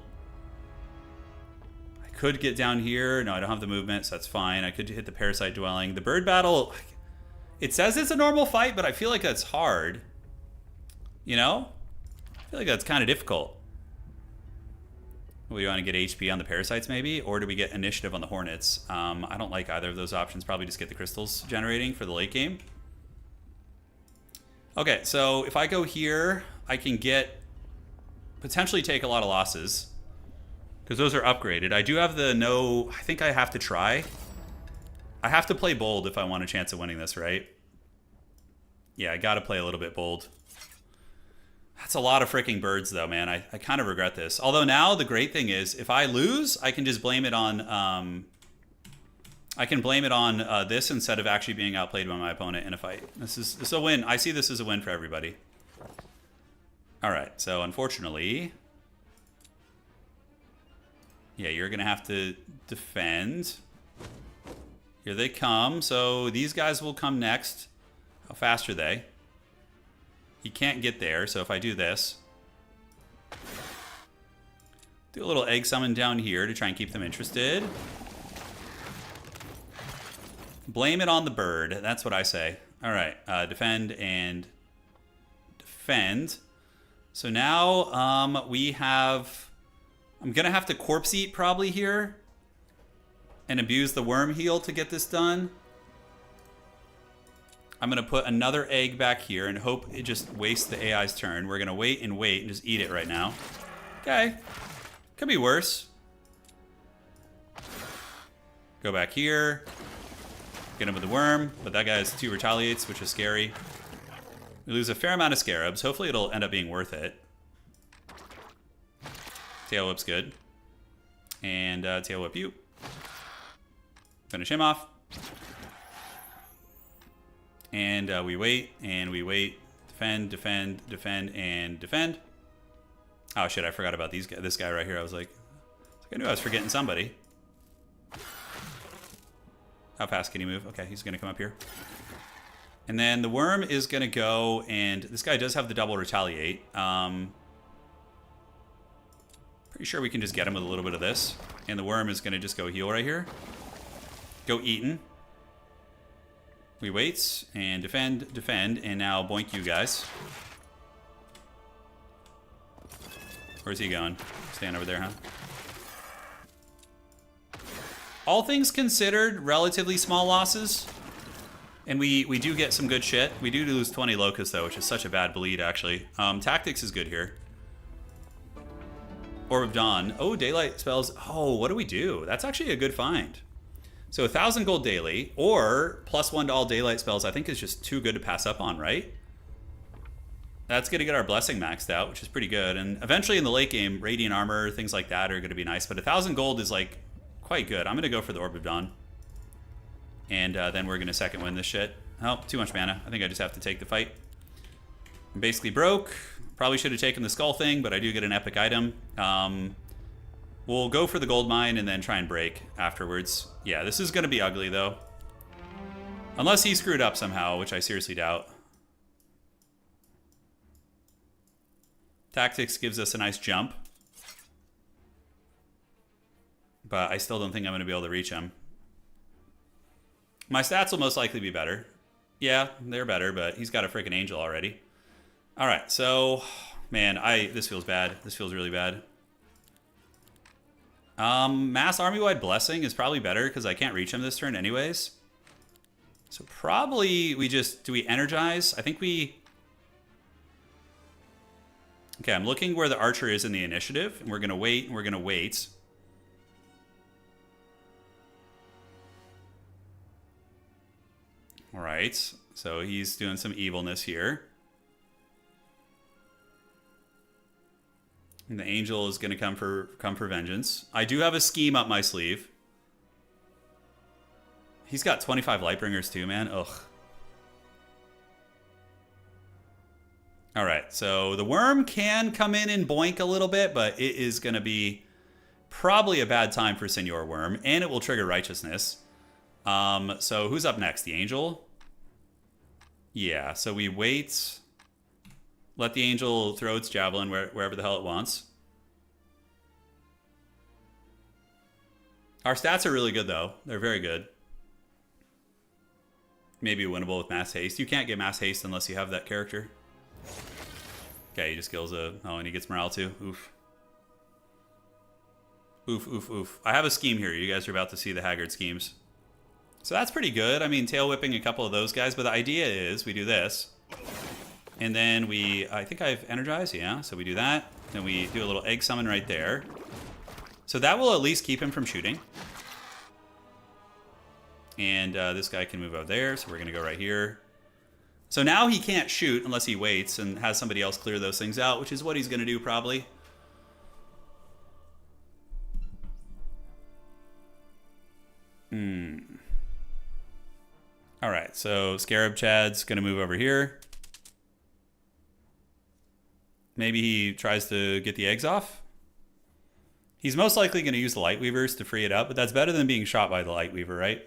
I could get down here. No, I don't have the movement, so that's fine. I could hit the Parasite Dwelling. The bird battle, it says it's a normal fight, but I feel like that's hard. You know? I feel like that's kind of difficult. We want to get HP on the Parasites, maybe? Or do we get Initiative on the Hornets? I don't like either of those options. Probably just get the Crystals generating for the late game. Okay, so if I go here, I can get... potentially take a lot of losses. Because those are upgraded. I do have the no... I think I have to try. I have to play bold if I want a chance of winning this, right? Yeah, I gotta play a little bit bold. That's a lot of freaking birds, though, man. I kind of regret this. Although now the great thing is, if I lose, I can just blame it on... I can blame it on this instead of actually being outplayed by my opponent in a fight. This is a win. I see this as a win for everybody. All right, so unfortunately... Yeah, you're going to have to defend. Here they come. So these guys will come next. How fast are they? He can't get there, so if I do this... Do a little egg summon down here to try and keep them interested. Blame it on the bird. That's what I say. All right, defend and defend. So now we have... I'm going to have to corpse eat probably here. And abuse the worm heal to get this done. I'm going to put another egg back here and hope it just wastes the AI's turn. We're going to wait and just eat it right now. Okay. Could be worse. Go back here. Get him with the worm. But that guy has 2 retaliates, which is scary. We lose a fair amount of scarabs. Hopefully it'll end up being worth it. Tail whip's good. And tail whip you. Finish him off. And we wait, and we wait. Defend, defend, defend, and defend. Oh shit, I forgot about this guy right here. I was like, I knew I was forgetting somebody. How fast can he move? Okay, he's gonna come up here. And then the worm is gonna go, and this guy does have the double retaliate. Pretty sure we can just get him with a little bit of this. And the worm is gonna just go heal right here. Go Eaton. We wait and defend, defend, and now boink you guys. Where's he going? Stand over there, huh? All things considered, relatively small losses. And we do get some good shit. We do lose 20 locusts, though, which is such a bad bleed, actually. Tactics is good here. Orb of Dawn. Oh, daylight spells. Oh, what do we do? That's actually a good find. So 1,000 gold daily, or +1 to all daylight spells, I think is just too good to pass up on, right? That's going to get our blessing maxed out, which is pretty good. And eventually in the late game, radiant armor, things like that are going to be nice. But 1,000 gold is like quite good. I'm going to go for the Orb of Dawn. And then we're going to second win this shit. Oh, too much mana. I think I just have to take the fight. I'm basically broke. Probably should have taken the skull thing, but I do get an epic item. We'll go for the gold mine and then try and break afterwards. Yeah, this is going to be ugly, though. Unless he screwed up somehow, which I seriously doubt. Tactics gives us a nice jump. But I still don't think I'm going to be able to reach him. My stats will most likely be better. Yeah, they're better, but he's got a freaking angel already. Alright, so... Man, this feels bad. This feels really bad. Mass Army-wide Blessing is probably better because I can't reach him this turn anyways. So probably we just... Do we energize? I think we... Okay, I'm looking where the archer is in the initiative. And we're going to wait, and we're going to wait. Alright, so he's doing some evilness here. And the angel is going to come for vengeance. I do have a scheme up my sleeve. He's got 25 Lightbringers too, man. Ugh. Alright, so the worm can come in and boink a little bit, but it is going to be probably a bad time for Senor Worm, and it will trigger Righteousness. So who's up next? The angel? Yeah, so we wait... Let the angel throw its javelin wherever the hell it wants. Our stats are really good, though. They're very good. Maybe winnable with mass haste. You can't get mass haste unless you have that character. Okay, he just kills a... Oh, and he gets morale, too. Oof. Oof, oof, oof. I have a scheme here. You guys are about to see the Haggard schemes. So that's pretty good. I mean, tail whipping a couple of those guys. But the idea is we do this. And then I think I've energized, yeah. So we do that. Then we do a little egg summon right there. So that will at least keep him from shooting. And this guy can move over there. So we're going to go right here. So now he can't shoot unless he waits and has somebody else clear those things out, which is what he's going to do probably. All right, so Scarab Chad's going to move over here. Maybe he tries to get the eggs off. He's most likely going to use the Lightweavers to free it up, but that's better than being shot by the Lightweaver, right?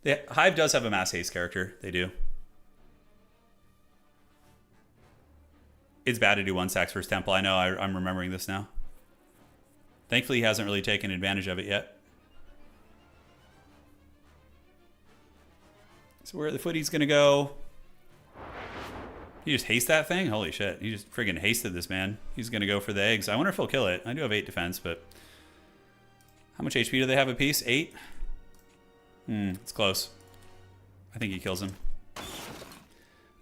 The Hive does have a mass haste character. They do. It's bad to do 1 stacks versus Temple. I know, I'm remembering this now. Thankfully, he hasn't really taken advantage of it yet. So where the footy's going to go... He just haste that thing? Holy shit. He just friggin' hasted this man. He's gonna go for the eggs. I wonder if he'll kill it. I do have 8 defense, but... How much HP do they have apiece? 8? It's close. I think he kills him.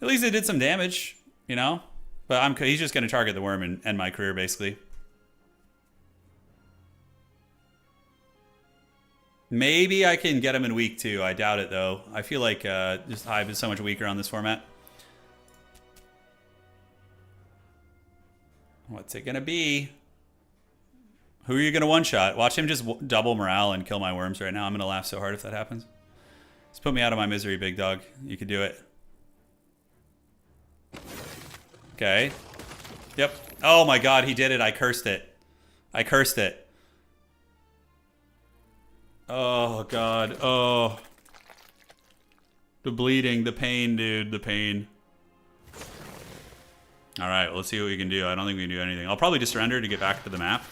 At least it did some damage, you know? But he's just gonna target the worm and end my career, basically. Maybe I can get him in week 2. I doubt it, though. I feel like just Hive is so much weaker on this format. What's it gonna be? Who are you gonna one-shot? Watch him just double morale and kill my worms right now. I'm gonna laugh so hard if that happens. Just put me out of my misery, big dog. You can do it. Okay. Yep. Oh my god, he did it. I cursed it. I cursed it. Oh god. Oh. The bleeding, the pain, dude. The pain. Alright, well, let's see what we can do. I don't think we can do anything. I'll probably just surrender to get back to the map.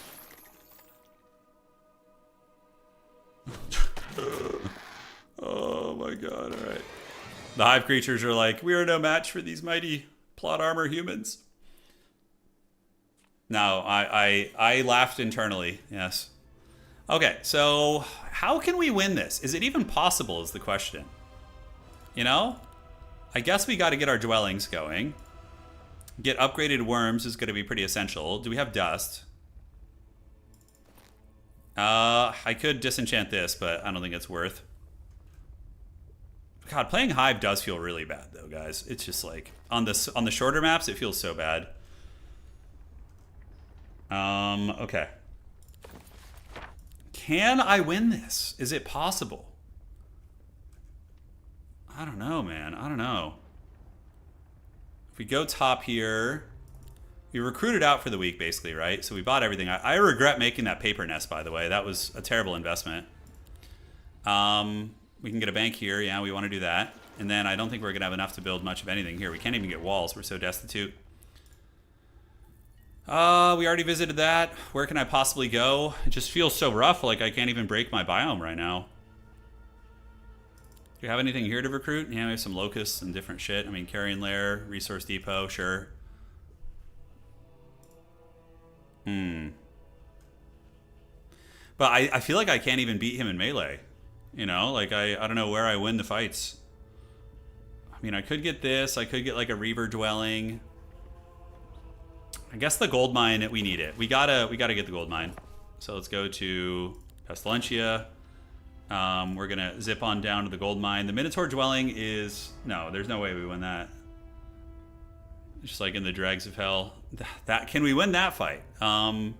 Oh my god, alright. The Hive creatures are like, we are no match for these mighty plot armor humans. No, I laughed internally, yes. Okay, so how can we win this? Is it even possible is the question. You know? I guess we got to get our dwellings going. Get upgraded worms is going to be pretty essential. Do we have dust? I could disenchant this, but I don't think it's worth. God, playing Hive does feel really bad, though, guys. It's just like on the shorter maps, it feels so bad. Okay. Can I win this? Is it possible? I don't know, man. I don't know. If we go top here, we recruited out for the week, basically, right? So we bought everything. I regret making that paper nest, by the way. That was a terrible investment. We can get a bank here. Yeah, we want to do that. And then I don't think we're going to have enough to build much of anything here. We can't even get walls. We're so destitute. We already visited that. Where can I possibly go? It just feels so rough, like I can't even break my biome right now. Do you have anything here to recruit? Yeah, we have some locusts and different shit. I mean, carrion lair, resource depot, sure. But I feel like I can't even beat him in melee. You know, like I don't know where I win the fights. I mean, I could get this. I could get like a Reaver dwelling. I guess the gold mine, we need it. We gotta get the gold mine. So let's go to Pestilentia. We're gonna zip on down to the gold mine. The Minotaur dwelling is no. There's no way we win that. Just like in the dregs of hell. That can we win that fight? I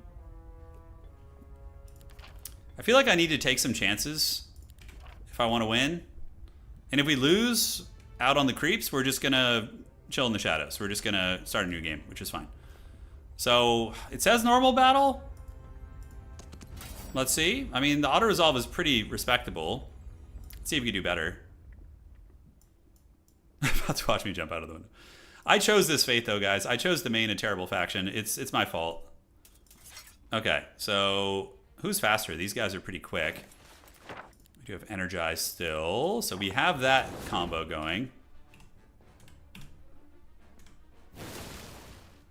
feel like I need to take some chances if I want to win. And if we lose out on the creeps, we're just gonna chill in the shadows. We're just gonna start a new game, which is fine. So it says normal battle. Let's see. I mean, the auto resolve is pretty respectable. Let's see if we can do better. About to watch me jump out of the window. I chose this fate though, guys. I chose to main a terrible faction. It's my fault. Okay, so who's faster? These guys are pretty quick. We do have energized still, so we have that combo going.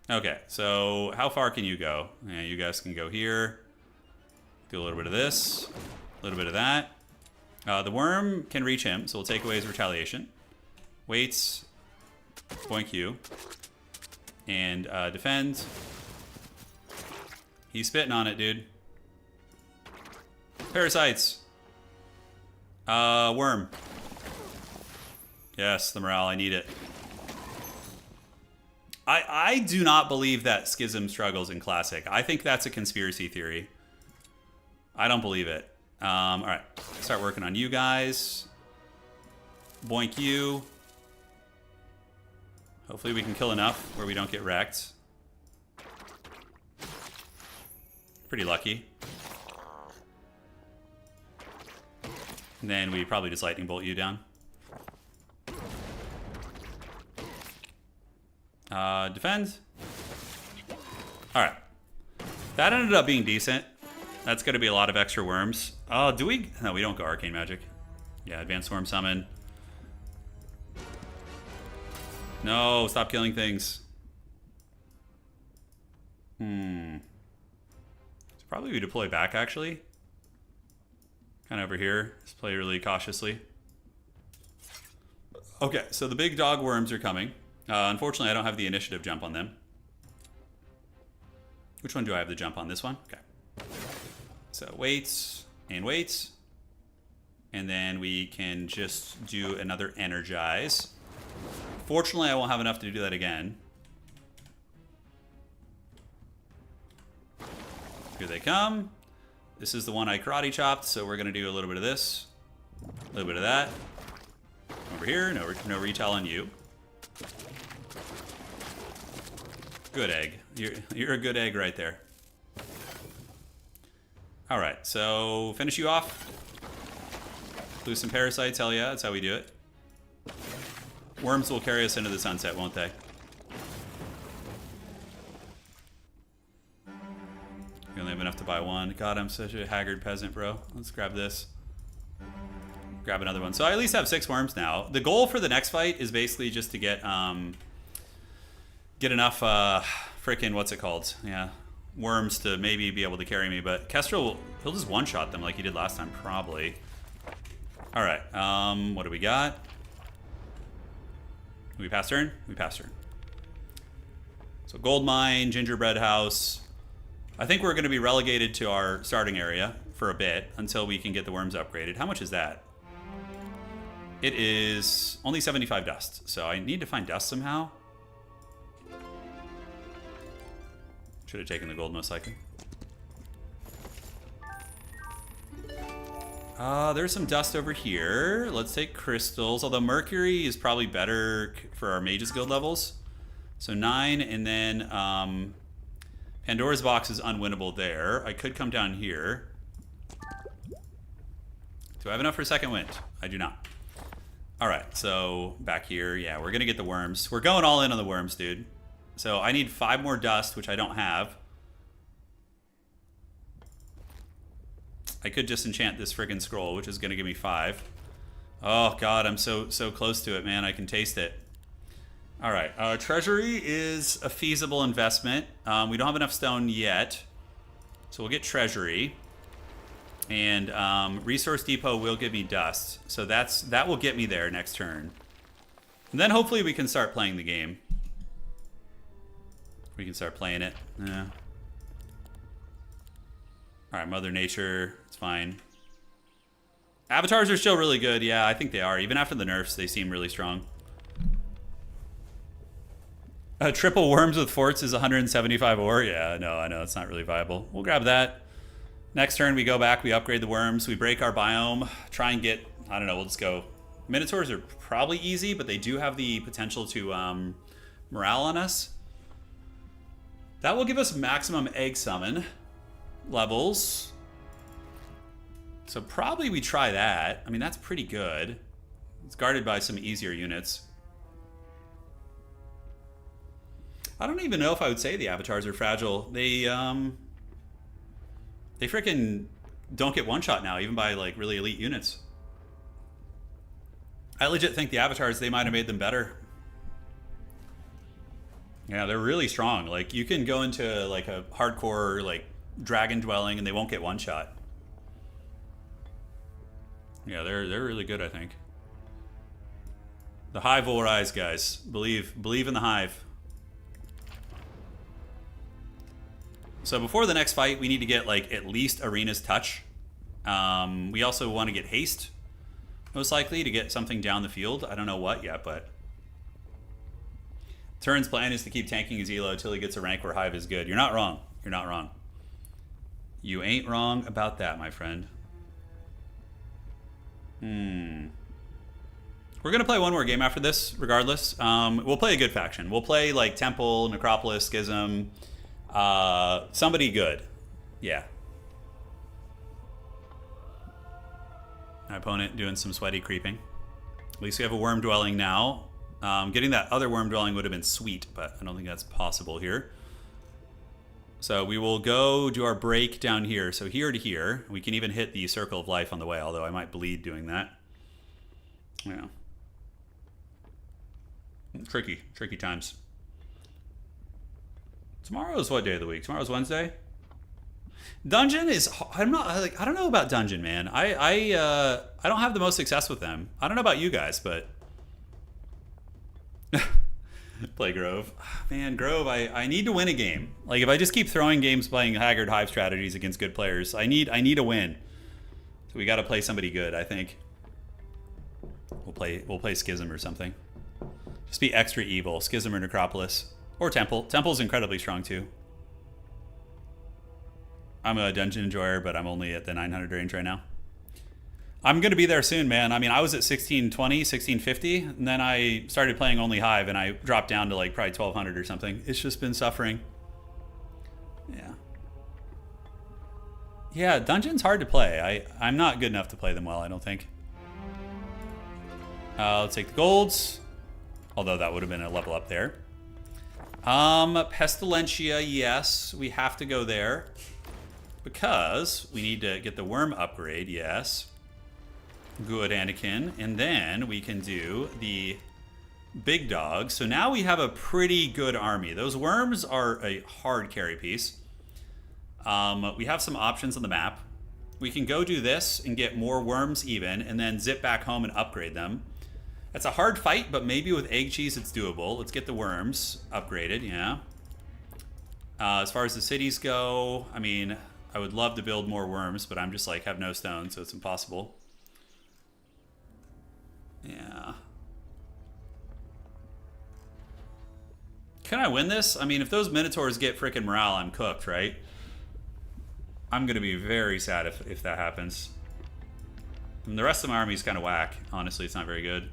Okay, so how far can you go? Yeah, you guys can go here. Do a little bit of this, a little bit of that. The worm can reach him, so we'll take away his retaliation. Waits, boink you, and defend. He's spitting on it, dude. Parasites. Worm. Yes, the morale, I need it. I do not believe that Schism struggles in Classic. I think that's a conspiracy theory. I don't believe it. All right, start working on you guys. Boink you. Hopefully we can kill enough where we don't get wrecked. Pretty lucky. And then we probably just lightning bolt you down. Defend. All right. That ended up being decent. That's going to be a lot of extra worms. Oh, do we? No, we don't go arcane magic. Yeah, advanced worm summon. No, stop killing things. Should probably we deploy back, actually. Kind of over here. Just play really cautiously. Okay, so the big dog worms are coming. Unfortunately, I don't have the initiative jump on them. Which one do I have the jump on? This one? Okay. So wait and wait. And then we can just do another energize. Fortunately, I won't have enough to do that again. Here they come. This is the one I karate chopped, so we're going to do a little bit of this. A little bit of that. Over here, no retail on you. Good egg. You're a good egg right there. All right, so finish you off. Lose some parasites, hell yeah, that's how we do it. Worms will carry us into the sunset, won't they? We only have enough to buy one. God, I'm such a haggard peasant, bro. Let's grab this. Grab another one. So I at least have 6 worms now. The goal for the next fight is basically just to get enough frickin' what's it called? Yeah, worms to maybe be able to carry me. But Kestrel, he'll just one-shot them like he did last time, probably. All right. What do we got? We pass turn. We pass turn. So gold mine, gingerbread house. I think we're going to be relegated to our starting area for a bit until we can get the worms upgraded. How much is that? It is only 75 dust, so I need to find dust somehow. Should have taken the gold most likely. There's some dust over here. Let's take crystals, although mercury is probably better for our mages guild levels. So 9, and then Pandora's box is unwinnable there. I could come down here. Do I have enough for second wind? I do not. All right, so back here, yeah, we're gonna get the worms. We're going all in on the worms, dude. So I need 5 more dust, which I don't have. I could disenchant this friggin' scroll, which is gonna give me 5. Oh God, I'm so close to it, man. I can taste it. All right, treasury is a feasible investment. We don't have enough stone yet, so we'll get treasury. And resource depot will give me dust, so that will get me there next turn. And then hopefully we can start playing the game. We can start playing it. Yeah. All right, Mother Nature, it's fine. Avatars are still really good. Yeah, I think they are. Even after the nerfs, they seem really strong. Triple worms with forts is 175 ore. Yeah, no, I know it's not really viable. We'll grab that. Next turn, we go back, we upgrade the worms, we break our biome, try and get, I don't know, we'll just go. Minotaurs are probably easy, but they do have the potential to morale on us. That will give us maximum egg summon levels. So probably we try that. I mean, that's pretty good. It's guarded by some easier units. I don't even know if I would say the avatars are fragile. They freaking don't get one-shot now, even by like really elite units. I legit think the avatars, they might have made them better. Yeah, they're really strong. Like, you can go into like a hardcore like dragon dwelling and they won't get one-shot. Yeah, they're really good, I think. The hive will rise, guys. Believe in the hive. So before the next fight, we need to get like at least Arena's touch. We also want to get haste, most likely, to get something down the field. I don't know what yet, but Turin's plan is to keep tanking his elo until he gets a rank where hive is good. You're not wrong. You're not wrong. You ain't wrong about that, my friend. We're gonna play one more game after this, regardless. We'll play a good faction. We'll play like Temple, Necropolis, Schism. Somebody good. Yeah. My opponent doing some sweaty creeping. At least we have a worm dwelling now. Getting that other worm dwelling would have been sweet, but I don't think that's possible here. So we will go do our break down here. So here to here. We can even hit the circle of life on the way, although I might bleed doing that. Yeah. Tricky times. Tomorrow's what day of the week? Tomorrow's Wednesday. Dungeon is, I'm not like, I don't know about Dungeon, man. I don't have the most success with them. I don't know about you guys, but play Grove. Man, Grove, I need to win a game. Like, if I just keep throwing games playing Haggard Hive strategies against good players, I need a win. So we got to play somebody good, I think. We'll play Schism or something. Just be extra evil. Schism or Necropolis. Or Temple. Temple's incredibly strong too. I'm a dungeon enjoyer, but I'm only at the 900 range right now. I'm going to be there soon, man. I mean, I was at 1620, 1650, and then I started playing only Hive, and I dropped down to like probably 1200 or something. It's just been suffering. Yeah. Yeah, dungeon's hard to play. I'm not good enough to play them well, I don't think. Let's take the golds. Although that would have been a level up there. Pestilentia, yes. We have to go there. Because we need to get the worm upgrade, yes. Good, Anakin. And then we can do the big dog. So now we have a pretty good army. Those worms are a hard carry piece. We have some options on the map. We can go do this and get more worms even, and then zip back home and upgrade them. It's a hard fight, but maybe with egg cheese it's doable. Let's get the worms upgraded, yeah. As far as the cities go, I mean, I would love to build more worms, but I'm just like, have no stone, so it's impossible. Yeah. Can I win this? I mean, if those Minotaurs get frickin' morale, I'm cooked, right? I'm going to be very sad if that happens. And the rest of my army is kind of whack. Honestly, it's not very good.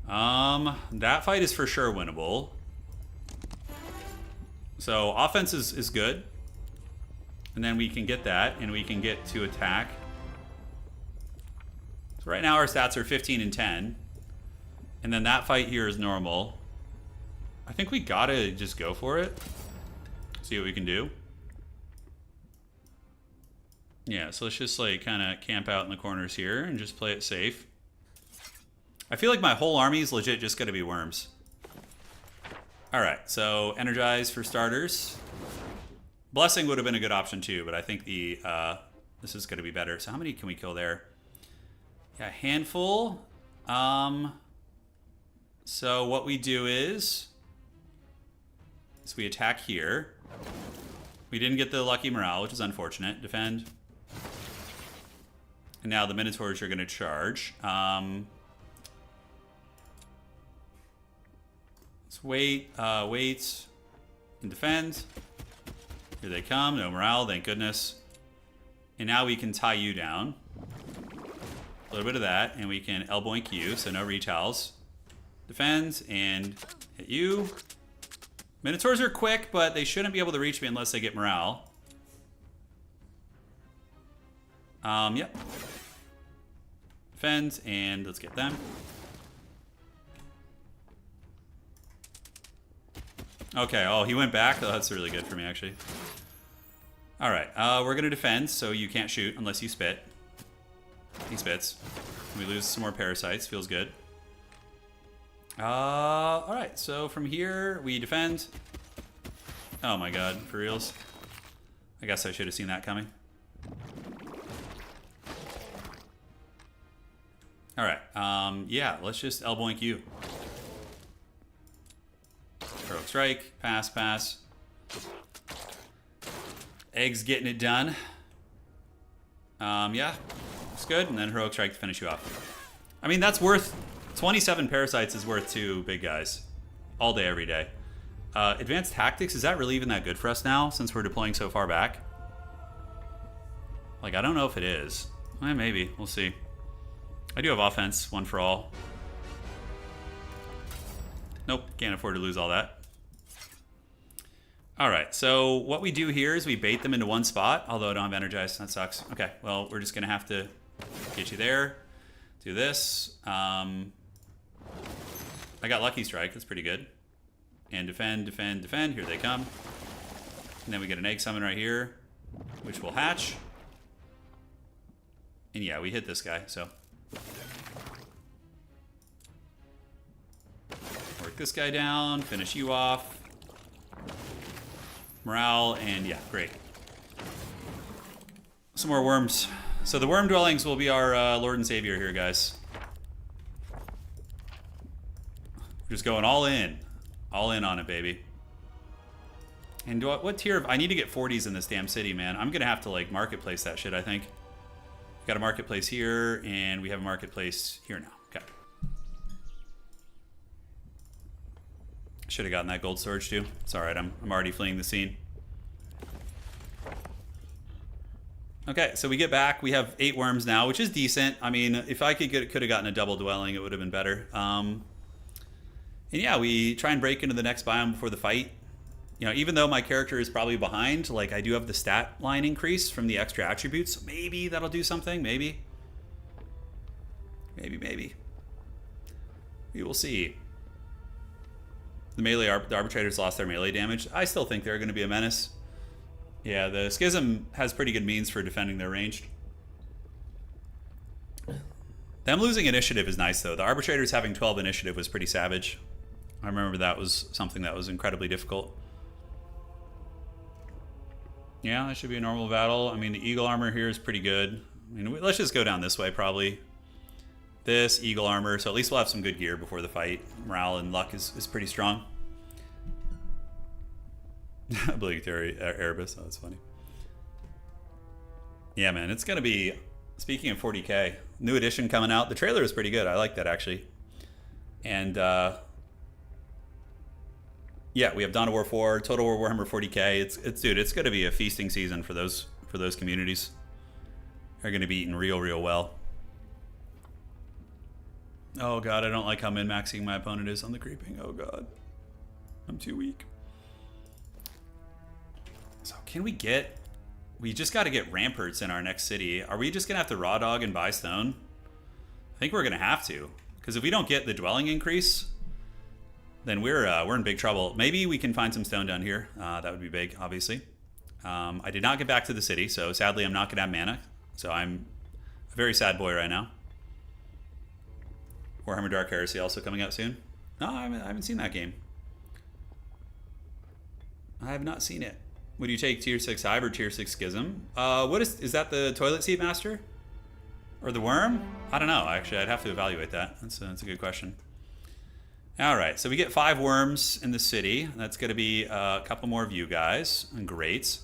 That fight is for sure winnable. So offense is good. And then we can get that, and we can get to attack. So right now our stats are 15 and 10. And then that fight here is normal. I think we gotta just go for it. See what we can do. Yeah, so let's just like kind of camp out in the corners here and just play it safe. I feel like my whole army is legit just gonna be worms. Alright, so energize for starters. Blessing would have been a good option too, but I think the this is gonna be better. So how many can we kill there? Yeah, a handful. So what we do is we attack here. We didn't get the lucky morale, which is unfortunate. Defend. And now the Minotaurs are going to charge. Let's wait, wait, and defend. Here they come. No morale, thank goodness. And now we can tie you down. A little bit of that, and we can elboink you, so no retals. Defend, and hit you. Minotaurs are quick, but they shouldn't be able to reach me unless they get morale. Yep. Defend, and let's get them. Okay, oh, he went back? Oh, that's really good for me, actually. Alright, we're gonna defend, so you can't shoot unless you spit. He spits. We lose some more parasites, feels good. Alright, so from here, we defend. Oh my god, for reals? I guess I should have seen that coming. Alright, yeah, let's just elbowink you. Heroic strike, pass, pass. Eggs getting it done. Yeah, looks good, and then heroic strike to finish you off. I mean, that's worth... 27 parasites is worth 2 big guys. All day, every day. Advanced tactics, is that really even that good for us now, since we're deploying so far back? Like, I don't know if it is. Maybe, we'll see. I do have offense, one for all. Nope, can't afford to lose all that. Alright, so what we do here is we bait them into one spot, although I don't have energized, that sucks. Okay, well, we're just gonna have to get you there. Do this. I got Lucky Strike, that's pretty good. And defend, defend, defend, here they come. And then we get an egg summon right here, which will hatch. And yeah, we hit this guy, so. Take this guy down, finish you off. Morale, and yeah, great. Some more worms. So the worm dwellings will be our Lord and Savior here, guys. We're just going all in. All in on it, baby. And what tier of... I need to get 40s in this damn city, man. I'm going to have to, like, marketplace that shit, I think. We've got a marketplace here, and we have a marketplace here now. Okay. Should have gotten that gold storage, too. It's alright, I'm already fleeing the scene. Okay, so we get back. We have 8 worms now, which is decent. I mean, if I could have gotten a double dwelling, it would have been better. And yeah, we try and break into the next biome before the fight. You know, even though my character is probably behind, like, I do have the stat line increase from the extra attributes. So maybe that'll do something. Maybe. Maybe. We will see. The arbitrators lost their melee damage. I still think they're going to be a menace. Yeah, the Schism has pretty good means for defending their ranged. Them losing initiative is nice, though. The arbitrators having 12 initiative was pretty savage. I remember that was something that was incredibly difficult. Yeah, that should be a normal battle. I mean, the eagle armor here is pretty good. I mean, let's just go down this way, probably. This, eagle armor, so at least we'll have some good gear before the fight. Morale and luck is pretty strong. Obligatory Erebus, oh, that's funny. Yeah, man, it's going to be... Speaking of 40k, new edition coming out. The trailer is pretty good. I like that, actually. And, yeah, we have Dawn of War 4, Total War Warhammer 40k. Dude, it's going to be a feasting season for those communities. They're going to be eating real well. Oh god, I don't like how min-maxing my opponent is on the creeping. Oh god, I'm too weak. So can we get... We just got to get ramparts in our next city. Are we just going to have to raw dog and buy stone? I think we're going to have to. Because if we don't get the dwelling increase, then we're in big trouble. Maybe we can find some stone down here. That would be big, obviously. I did not get back to the city, so sadly I'm not going to have mana. So I'm a very sad boy right now. Warhammer Dark Heresy also coming out soon. No, I haven't seen that game. I have not seen it. Would you take tier 6 Hive or tier 6 Schism? What is that the toilet seat master? Or the worm? I don't know, actually. I'd have to evaluate that. That's a good question. Alright, so we get 5 worms in the city. That's going to be a couple more of you guys. Great.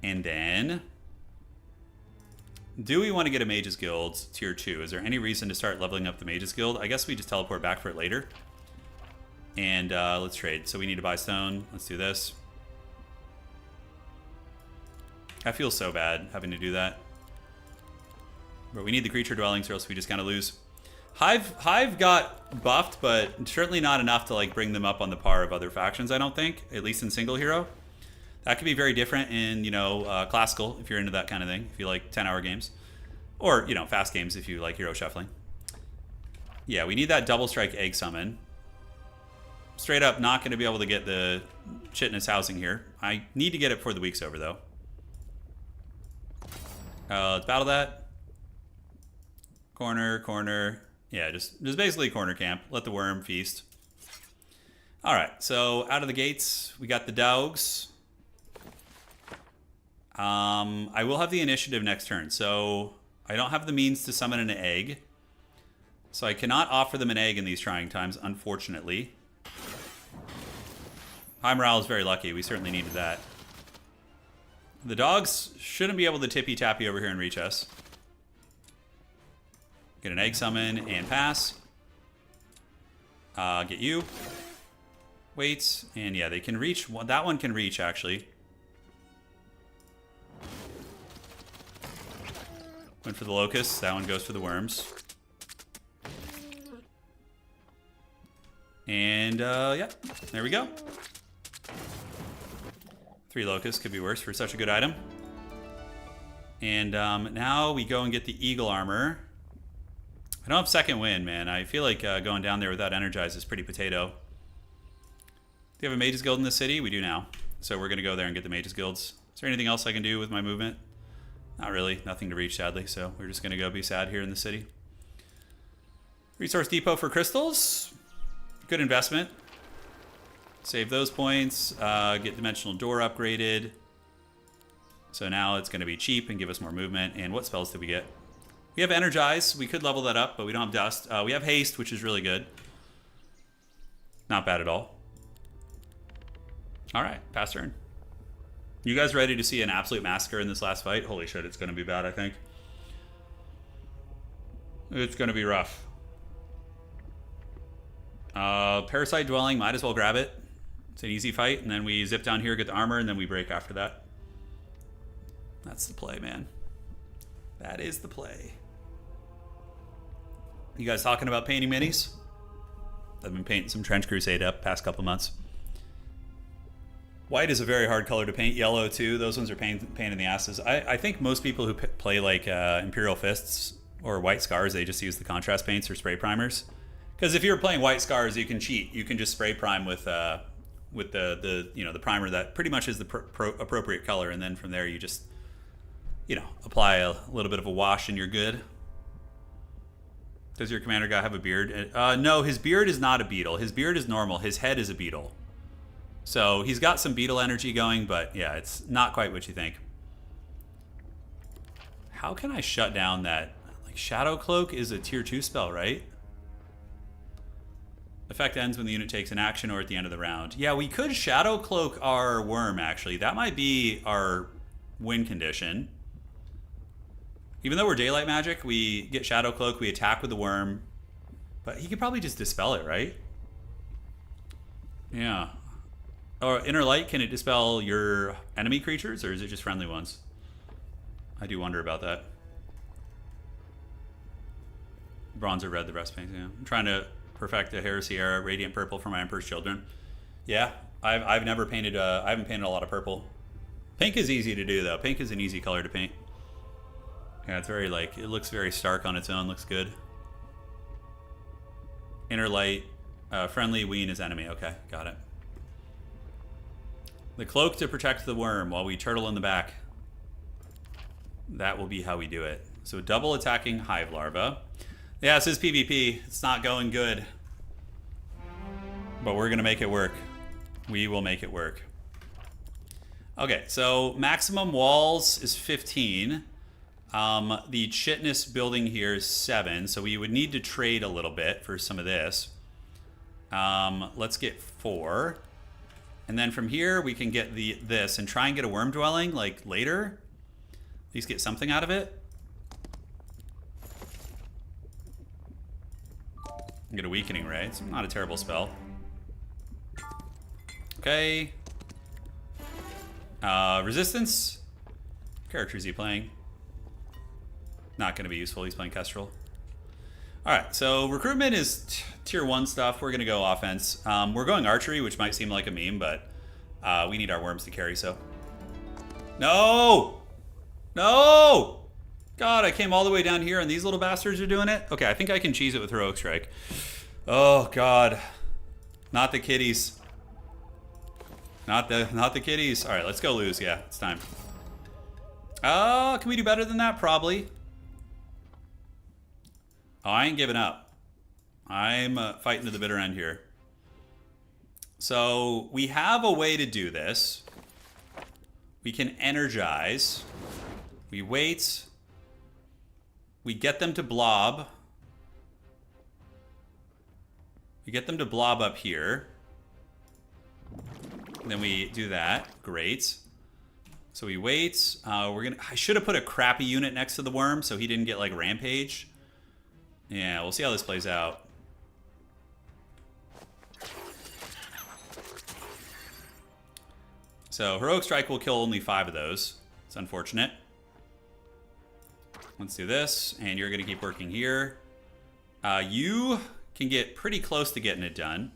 And then... Do we want to get a Mages Guild tier 2? Is there any reason to start leveling up the Mages Guild? I guess we just teleport back for it later. And let's trade. So we need to buy stone. Let's do this. I feel so bad having to do that. But we need the creature dwellings or else we just kind of lose. Hive got buffed, but certainly not enough to like bring them up on the par of other factions, I don't think. At least in single hero. That could be very different in, you know, classical, if you're into that kind of thing. If you like 10-hour games. Or, you know, fast games if you like hero shuffling. Yeah, we need that double strike egg summon. Straight up not going to be able to get the Chitness housing here. I need to get it before the week's over, though. Let's battle that. Corner. Yeah, just basically corner camp. Let the worm feast. Alright, so out of the gates, we got the dogs. I will have the initiative next turn, so I don't have the means to summon an egg. So I cannot offer them an egg in these trying times, unfortunately. High morale is very lucky. We certainly needed that. The dogs shouldn't be able to tippy-tappy over here and reach us. Get an egg summon and pass. Get you. Wait, and yeah, they can reach. That one can reach, actually. Went for the locusts. That one goes for the worms. And, yeah, there we go. 3 locusts could be worse for such a good item. And now we go and get the eagle armor. I don't have second wind, man. I feel like going down there without energize is pretty potato. Do you have a mages guild in the city? We do now. So we're going to go there and get the mages guilds. Is there anything else I can do with my movement? Not really. Nothing to reach, sadly. So we're just going to go be sad here in the city. Resource depot for crystals. Good investment. Save those points. Get Dimensional Door upgraded. So now it's going to be cheap and give us more movement. And what spells did we get? We have Energize. We could level that up, but we don't have Dust. We have Haste, which is really good. Not bad at all. All right, pass turn. You guys ready to see an absolute massacre in this last fight? Holy shit, it's going to be bad, I think. It's going to be rough. Parasite Dwelling, might as well grab it. It's an easy fight, and then we zip down here, get the armor, and then we break after that. That's the play, man. That is the play. You guys talking about painting minis? I've been painting some Trench Crusade up past couple months. White is a very hard color to paint. Yellow, too. Those ones are pain in the asses. I think most people who play like Imperial Fists or White Scars, they just use the contrast paints or spray primers. Because if you're playing White Scars, you can cheat. You can just spray prime with the primer that pretty much is the appropriate color, and then from there you just apply a little bit of a wash and you're good. Does your commander guy have a beard? No, his beard is not a beetle. His beard is normal. His head is a beetle. So he's got some beetle energy going, but yeah, it's not quite what you think. How can I shut down that? Like, Shadow Cloak is a tier 2 spell, right? Effect ends when the unit takes an action or at the end of the round. Yeah, we could Shadow Cloak our worm, actually. That might be our win condition. Even though we're daylight magic, we get Shadow Cloak, we attack with the worm. But he could probably just dispel it, right? Yeah. Or Inner Light, can it dispel your enemy creatures, or is it just friendly ones? I do wonder about that. Bronze or red, the rest paints, yeah. I'm trying to perfect the Heresy Era Radiant Purple for my Emperor's Children. Yeah, I've never painted, I haven't painted a lot of purple. Pink is easy to do, though. Pink is an easy color to paint. Yeah, it's very, like, it looks very stark on its own, looks good. Inner Light, friendly, wean is enemy. Okay, got it. The cloak to protect the worm while we turtle in the back. That will be how we do it. So double attacking Hive Larva. Yeah, this is PvP. It's not going good. But we're going to make it work. We will make it work. Okay, so maximum walls is 15. The Chitness building here is 7. So we would need to trade a little bit for some of this. Let's get 4. And then from here, we can get this and try and get a worm dwelling, like, later. At least get something out of it. Get a Weakening Ray. It's not a terrible spell. Okay. Resistance. What character is he playing? Not going to be useful. He's playing Kestrel. Alright, so recruitment is tier 1 stuff. We're going to go offense. We're going archery, which might seem like a meme, but we need our worms to carry, so. No! No! God, I came all the way down here and these little bastards are doing it? Okay, I think I can cheese it with Heroic Strike. Oh, God. Not the kitties. Not the kitties. Alright, let's go lose. Yeah, it's time. Can we do better than that? Probably. Oh, I ain't giving up. I'm fighting to the bitter end here. So we have a way to do this. We can energize. We wait. We get them to blob. We get them to blob up here. Then we do that. Great. So we wait. I should have put a crappy unit next to the worm so he didn't get like rampage. Yeah, we'll see how this plays out. So Heroic Strike will kill only 5 of those. It's unfortunate. Let's do this, and you're going to keep working here. You can get pretty close to getting it done.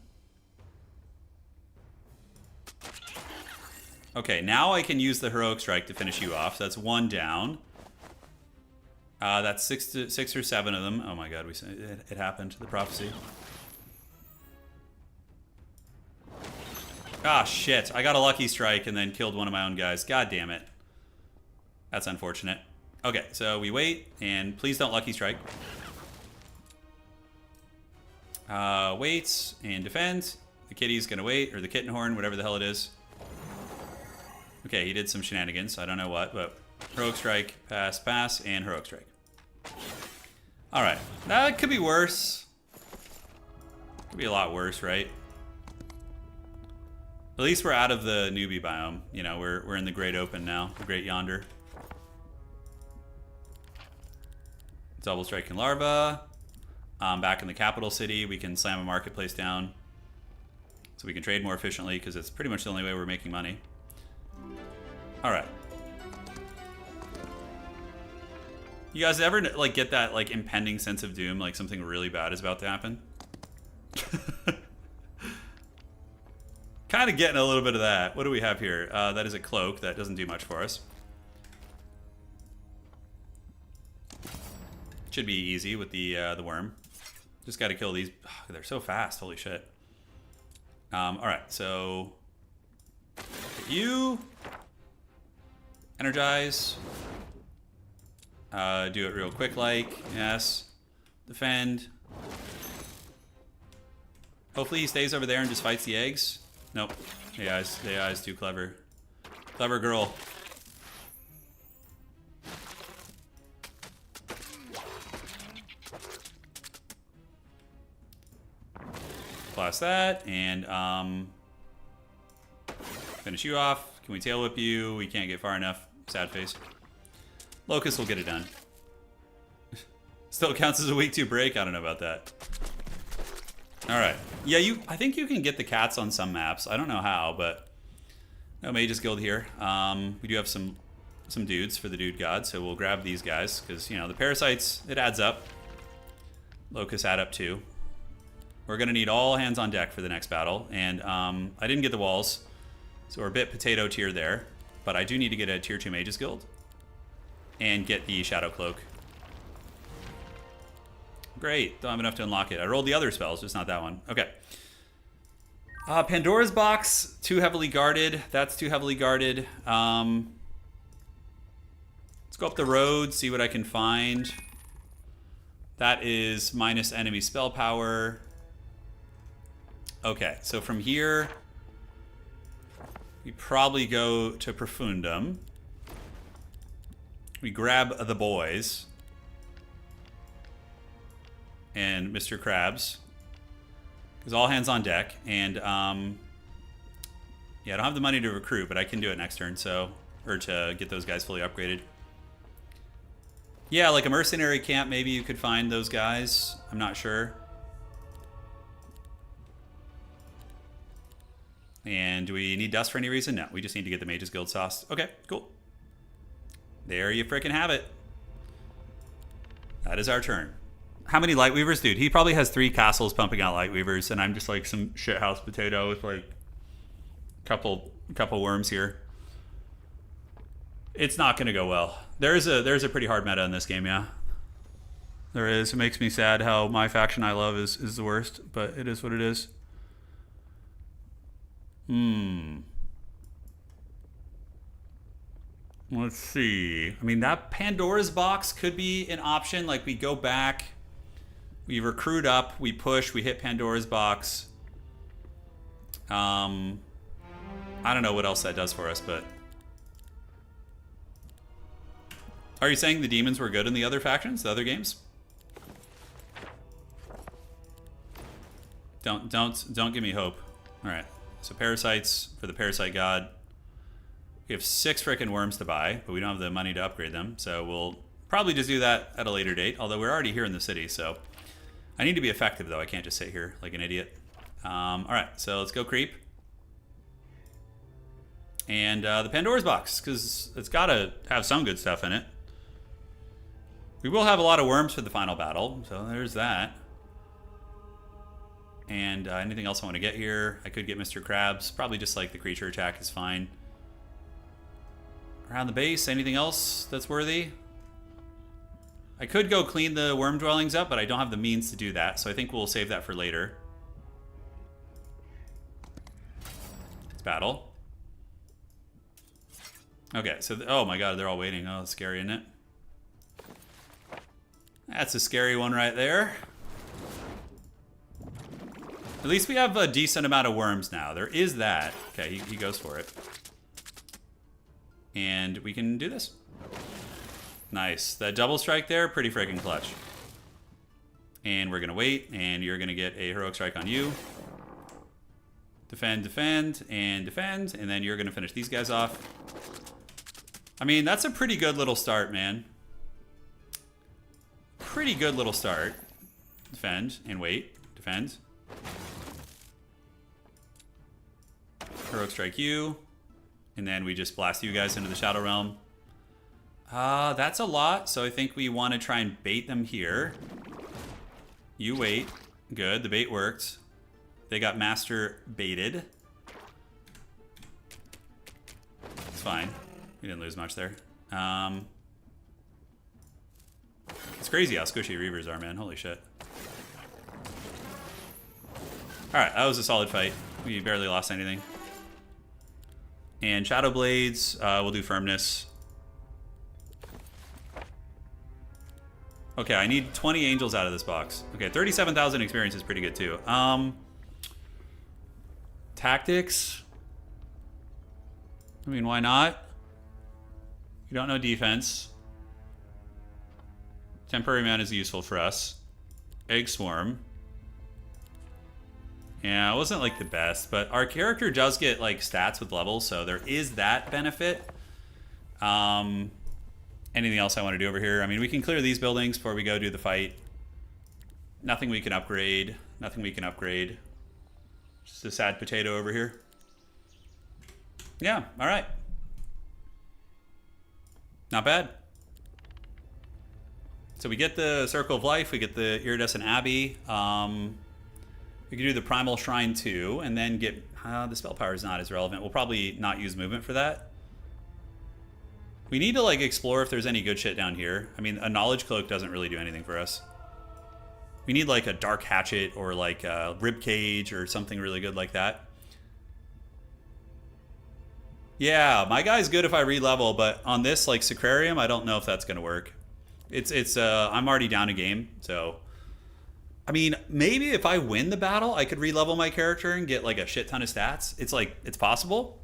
Okay, now I can use the Heroic Strike to finish you off. So that's 1 down. That's 6 or 7 of them. Oh my God, it happened. The prophecy. Ah, shit. I got a lucky strike and then killed one of my own guys. God damn it. That's unfortunate. Okay, so we wait, and please don't lucky strike. Wait and defend. The kitty's gonna wait, or the kitten horn, whatever the hell it is. Okay, he did some shenanigans. I don't know what, but heroic strike, pass, pass, and heroic strike. All right, that could be worse. Could be a lot worse, right? At least we're out of the newbie biome. You know, we're in the great open now, the great yonder. Double striking larva. Back in the capital city, we can slam a marketplace down, so we can trade more efficiently because it's pretty much the only way we're making money. All right. You guys ever like get that like impending sense of doom, like something really bad is about to happen? Kind of getting a little bit of that. What do we have here? That is a cloak. That doesn't do much for us. Should be easy with the worm. Just got to kill these. Oh, they're so fast. Holy shit. All right, so you energize. Do it real quick, like yes. Defend. Hopefully he stays over there and just fights the eggs. Nope. The AI's too clever. Clever girl. Blast that, and finish you off. Can we tail whip you? We can't get far enough. Sad face. Locust will get it done. Still counts as a week 2 break? I don't know about that. Alright. Yeah, I think you can get the cats on some maps. I don't know how, but no Mage's Guild here. We do have some dudes for the dude god, so we'll grab these guys, because, you know, the parasites, it adds up. Locusts add up too. We're going to need all hands on deck for the next battle, and I didn't get the walls, so we're a bit potato tier there, but I do need to get a tier 2 Mage's Guild and get the Shadow Cloak. Great, don't have enough to unlock it. I rolled the other spells, just not that one. Okay. Pandora's Box, too heavily guarded. That's too heavily guarded. Let's go up the road, see what I can find. That is minus enemy spell power. Okay, so from here, we probably go to Profundum. We grab the boys. And Mr. Krabs. Because all hands on deck. And, yeah, I don't have the money to recruit, but I can do it next turn, so... Or to get those guys fully upgraded. Yeah, like a mercenary camp, maybe you could find those guys. I'm not sure. And do we need dust for any reason? No, we just need to get the Mage's Guild sauce. Okay, cool. There you frickin' have it. That is our turn. How many Lightweavers? Dude, he probably has 3 castles pumping out Lightweavers, and I'm just like some shithouse potato with like a couple worms here. It's not going to go well. There's a pretty hard meta in this game, yeah. There is. It makes me sad how my faction I love is the worst, but it is what it is. Let's see. I mean, that Pandora's Box could be an option. Like, we go back, we recruit up, we push, we hit Pandora's Box. I don't know what else that does for us, but... Are you saying the demons were good in the other factions, the other games? Don't give me hope. All right. So parasites for the parasite god. We have 6 frickin' worms to buy, but we don't have the money to upgrade them. So we'll probably just do that at a later date. Although we're already here in the city, so I need to be effective though. I can't just sit here like an idiot. All right. So let's go creep. And the Pandora's Box, because it's got to have some good stuff in it. We will have a lot of worms for the final battle, so there's that. And anything else I want to get here? I could get Mr. Krabs. Probably just like the creature attack is fine. Around the base, anything else that's worthy? I could go clean the worm dwellings up, but I don't have the means to do that, so I think we'll save that for later. Let's battle. Okay, so, oh my god, they're all waiting. Oh, that's scary, isn't it? That's a scary one right there. At least we have a decent amount of worms now. There is that. Okay, he goes for it. And we can do this. Nice. That double strike there, pretty freaking clutch. And we're going to wait, and you're going to get a heroic strike on you. Defend, defend, and defend, and then you're going to finish these guys off. I mean, that's a pretty good little start, man. Pretty good little start. Defend, and wait. Defend. Heroic strike you. And then we just blast you guys into the Shadow Realm. That's a lot, so I think we want to try and bait them here. You wait. Good, the bait worked. They got master baited. It's fine. We didn't lose much there. It's crazy how squishy Reavers are, man. Holy shit. Alright, that was a solid fight. We barely lost anything. And Shadow Blades, we'll do Firmness. Okay, I need 20 angels out of this box. Okay, 37,000 experience is pretty good too. Tactics. I mean, why not? You don't know defense. Temporary Man is useful for us. Egg Swarm. Yeah, it wasn't like the best, but our character does get like stats with levels, so there is that benefit. Anything else I want to do over here? I mean, we can clear these buildings before we go do the fight. Nothing we can upgrade. Nothing we can upgrade. Just a sad potato over here. Yeah, all right. Not bad. So we get the Circle of Life. We get the Iridescent Abbey. We can do the Primal Shrine too, and then get... the spell power is not as relevant. We'll probably not use movement for that. We need to like explore if there's any good shit down here. I mean, a Knowledge Cloak doesn't really do anything for us. We need like a Dark Hatchet or like a Rib Cage or something really good like that. Yeah, my guy's good if I re-level, but on this like Sacrarium, I don't know if that's gonna work. I'm already down a game, so I mean, maybe if I win the battle, I could re-level my character and get like a shit ton of stats. It's like, it's possible.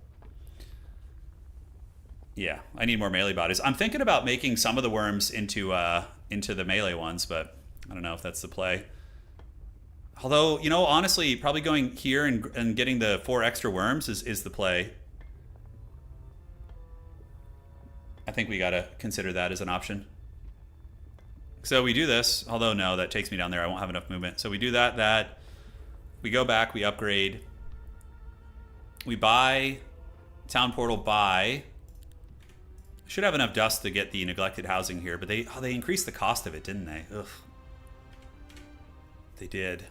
Yeah, I need more melee bodies. I'm thinking about making some of the worms into the melee ones, but I don't know if that's the play. Although, you know, honestly, probably going here and getting the 4 extra worms is the play. I think we gotta consider that as an option. So we do this, although no, that takes me down there. I won't have enough movement. So we do that. We go back, we upgrade. We buy Town Portal, buy. Should have enough dust to get the neglected housing here, but they increased the cost of it, didn't they? Ugh. They did.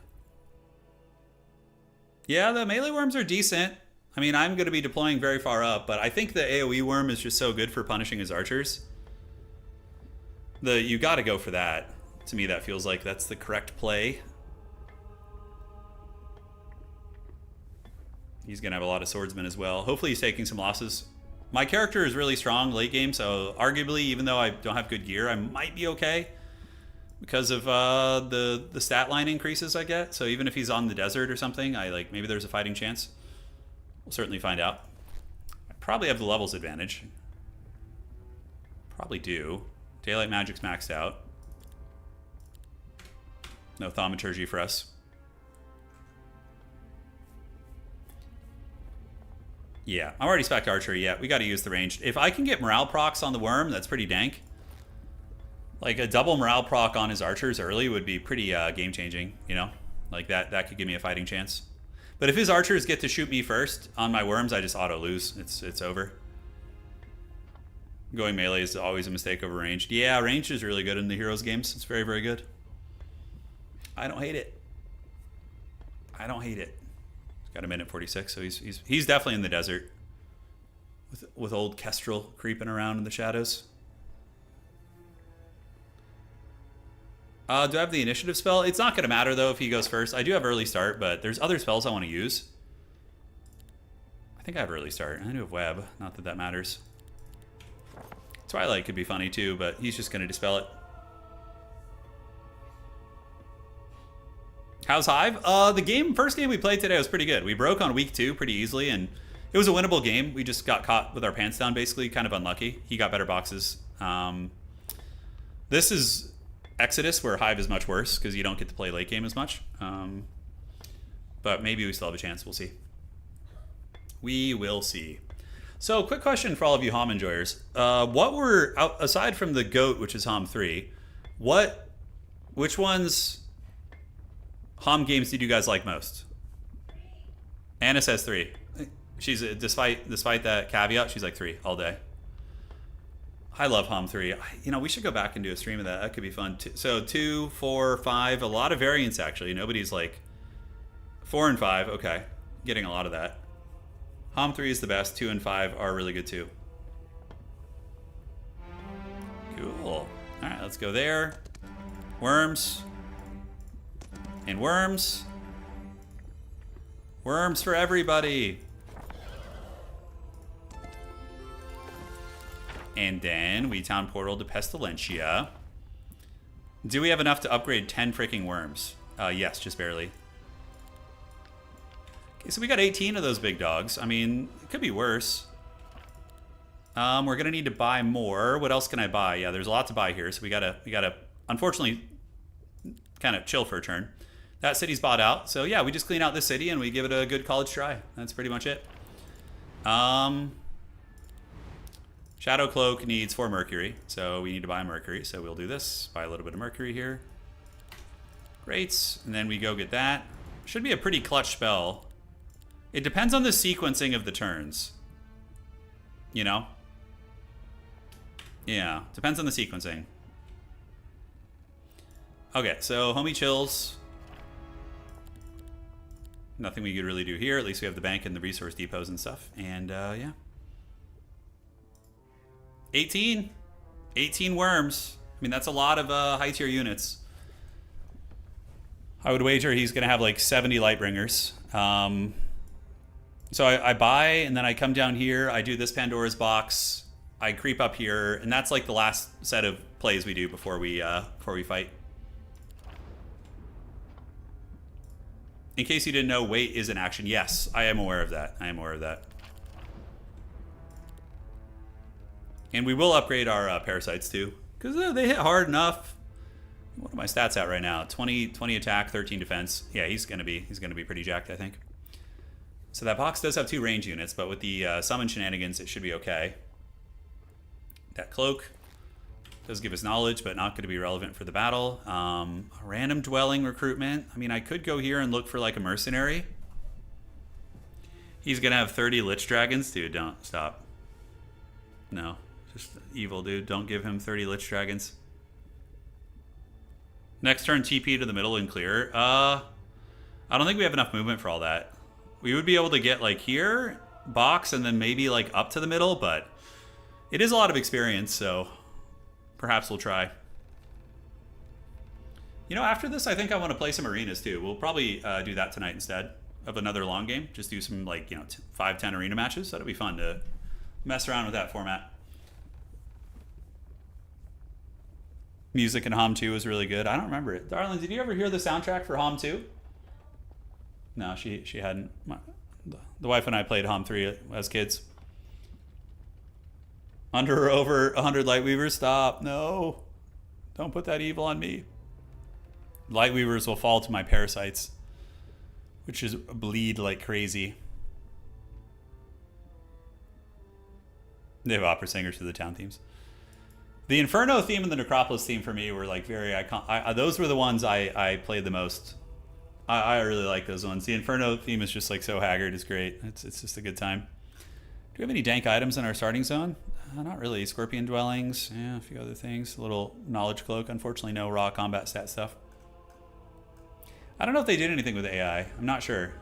Yeah, the melee worms are decent. I mean, I'm going to be deploying very far up, but I think the AoE worm is just so good for punishing his archers. You got to go for that. To me, that feels like that's the correct play. He's going to have a lot of swordsmen as well. Hopefully he's taking some losses. My character is really strong late game, so arguably, even though I don't have good gear, I might be okay because of the stat line increases I get. So even if he's on the desert or something, maybe there's a fighting chance. We'll certainly find out. I probably have the levels advantage. Probably do. Daylight Magic's maxed out. No Thaumaturgy for us. Yeah, I'm already spec'd archery. Yeah, we got to use the ranged. If I can get morale procs on the worm, that's pretty dank. Like a double morale proc on his archers early would be pretty game changing. You know, like that could give me a fighting chance. But if his archers get to shoot me first on my worms, I just auto lose. It's over. Going melee is always a mistake over ranged. Yeah, ranged is really good in the Heroes games. It's very, very good. I don't hate it. I don't hate it. Got a minute 46, so he's definitely in the desert with old Kestrel creeping around in the shadows. Do I have the initiative spell? It's not going to matter though if he goes first. I do have early start, but there's other spells I want to use. I think I have early start. I do have web. Not that that matters. Twilight could be funny too, but he's just going to dispel it. How's Hive? The first game we played today was pretty good. We broke on week 2 pretty easily, and it was a winnable game. We just got caught with our pants down, basically, kind of unlucky. He got better boxes. This is Exodus, where Hive is much worse because you don't get to play late game as much. But maybe we still have a chance. We'll see. We will see. So, quick question for all of you HOM enjoyers. What were, aside from the GOAT, which is HOM 3, which ones HOM games did you guys like most? Anna says 3. She's, despite that caveat, she's like 3 all day. I love HOM 3. We should go back and do a stream of that. That could be fun. So 2, 4, 5, a lot of variants actually. Nobody's like 4 and 5. Okay, getting a lot of that. HOM 3 is the best. 2 and 5 are really good too. Cool. All right, let's go there. Worms. And worms. Worms for everybody. And then we town portal to Pestilentia. Do we have enough to upgrade 10 freaking worms? Yes, just barely. Okay, so we got 18 of those big dogs. I mean, it could be worse. We're gonna need to buy more. What else can I buy? Yeah, there's a lot to buy here, so we gotta unfortunately kind of chill for a turn. That city's bought out, so yeah, we just clean out this city and we give it a good college try. That's pretty much it. Shadow Cloak needs 4 mercury, so we need to buy mercury, so we'll do this. Buy a little bit of mercury here. Great, and then we go get that. Should be a pretty clutch spell. It depends on the sequencing of the turns. You know? Yeah, depends on the sequencing. Okay, so homie chills. Nothing we could really do here. At least we have the bank and the resource depots and stuff. And yeah. 18 worms. I mean, that's a lot of high tier units. I would wager he's going to have like 70 Lightbringers. So I buy, and then I come down here. I do this Pandora's box. I creep up here, and that's like the last set of plays we do before we fight. In case you didn't know, wait is an action. Yes, I am aware of that. I am aware of that. And we will upgrade our parasites too, because they hit hard enough. What are my stats at right now? 20 attack, 13 defense. Yeah, he's gonna be pretty jacked, I think. So that box does have 2 range units, but with the summon shenanigans, it should be okay. That cloak does give us knowledge, but not going to be relevant for the battle. A random dwelling recruitment. I mean, I could go here and look for like a mercenary. He's gonna have 30 Lich Dragons, dude. Don't stop. No. Just evil, dude. Don't give him 30 Lich Dragons. Next turn, TP to the middle and clear. I don't think we have enough movement for all that. We would be able to get like here, box, and then maybe like up to the middle, but it is a lot of experience, so perhaps we'll try. You know, after this, I think I want to play some arenas too. We'll probably do that tonight instead of another long game. Just do some like, 5-10 arena matches. That'll be fun to mess around with that format. Music in HOM 2 was really good. I don't remember it. Darling, did you ever hear the soundtrack for HOM 2? No, she hadn't. The wife and I played HOM 3 as kids. Under or over 100 Lightweavers? Stop. No. Don't put that evil on me. Lightweavers will fall to my parasites, which is bleed like crazy. They have opera singers for the town themes. The Inferno theme and the Necropolis theme for me were like very iconic. Those were the ones I played the most. I really like those ones. The Inferno theme is just like so haggard. It's great. It's just a good time. Do we have any dank items in our starting zone? Not really. Scorpion Dwellings. Yeah, a few other things. A little Knowledge Cloak. Unfortunately, no raw combat stat stuff. I don't know if they did anything with AI. I'm not sure.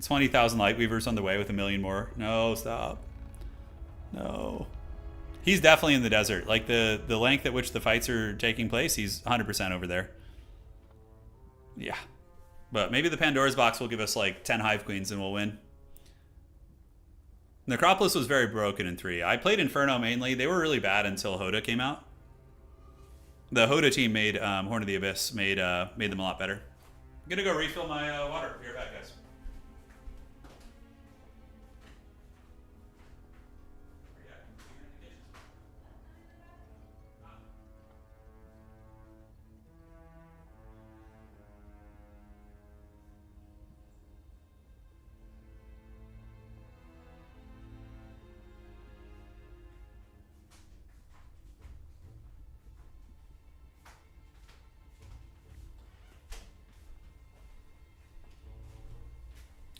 20,000 Lightweavers on the way with 1 million more. No, stop. No. He's definitely in the desert. Like the length at which the fights are taking place, he's 100% over there. Yeah. But maybe the Pandora's box will give us like 10 Hive Queens and we'll win. Necropolis was very broken in 3. I played Inferno mainly. They were really bad until Hoda came out. The Hoda team made Horn of the Abyss made them a lot better. I'm gonna go refill my water. Be right back, guys.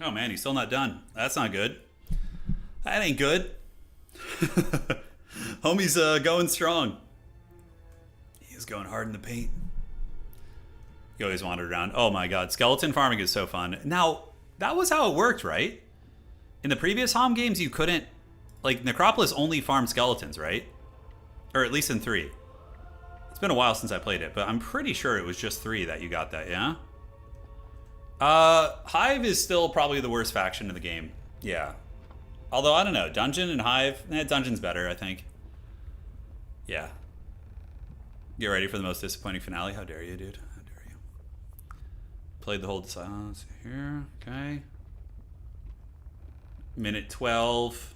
Oh man, he's still not done. That's not good. That ain't good. Homie's going strong. He's going hard in the paint. He always wandered around. Oh my god, skeleton farming is so fun. Now, that was how it worked, right? In the previous HOM games, you couldn't... Like, Necropolis only farmed skeletons, right? Or at least in 3. It's been a while since I played it, but I'm pretty sure it was just 3 that you got that, yeah? Hive is still probably the worst faction in the game. Yeah. Although, I don't know. Dungeon and Hive... Dungeon's better, I think. Yeah. Get ready for the most disappointing finale. How dare you, dude? How dare you? Played the whole silence here. Okay. Minute 12.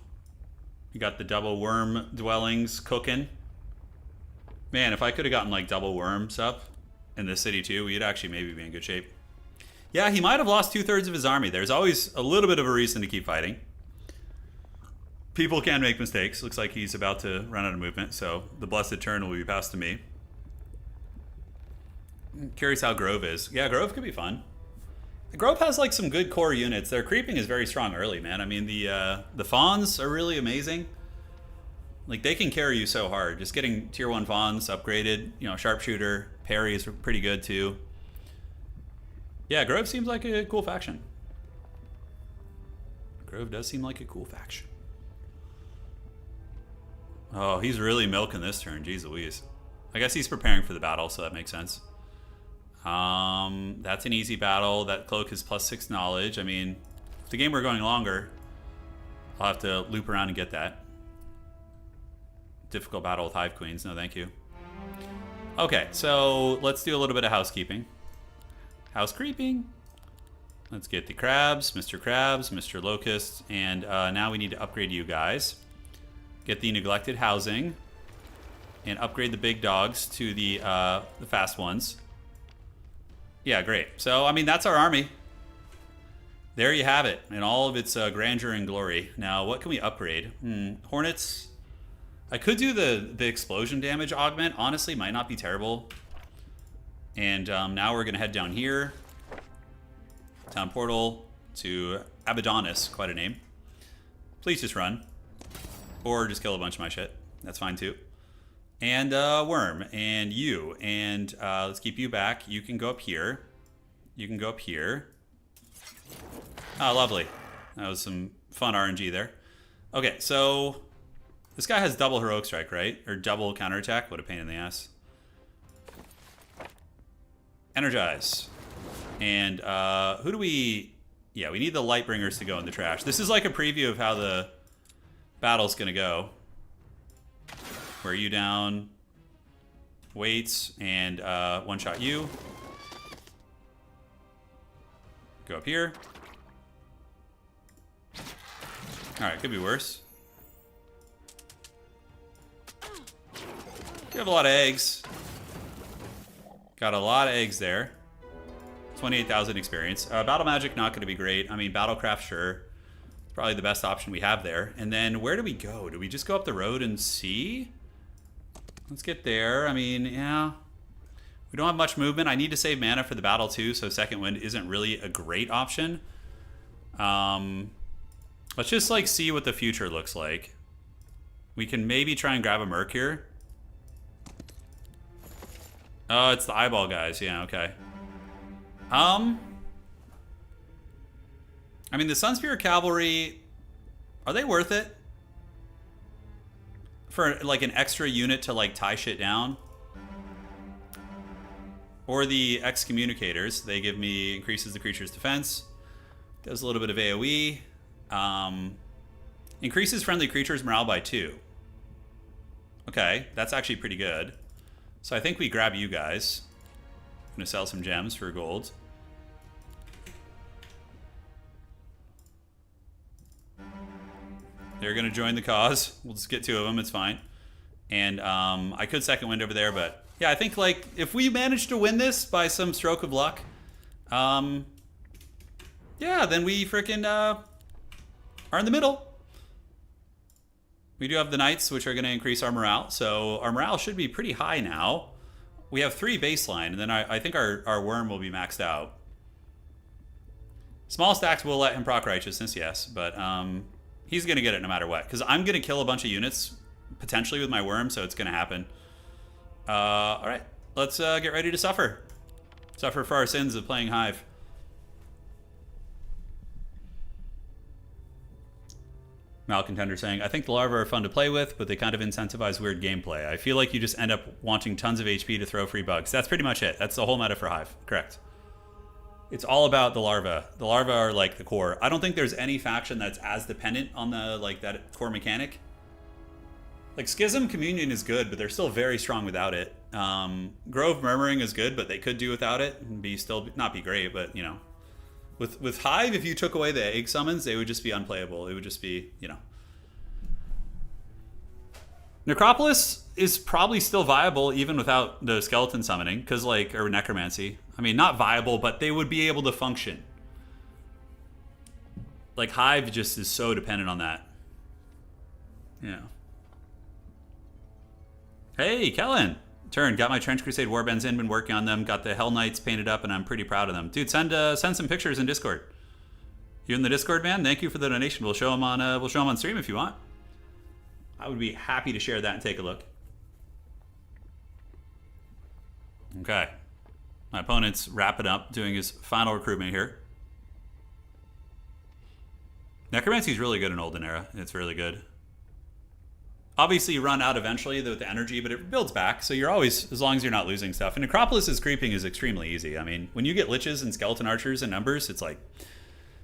You got the double worm dwellings cooking. Man, if I could have gotten, like, double worms up in this city, too, we'd actually maybe be in good shape. Yeah, he might have lost 2/3 of his army. There's always a little bit of a reason to keep fighting. People can make mistakes. Looks like he's about to run out of movement, so the blessed turn will be passed to me. Curious how Grove is. Yeah, Grove could be fun. Grove has like some good core units. Their creeping is very strong early, man. I mean, the Fawns are really amazing. Like, they can carry you so hard. Just getting tier 1 Fawns upgraded, you know, Sharpshooter, Parry is pretty good too. Yeah, Grove seems like a cool faction. Grove does seem like a cool faction. Oh, he's really milking this turn. Jeez Louise. I guess he's preparing for the battle, so that makes sense. That's an easy battle. That cloak is +6 knowledge. I mean, if the game were going longer, I'll have to loop around and get that. Difficult battle with Hive Queens. No, thank you. Okay, so let's do a little bit of housekeeping. House creeping. Let's get the crabs, Mr. Locust, and now we need to upgrade you guys. Get the neglected housing, and upgrade the big dogs to the fast ones. Yeah, great. So, I mean, that's our army. There you have it, in all of its grandeur and glory. Now, what can we upgrade? Hornets. I could do the explosion damage augment. Honestly, might not be terrible. And now we're going to head down here. Town portal to Abaddonus. Quite a name. Please just run. Or just kill a bunch of my shit. That's fine too. And Worm. And you. And let's keep you back. You can go up here. You can go up here. Oh, lovely. That was some fun RNG there. Okay, so... This guy has double heroic strike, right? Or double counterattack. What a pain in the ass. Energize. And who do we... Yeah, we need the Lightbringers to go in the trash. This is like a preview of how the battle's going to go. Where you down, waits, and one-shot you. Go up here. Alright, could be worse. You have a lot of eggs. Got a lot of eggs there. 28,000 experience. Battle Magic, not going to be great. I mean, Battlecraft, sure. It's probably the best option we have there. And then, where do we go? Do we just go up the road and see? Let's get there. I mean, yeah. We don't have much movement. I need to save mana for the battle, too, so Second Wind isn't really a great option. Let's just, like, see what the future looks like. We can maybe try and grab a Merc here. Oh, it's the eyeball guys. Yeah, okay. I mean, the Sunspear Cavalry, are they worth it? For, like, an extra unit to, like, tie shit down? Or the Excommunicators. They give me, increases the creature's defense. Does a little bit of AoE. Increases friendly creatures' morale by 2. Okay, that's actually pretty good. So I think we grab you guys. I'm gonna sell some gems for gold. They're gonna join the cause. We'll just get 2 of them, it's fine. And I could second wind over there, but yeah, I think like if we manage to win this by some stroke of luck, yeah, then we freaking are in the middle. We do have the knights, which are going to increase our morale, so our morale should be pretty high now. We have 3 baseline, and then I think our worm will be maxed out. Small stacks will let him proc righteousness, yes, but he's going to get it no matter what, because I'm going to kill a bunch of units potentially with my worm, so it's going to happen. All right, let's get ready to suffer. Suffer for our sins of playing Hive. Malcontender saying, I think the larvae are fun to play with, but they kind of incentivize weird gameplay. I feel like you just end up wanting tons of HP to throw free bugs. That's pretty much it. That's the whole meta for Hive. Correct. It's all about the larvae. The larvae are like the core. I don't think there's any faction that's as dependent on the like that core mechanic. Like Schism Communion is good, but they're still very strong without it. Grove Murmuring is good, but they could do without it and be still not be great, but you know. With Hive, if you took away the egg summons, they would just be unplayable. It would just be, you know. Necropolis is probably still viable even without the skeleton summoning, because like, or necromancy. I mean, not viable, but they would be able to function. Like Hive just is so dependent on that. Yeah. Hey, Kellen. Turn. Got my Trench Crusade Warbands in, been working on them. Got the Hell Knights painted up, and I'm pretty proud of them. Dude, send some pictures in Discord. You in the Discord, man? Thank you for the donation. We'll show them on stream if you want. I would be happy to share that and take a look. Okay. My opponent's wrapping up, doing his final recruitment here. Necromancy is really good in Olden era. It's really good. Obviously, you run out eventually with the energy, but it builds back. So you're always, as long as you're not losing stuff. And Necropolis's creeping is extremely easy. I mean, when you get liches and skeleton archers and numbers, it's like,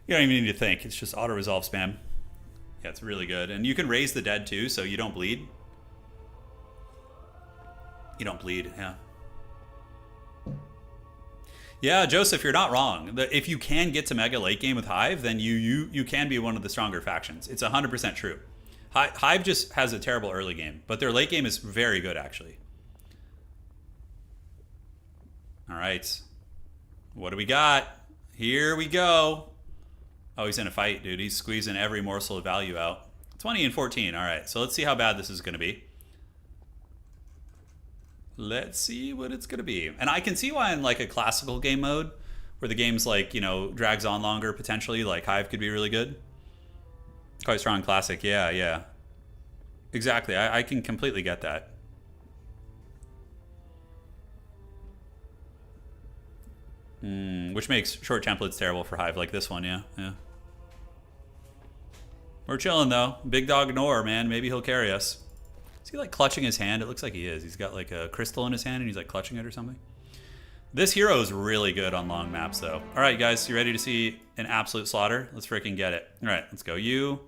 you don't even need to think. It's just auto-resolve spam. Yeah, it's really good. And you can raise the dead too, so you don't bleed. You don't bleed, yeah. Yeah, Joseph, you're not wrong. If you can get to mega late game with Hive, then you can be one of the stronger factions. It's 100% true. Hive just has a terrible early game, but their late game is very good, actually. All right. What do we got? Here we go. Oh, he's in a fight, dude. He's squeezing every morsel of value out. 20 and 14. All right, so let's see how bad this is going to be. Let's see what it's going to be. And I can see why in like a classical game mode, where the game's like, you know, drags on longer, potentially, like Hive could be really good. Quite strong classic, yeah. Exactly, I can completely get that. Which makes short templates terrible for Hive, like this one, yeah. We're chilling though. Big dog Nor, man, maybe he'll carry us. Is he like clutching his hand? It looks like he is. He's got like a crystal in his hand and he's like clutching it or something. This hero is really good on long maps though. All right, guys, you ready to see an absolute slaughter? Let's freaking get it. All right, let's go. You.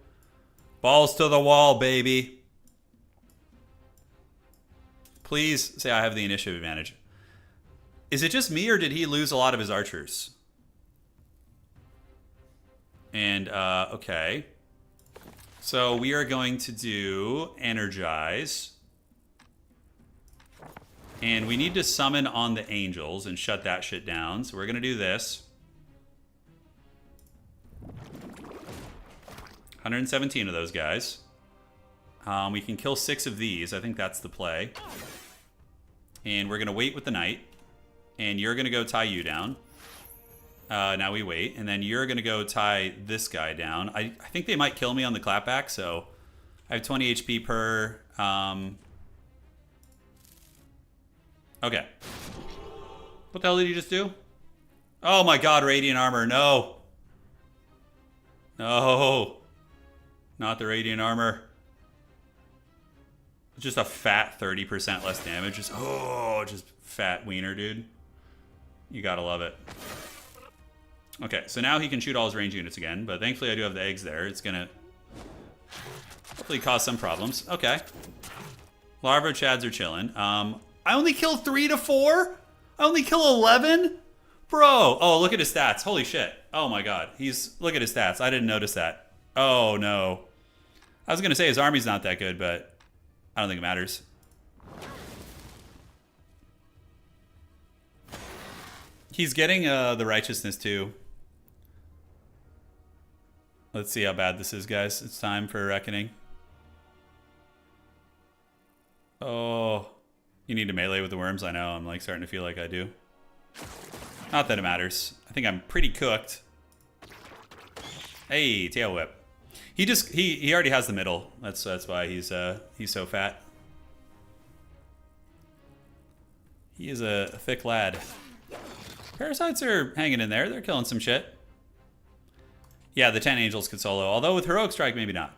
Balls to the wall, baby. Please say I have the initiative advantage. Is it just me or did he lose a lot of his archers? And, okay. So we are going to do Energize. And we need to summon on the angels and shut that shit down. So we're going to do this. 117 of those guys. We can kill 6 of these. I think that's the play. And we're going to wait with the knight. And you're going to go tie you down. Now we wait. And then you're going to go tie this guy down. I think they might kill me on the clapback. So I have 20 HP per... Okay. What the hell did you just do? Oh my god, Radiant Armor. No. No. Not the Radiant Armor. Just a fat 30% less damage. Just fat wiener, dude. You gotta love it. Okay, so now he can shoot all his range units again, but thankfully I do have the eggs there. It's gonna hopefully cause some problems. Okay. Larva Chads are chilling. I only kill 3 to 4? I only kill 11? Bro. Oh, look at his stats. Holy shit. Oh my god. Look at his stats. I didn't notice that. Oh no. I was going to say his army's not that good, but I don't think it matters. He's getting the righteousness too. Let's see how bad this is, guys. It's time for a reckoning. Oh, you need to melee with the worms. I know. I'm like starting to feel like I do. Not that it matters. I think I'm pretty cooked. Hey, tail whip. He already has the middle. That's why he's so fat. He is a thick lad. Parasites are hanging in there. They're killing some shit. Yeah, the 10 angels could solo. Although with heroic strike, maybe not.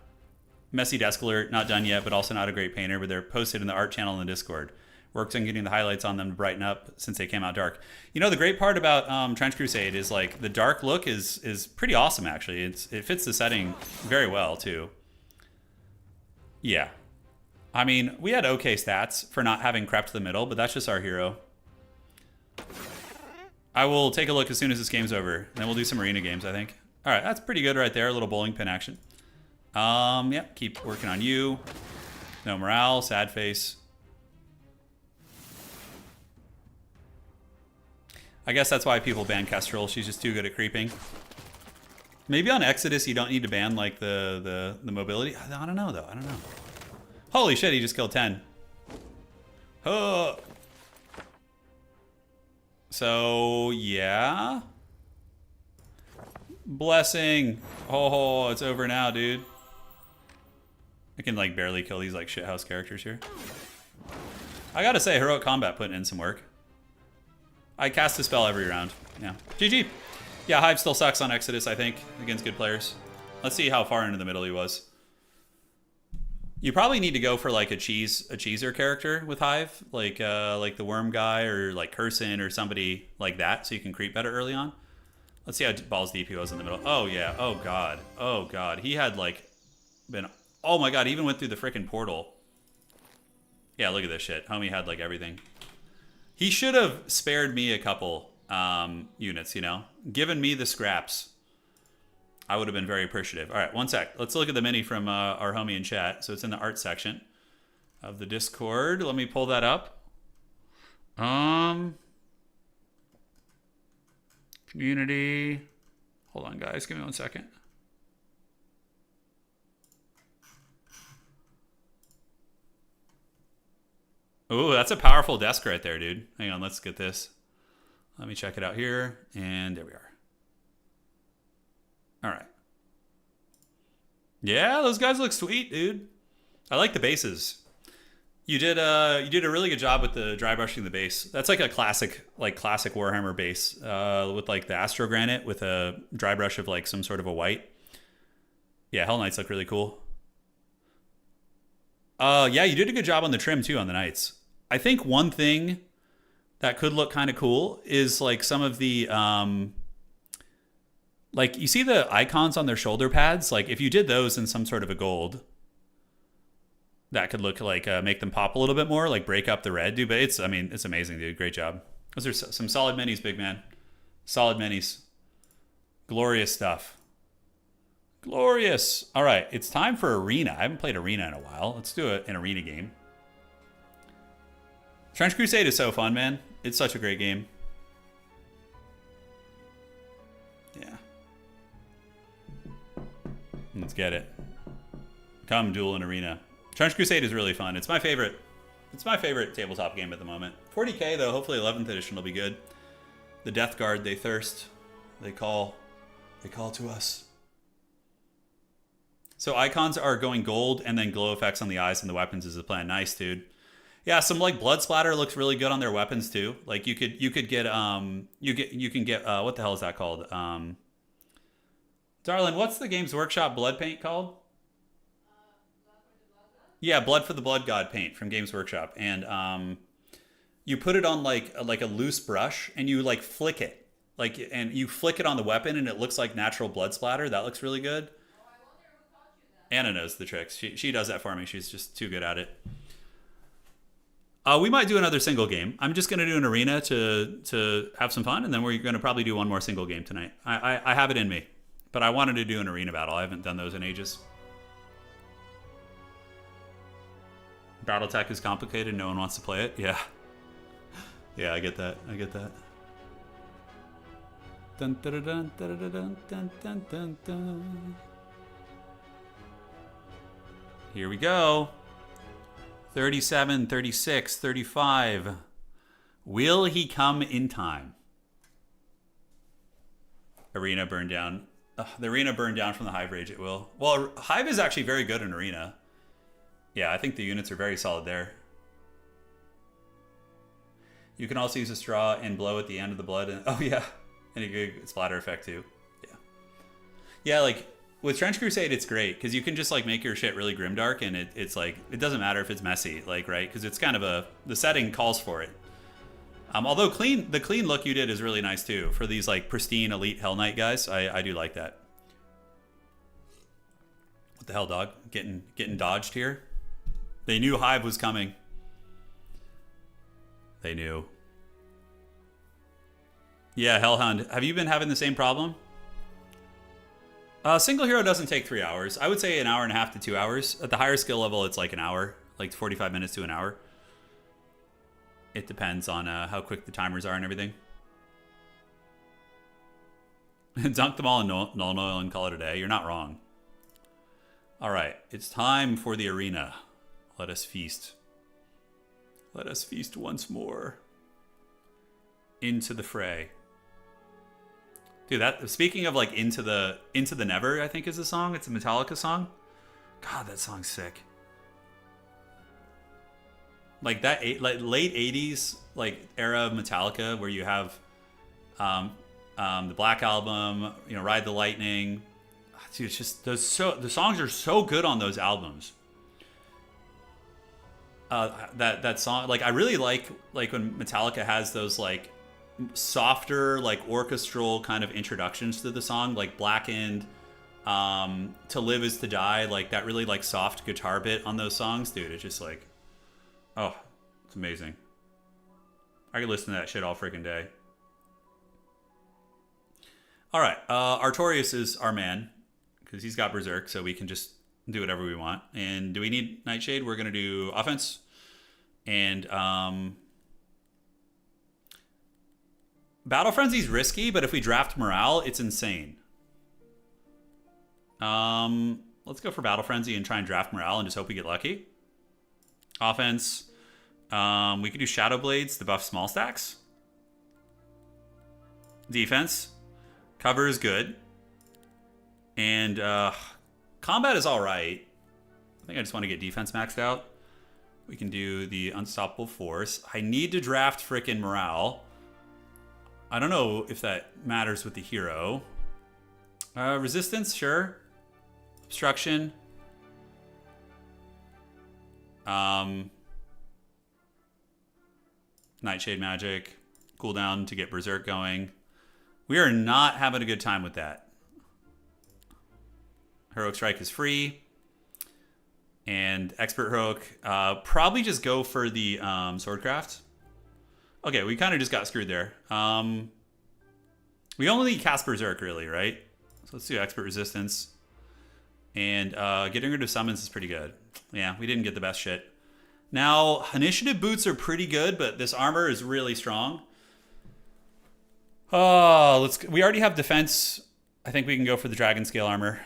Messy Desk Alert, not done yet, but also not a great painter. But they're posted in the art channel in the Discord. Works on getting the highlights on them to brighten up since they came out dark. You know, the great part about Trench Crusade is like the dark look is pretty awesome. Actually, it fits the setting very well too. Yeah, I mean we had okay stats for not having crept to the middle, but that's just our hero. I will take a look as soon as this game's over, and then we'll do some arena games. I think. All right, that's pretty good right there. A little bowling pin action. Yeah, keep working on you. No morale, sad face. I guess that's why people ban Kestrel. She's just too good at creeping. Maybe on Exodus you don't need to ban like the mobility. I don't know though. I don't know. Holy shit! He just killed 10. Oh. So yeah. Blessing. Oh, it's over now, dude. I can like barely kill these like shithouse characters here. I gotta say, heroic combat putting in some work. I cast a spell every round. Yeah. GG. Yeah, Hive still sucks on Exodus, I think, against good players. Let's see how far into the middle he was. You probably need to go for like a cheeser character with Hive, like the worm guy or like Cursin or somebody like that, so you can creep better early on. Let's see how balls deep he was in the middle. Oh yeah. Oh god. Oh god. He had like been. Oh my god. He even went through the freaking portal. Yeah. Look at this shit. Homie had like everything. He should have spared me a couple units, you know? Given me the scraps. I would have been very appreciative. All right, one sec. Let's look at the mini from our homie in chat. So it's in the art section of the Discord. Let me pull that up. Community. Hold on, guys. Give me 1 second. Ooh, that's a powerful desk right there, dude. Hang on, let's get this. Let me check it out here, and there we are. All right. Yeah, those guys look sweet, dude. I like the bases. You did a really good job with the dry brushing the base. That's like a classic Warhammer base with like the Astro Granite with a dry brush of like some sort of a white. Yeah, Hell Knights look really cool. Yeah, you did a good job on the trim too on the Knights. I think one thing that could look kind of cool is like some of the like you see the icons on their shoulder pads. Like if you did those in some sort of a gold, that could look like make them pop a little bit more, like break up the red, dude. But it's amazing, dude. Great job. Those are some solid minis, big man. Solid minis. Glorious stuff. Glorious. All right, it's time for Arena. I haven't played Arena in a while. Let's do an Arena game. Trench Crusade is so fun, man. It's such a great game. Yeah. Let's get it. Come duel in Arena. Trench Crusade is really fun. It's my favorite. It's my favorite tabletop game at the moment. 40k though. Hopefully 11th edition will be good. The Death Guard, they thirst. They call. They call to us. So icons are going gold, and then glow effects on the eyes and the weapons is the plan. Nice, dude. Yeah, some like blood splatter looks really good on their weapons too. Like you can get what the hell is that called? Darlin, what's the Games Workshop blood paint called? Yeah, Blood for the Blood God paint from Games Workshop, and you put it on like a loose brush, and you like flick it, and you flick it on the weapon, and it looks like natural blood splatter. That looks really good. Anna knows the tricks. She does that for me. She's just too good at it. We might do another single game. I'm just going to do an arena to have some fun, and then we're going to probably do one more single game tonight. I have it in me, but I wanted to do an arena battle. I haven't done those in ages. Battletech is complicated. No one wants to play it. Yeah. Yeah, I get that. I get that. Dun, dun, dun, dun, dun, dun, dun, dun, dun, dun. Here we go. 37, 36, 35. Will he come in time? Arena burned down. The arena burned down from the Hive Rage. It will. Well, Hive is actually very good in arena. Yeah, I think the units are very solid there. You can also use a straw and blow at the end of the blood. And, oh, yeah. And a good splatter effect, too. Yeah. Yeah, like, with Trench Crusade, it's great. Because you can just, like, make your shit really grimdark. And it's, like, it doesn't matter if it's messy. Like, right? Because it's kind of a... The setting calls for it. Although the clean look you did is really nice, too. For these, like, pristine Elite Hell Knight guys. I do like that. What the hell, dog? Getting dodged here? They knew Hive was coming. They knew. Yeah, Hellhound. Have you been having the same problem? Single hero doesn't take 3 hours. I would say an hour and a half to 2 hours. At the higher skill level, it's like an hour. Like 45 minutes to an hour. It depends on how quick the timers are and everything. Dunk them all in null oil and call it a day. You're not wrong. All right. It's time for the arena. Let us feast. Let us feast once more. Into the fray. Dude, that speaking of like Into the Never, I think is the song. It's a Metallica song. God, that song's sick. Like that late 80s like era of Metallica where you have the Black Album, you know, Ride the Lightning. Dude, it's just the songs are so good on those albums. That song, like I really like when Metallica has those like softer like orchestral kind of introductions to the song, like Blackened, To Live Is to Die, like that really like soft guitar bit on those songs, dude. It's just like, oh, it's amazing. I could listen to that shit all freaking day. All right, Artorias is our man because he's got Berserk, so we can just do whatever we want. And do we need Nightshade? We're going to do offense. And Battle Frenzy's risky, but if we draft Morale, it's insane. Let's go for Battle Frenzy and try and draft Morale and just hope we get lucky. Offense. We could do Shadow Blades to buff small stacks. Defense. Cover is good. And combat is all right. I think I just want to get defense maxed out. We can do the Unstoppable Force. I need to draft frickin' Morale. I don't know if that matters with the hero. Resistance, sure. Obstruction. Nightshade Magic. Cooldown to get Berserk going. We are not having a good time with that. Heroic Strike is free. And Expert Heroic, probably just go for the Swordcraft. Okay, we kind of just got screwed there. We only need cast Berserk, really, right? So let's do Expert Resistance. And getting rid of summons is pretty good. Yeah, we didn't get the best shit. Now, Initiative Boots are pretty good, but this armor is really strong. Oh, we already have defense. I think we can go for the Dragon Scale armor.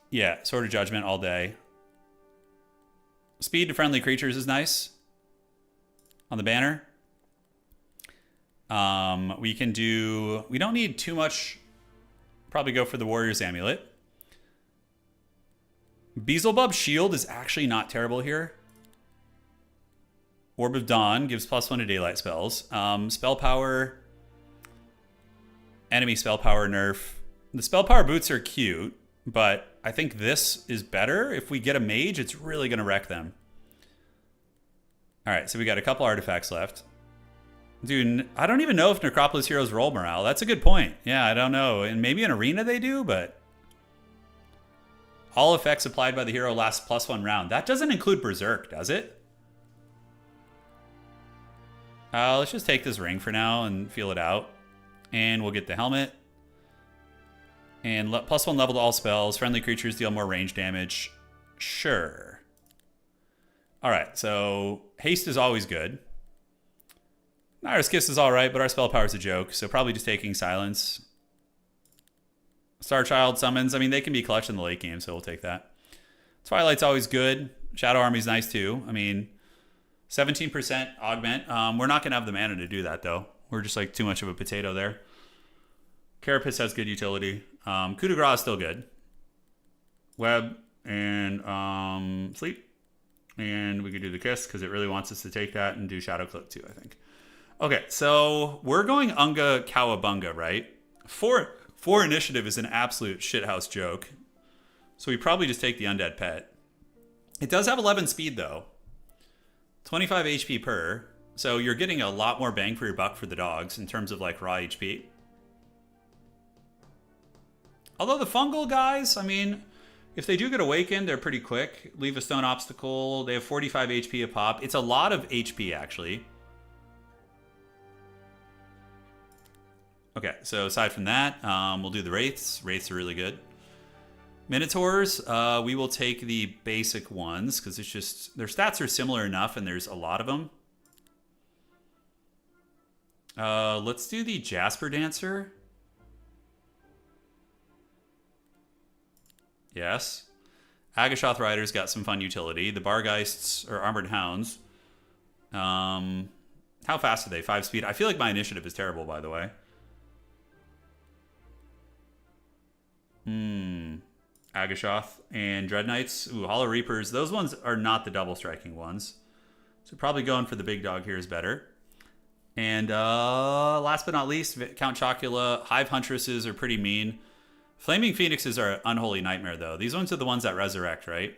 Yeah, Sword of Judgment all day. Speed to friendly creatures is nice. On the banner. We can do... We don't need too much. Probably go for the Warrior's Amulet. Beelzebub's Shield is actually not terrible here. Orb of Dawn gives +1 to daylight spells. Spell power... Enemy spell power nerf. The spell power boots are cute, but I think this is better. If we get a mage, it's really going to wreck them. All right, so we got a couple artifacts left. Dude, I don't even know if Necropolis heroes roll morale. That's a good point. Yeah, I don't know. And maybe in Arena they do, but... All effects applied by the hero last +1 round. That doesn't include Berserk, does it? Let's just take this ring for now and feel it out. And we'll get the helmet. And +1 level to all spells. Friendly creatures deal more range damage. Sure. Alright, so haste is always good. Naira's Kiss is alright, but our spell power is a joke. So probably just taking silence. Starchild summons. I mean, they can be clutch in the late game, so we'll take that. Twilight's always good. Shadow Army's nice too. I mean, 17% augment. We're not going to have the mana to do that, though. We're just like too much of a potato there. Carapace has good utility. Coup de grace is still good. Web and sleep. And we could do the kiss because it really wants us to take that and do Shadow Cloak too, I think. Okay, so we're going Unga Cowabunga, right? Four initiative is an absolute shithouse joke. So we probably just take the Undead Pet. It does have 11 speed, though. 25 HP per. So you're getting a lot more bang for your buck for the dogs in terms of like raw HP. Although the fungal guys, I mean, if they do get awakened, they're pretty quick. Leave a stone obstacle. They have 45 HP a pop. It's a lot of HP, actually. Okay, so aside from that, we'll do the Wraiths. Wraiths are really good. Minotaurs, we will take the basic ones because it's just, their stats are similar enough and there's a lot of them. Let's do the Jasper Dancer. Yes. Agashoth Riders got some fun utility. The Bargeists, or Armored Hounds. How fast are they? 5 speed? I feel like my initiative is terrible, by the way. Agashoth and Dread Knights. Ooh, Hollow Reapers. Those ones are not the double striking ones. So probably going for the big dog here is better. And last but not least, Count Chocula. Hive Huntresses are pretty mean. Flaming Phoenixes are an unholy nightmare, though. These ones are the ones that resurrect, right?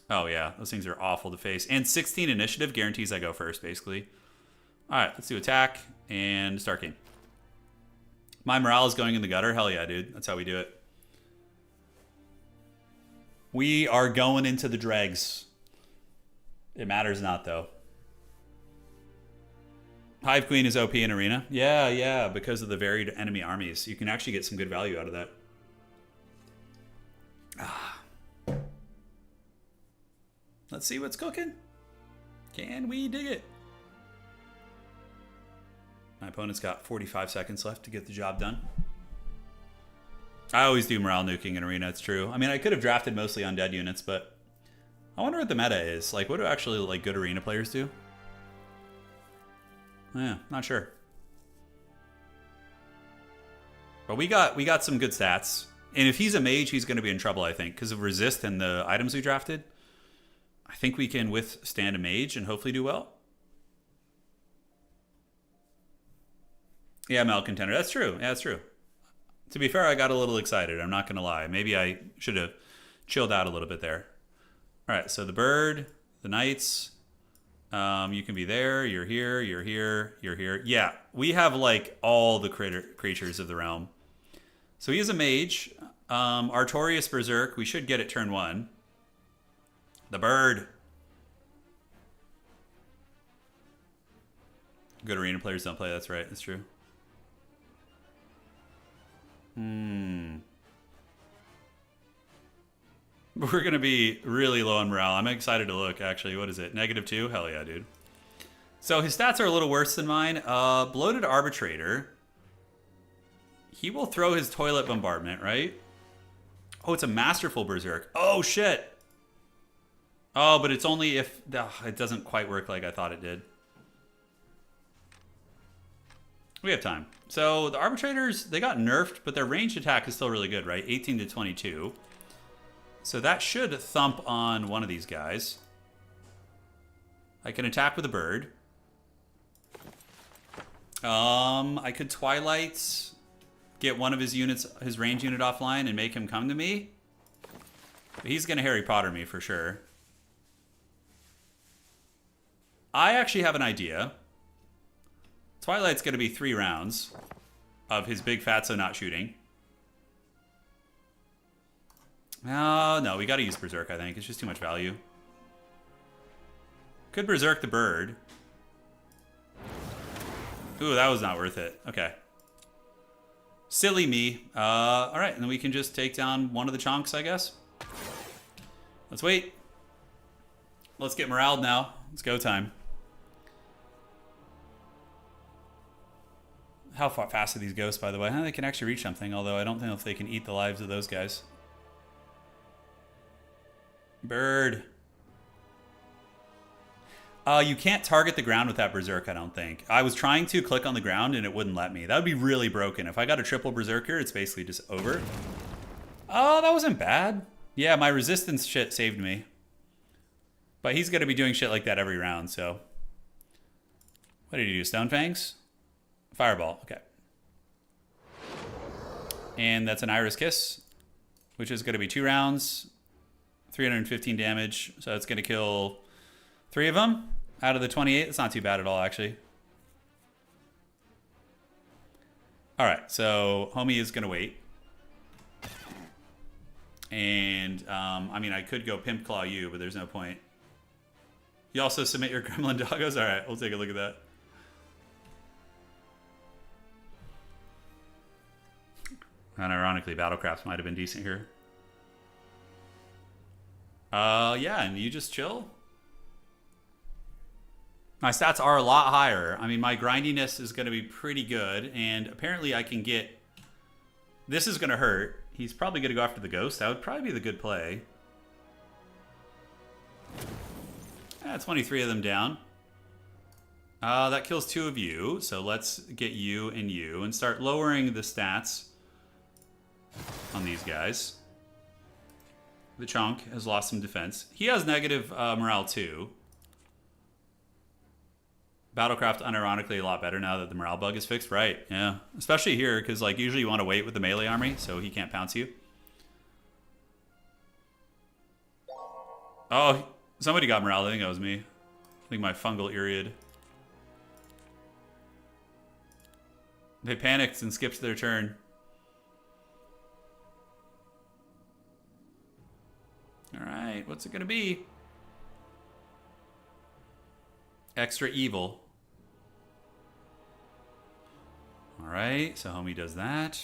Oh, yeah. Those things are awful to face. And 16 initiative guarantees I go first, basically. All right, let's do attack and start game. My morale is going in the gutter. Hell yeah, dude. That's how we do it. We are going into the dregs. It matters not, though. Hive Queen is OP in Arena. Yeah, because of the varied enemy armies. You can actually get some good value out of that. Let's see what's cooking. Can we dig it? My opponent's got 45 seconds left to get the job done. I always do morale nuking in Arena, it's true. I mean, I could have drafted mostly undead units, but I wonder what the meta is. Like, what do actually like good Arena players do? Yeah, not sure. But we got some good stats. And if he's a mage, he's going to be in trouble, I think, because of resist and the items we drafted. I think we can withstand a mage and hopefully do well. Yeah, Malcontender. That's true. Yeah, that's true. To be fair, I got a little excited. I'm not going to lie. Maybe I should have chilled out a little bit there. All right, so the bird, the knights. You can be there. You're here. You're here. You're here. Yeah, we have like all the creatures of the realm. So he is a mage. Artorias Berserk. We should get it turn 1. The bird. Good Arena players don't play. That's right. That's true. We're going to be really low on morale. I'm excited to look, actually. What is it? -2? Hell yeah, dude. So his stats are a little worse than mine. Bloated Arbitrator. He will throw his Toilet Bombardment, right? Oh, it's a Masterful Berserk. Oh, shit. Oh, but it's only if... it doesn't quite work like I thought it did. We have time. So the Arbitrators, they got nerfed, but their ranged attack is still really good, right? 18 to 22. So that should thump on one of these guys. I can attack with a bird. I could Twilight, get one of his units, his range unit offline and make him come to me. But he's going to Harry Potter me for sure. I actually have an idea. Twilight's going to be 3 rounds of his big fatso not shooting. Oh, no, we got to use Berserk, I think. It's just too much value. Could Berserk the bird. Ooh, that was not worth it. Okay. Silly me. All right, and then we can just take down one of the chunks, I guess. Let's wait. Let's get moraled now. It's go time. How far fast are these ghosts, by the way? They can actually reach something, although I don't know if they can eat the lives of those guys. Bird. You can't target the ground with that berserk, I don't think. I was trying to click on the ground and it wouldn't let me. That would be really broken. If I got a triple berserker, it's basically just over. Oh, that wasn't bad. Yeah, my resistance shit saved me. But he's going to be doing shit like that every round, so. What did he do? Stone Fangs? Fireball. Okay. And that's an Iris Kiss, which is going to be 2 rounds. 315 damage. So it's going to kill 3 of them out of the 28. That's not too bad at all, actually. All right. So homie is going to wait. And, I mean, I could go Pimp Claw you, but there's no point. You also submit your Gremlin Doggos? All right, we'll take a look at that. And ironically, Battlecrafts might have been decent here. Yeah, and you just chill. My stats are a lot higher. I mean, my grindiness is going to be pretty good, and apparently I can get... This is going to hurt. He's probably going to go after the ghost. That would probably be the good play. 23 of them down. That kills 2 of you, so let's get you and start lowering the stats on these guys. The chunk has lost some defense. He has negative morale too. Battlecraft unironically a lot better now that the morale bug is fixed. Right, yeah. Especially here, because like usually you want to wait with the melee army so he can't pounce you. Oh, somebody got morale. I think that was me. I think my fungal Iriad. They panicked and skipped their turn. Alright, what's it gonna be? Extra evil. Alright, so homie does that.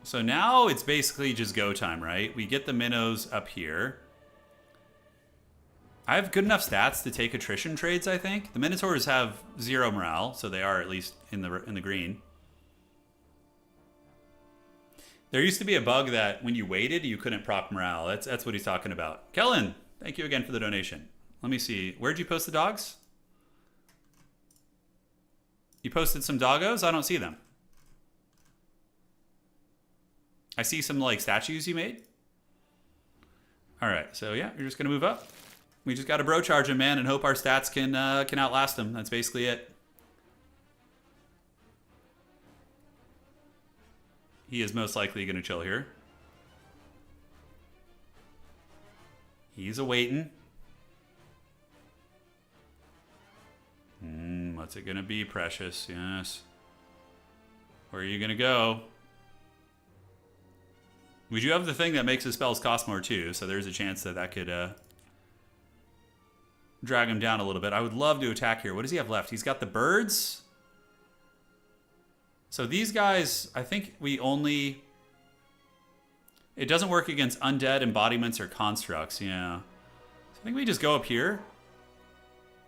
So now it's basically just go time, right? We get the minnows up here. I have good enough stats to take attrition trades, I think. The Minotaurs have 0 morale, so they are at least in the green. There used to be a bug that when you waited, you couldn't proc morale. That's what he's talking about. Kellen, thank you again for the donation. Let me see. Where'd you post the dogs? You posted some doggos? I don't see them. I see some like statues you made. All right, so yeah, you're just gonna move up. We just got to bro charge him, man, and hope our stats can outlast him. That's basically it. He is most likely going to chill here. He's awaiting. What's it going to be, Precious? Yes. Where are you going to go? We do have the thing that makes his spells cost more too, so there's a chance that that could drag him down a little bit. I would love to attack here. What does he have left? He's got the birds. So these guys, I think we only... It doesn't work against undead, embodiments, or constructs, yeah. So I think we just go up here.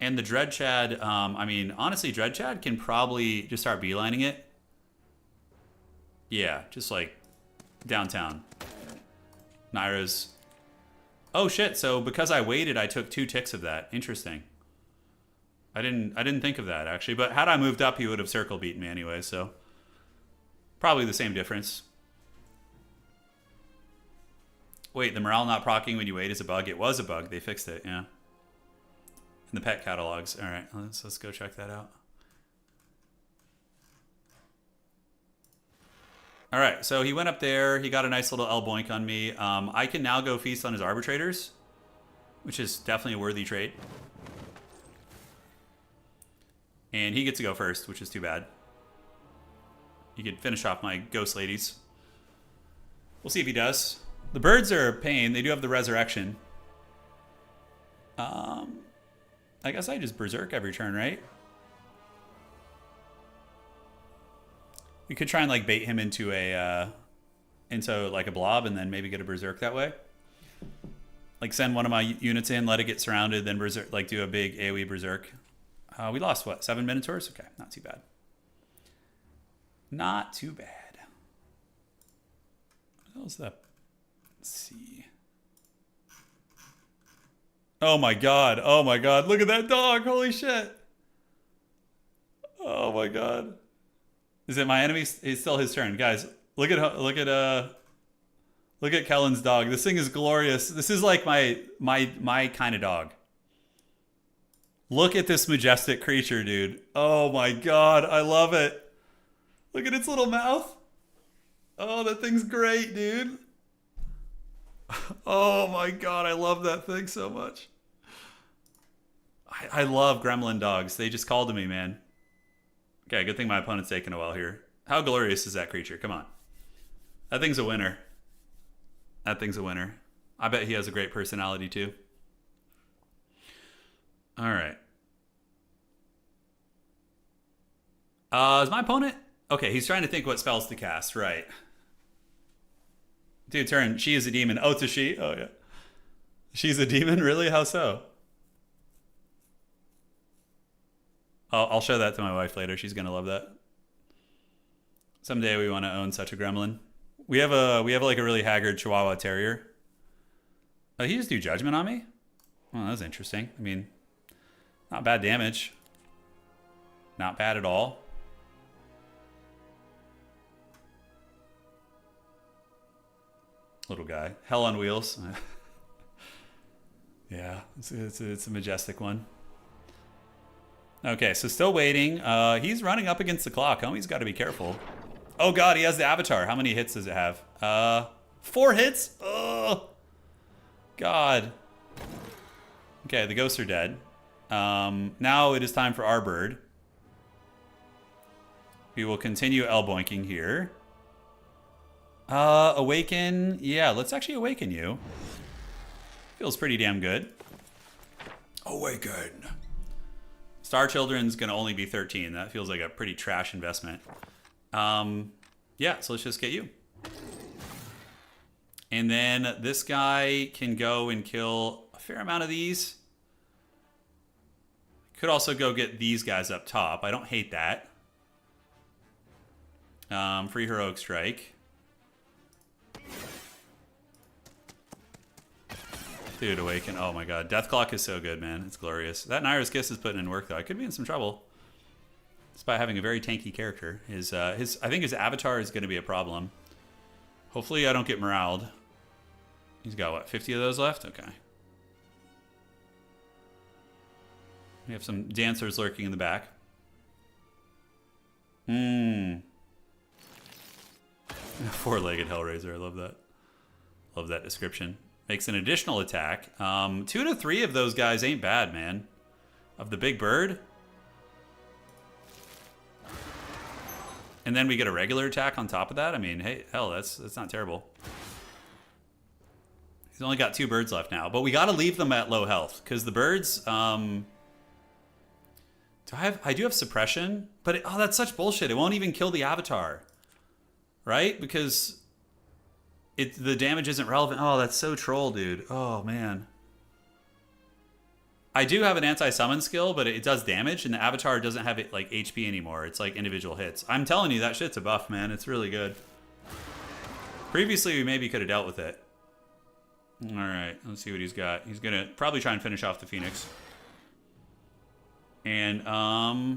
And the Dread Chad, I mean, honestly, Dread Chad can probably just start beelining it. Yeah, just like downtown. Naira's... Oh shit, so because I waited, I took 2 ticks of that. Interesting. I didn't think of that, actually. But had I moved up, he would have circle beaten me anyway, so... Probably the same difference. Wait, the morale not proccing when you wait is a bug? It was a bug. They fixed it, yeah. In the pet catalogs. All right, let's go check that out. All right, so he went up there. He got a nice little elboink on me. I can now go feast on his arbitrators, which is definitely a worthy trade. And he gets to go first, which is too bad. He could finish off my ghost ladies. We'll see if he does. The birds are a pain. They do have the resurrection. I guess I just berserk every turn, right? We could try and like bait him into like a blob and then maybe get a berserk that way. Like send one of my units in, let it get surrounded, then berserk, like do a big AoE berserk. We lost what, 7 Minotaurs? Okay, not too bad. Not too bad. What else is that? Let's see. Oh my god. Oh my god. Look at that dog. Holy shit. Oh my god. Is it my enemy? It's still his turn. Guys, look at Kellen's dog. This thing is glorious. This is like my kind of dog. Look at this majestic creature, dude. Oh my god, I love it. Look at its little mouth. Oh, that thing's great, dude. Oh my god, I love that thing so much. I love gremlin dogs. They just called to me, man. Okay, good thing my opponent's taking a while here. How glorious is that creature? Come on. That thing's a winner. That thing's a winner. I bet he has a great personality too. All right. Is my opponent? Okay, he's trying to think what spells to cast. Right. Dude, turn. She is a demon. Oh, it's a she? Oh, yeah. She's a demon? Really? How so? I'll show that to my wife later. She's going to love that. Someday we want to own such a gremlin. We have like a really haggard Chihuahua Terrier. Oh, he just do judgment on me? Oh, that was interesting. I mean, not bad damage. Not bad at all. Little guy. Hell on wheels. Yeah, it's a majestic one. Okay, so still waiting. He's running up against the clock. Homie's got to be careful. Oh god, he has the avatar. How many hits does it have? 4 hits? Oh, god. Okay, the ghosts are dead. Now it is time for our bird. We will continue elboinking here. Awaken. Yeah, let's actually awaken you. Feels pretty damn good. Awaken. Star Children's gonna only be 13. That feels like a pretty trash investment. Yeah, so let's just get you. And then this guy can go and kill a fair amount of these. Could also go get these guys up top. I don't hate that. Free Heroic Strike. Dude, awaken. Oh my god. Death Clock is so good, man. It's glorious. That Naira's Kiss is putting in work, though. I could be in some trouble. Despite having a very tanky character. I think his avatar is going to be a problem. Hopefully I don't get moraled. He's got, what, 50 of those left? Okay. We have some dancers lurking in the back. Four-legged Hellraiser. I love that. Love that description. Makes an additional attack. 2 to 3 of those guys ain't bad, man. Of the big bird. And then we get a regular attack on top of that. I mean, hey, hell, that's not terrible. He's only got 2 birds left now. But we got to leave them at low health. Because the birds... I do have suppression. But, that's such bullshit. It won't even kill the avatar. Right? Because... the damage isn't relevant. Oh, that's so troll, dude. Oh, man. I do have an anti-summon skill, but it does damage, and the avatar doesn't have it like HP anymore. It's like individual hits. I'm telling you, that shit's a buff, man. It's really good. Previously, we maybe could have dealt with it. All right, let's see what he's got. He's going to probably try and finish off the Phoenix. And, I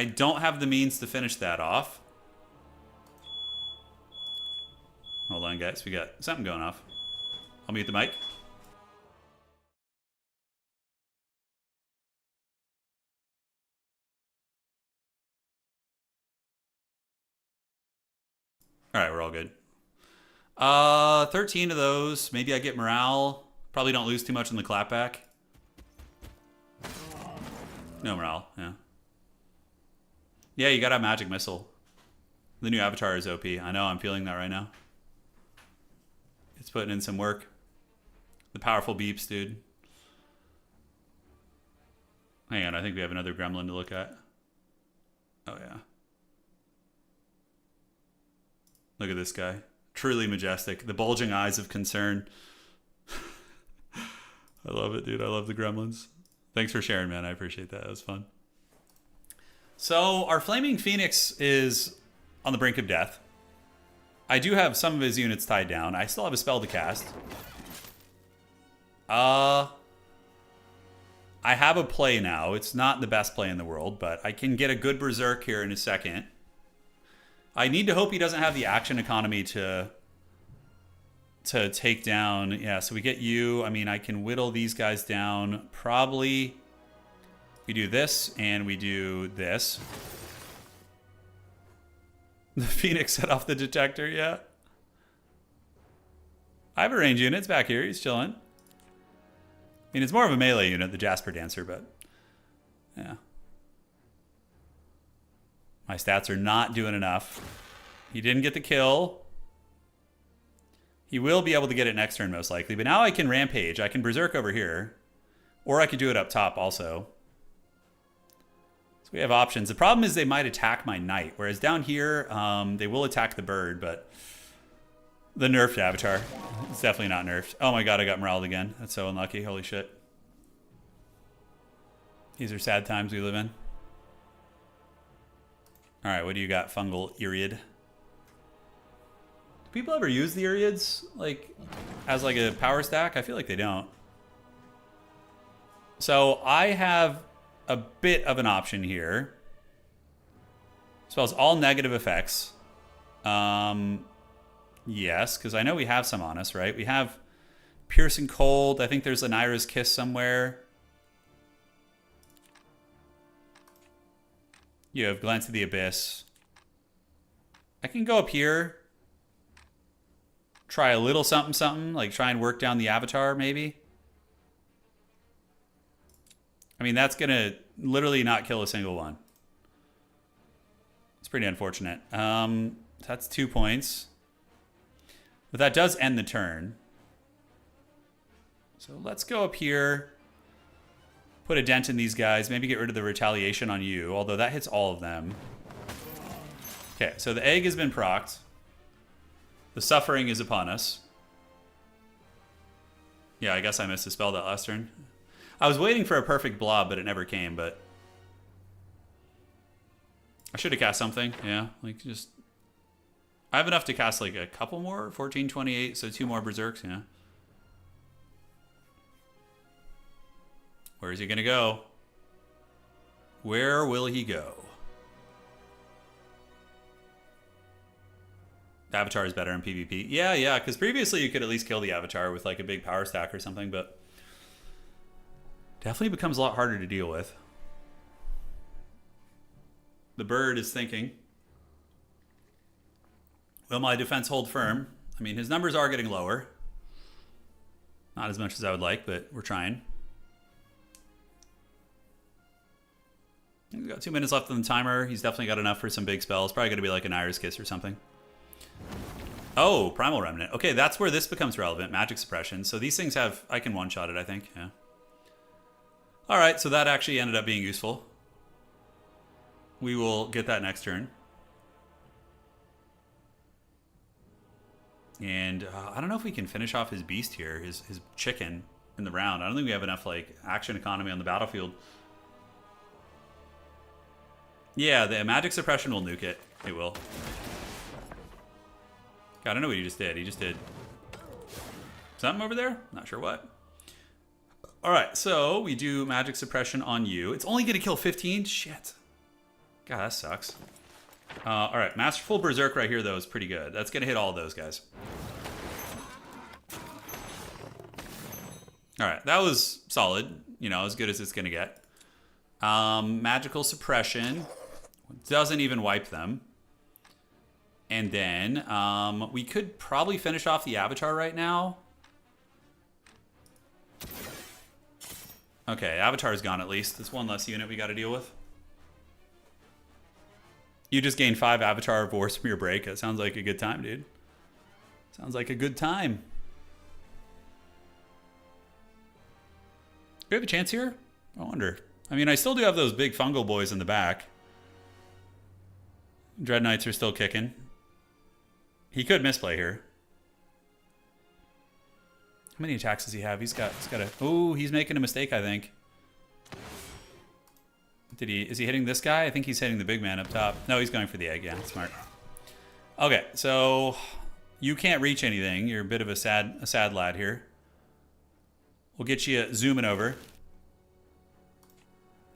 don't have the means to finish that off. Hold on, guys. We got something going off. I'll mute the mic. All right, we're all good. 13 of those. Maybe I get morale. Probably don't lose too much in the clapback. No morale, yeah. Yeah, you gotta have Magic Missile. The new avatar is OP. I know, I'm feeling that right now. It's putting in some work. The powerful beeps, dude. Hang on, I think we have another gremlin to look at. Oh, yeah. Look at this guy. Truly majestic. The bulging eyes of concern. I love it, dude. I love the gremlins. Thanks for sharing, man. I appreciate that. That was fun. So our Flaming Phoenix is on the brink of death. I do have some of his units tied down. I still have a spell to cast. I have a play now. It's not the best play in the world, but I can get a good berserk here in a second. I need to hope he doesn't have the action economy to take down. Yeah, so we get you. I mean, I can whittle these guys down. Probably we do this and we do this. The Phoenix set off the detector, yeah. I have a range unit. It's back here. He's chilling. I mean, it's more of a melee unit, the Jasper Dancer, but yeah. My stats are not doing enough. He didn't get the kill. He will be able to get it next turn, most likely. But now I can Rampage. I can Berserk over here. Or I could do it up top also. So we have options. The problem is they might attack my Knight. Whereas down here, they will attack the bird, but the nerfed avatar. It's definitely not nerfed. Oh my god, I got moraled again. That's so unlucky. Holy shit. These are sad times we live in. Alright, what do you got, Fungal Iriad? Do people ever use the Iriads, like, as like a power stack? I feel like they don't. So I have a bit of an option here. Spells all negative effects. Yes, because I know we have some on us, right? We have Piercing Cold. I think there's an Iris Kiss somewhere. You have Glance of the Abyss. I can go up here. Try a little something something. Like try and work down the avatar maybe. I mean, that's going to literally not kill a single one. It's pretty unfortunate. That's 2 points. But that does end the turn. So let's go up here. Put a dent in these guys. Maybe get rid of the retaliation on you. Although that hits all of them. Okay, so the egg has been procced. The suffering is upon us. Yeah, I guess I missed a spell that last turn. I was waiting for a perfect blob, but it never came, but... I should have cast something, yeah. Like, just... I have enough to cast, like, a couple more. 14, 28, so 2 more Berserks, yeah. Where is he gonna go? Where will he go? The Avatar is better in PvP. Yeah, because previously you could at least kill the Avatar with, like, a big power stack or something, but... Definitely becomes a lot harder to deal with. The bird is thinking, will my defense hold firm? I mean, his numbers are getting lower. Not as much as I would like, but we're trying. We've got 2 minutes left on the timer. He's definitely got enough for some big spells. Probably going to be like an Iris Kiss or something. Oh, Primal Remnant. Okay, that's where this becomes relevant. Magic Suppression. So these things have... I can one-shot it, I think. Yeah. Alright, so that actually ended up being useful. We will get that next turn. And I don't know if we can finish off his beast here, his chicken in the round. I don't think we have enough like action economy on the battlefield. Yeah, the magic suppression will nuke it. It will. God, I don't know what he just did. He just did something over there? Not sure what. Alright, so we do magic suppression on you. It's only going to kill 15? Shit. God, that sucks. Alright, Masterful Berserk right here, though, is pretty good. That's going to hit all of those guys. Alright, that was solid. You know, as good as it's going to get. Magical Suppression. Doesn't even wipe them. And then, we could probably finish off the Avatar right now. Okay, Avatar's gone at least. That's one less unit we got to deal with. You just gained 5 Avatar Vorse from your break. That sounds like a good time, dude. Sounds like a good time. Do we have a chance here? I wonder. I mean, I still do have those big fungal boys in the back. Dread Knights are still kicking. He could misplay here. How many attacks does he have? He's got a... Oh, he's making a mistake, I think. Is he hitting this guy? I think he's hitting the big man up top. No, he's going for the egg. Yeah, smart. Okay, so you can't reach anything. You're a bit of a sad lad here. We'll get you zooming over.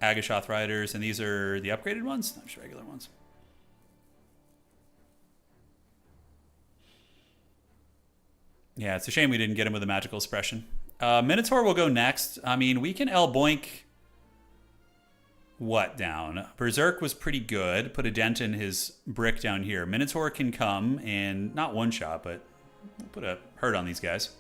Agashoth Riders, and these are the upgraded ones? No, just regular ones. Yeah, it's a shame we didn't get him with a magical suppression. Minotaur will go next. I mean, we can L-Boink what down? Berserk was pretty good. Put a dent in his brick down here. Minotaur can come and not one shot, but put a hurt on these guys.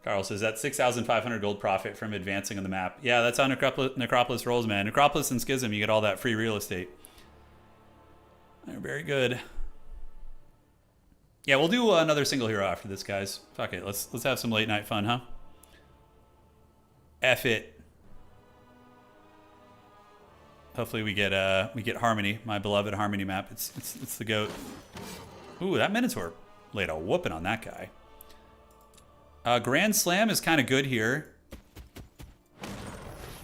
Carl says that's 6,500 gold profit from advancing on the map. Yeah, that's how Necropolis rolls, man. Necropolis and Schism, you get all that free real estate. They're very good. Yeah, we'll do another single hero after this, guys. Fuck it, let's have some late night fun, huh? F it. Hopefully we get Harmony, my beloved Harmony map. It's the goat. Ooh, that Minotaur laid a whooping on that guy. Grand Slam is kind of good here.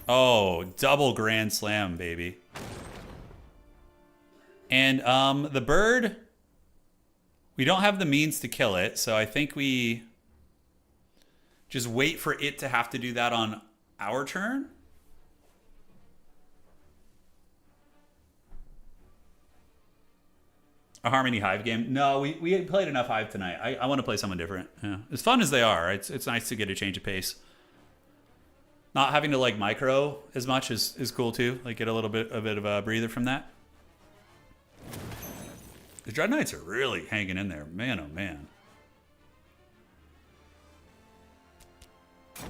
Oh, double Grand Slam, baby. And the bird, we don't have the means to kill it, so I think we just wait for it to have to do that on our turn. A Harmony Hive game? No, we played enough Hive tonight. I want to play someone different. Yeah. As fun as they are, it's nice to get a change of pace. Not having to like micro as much is cool too. Like get a little bit of a breather from that. The Dread Knights are really hanging in there. Man, oh man.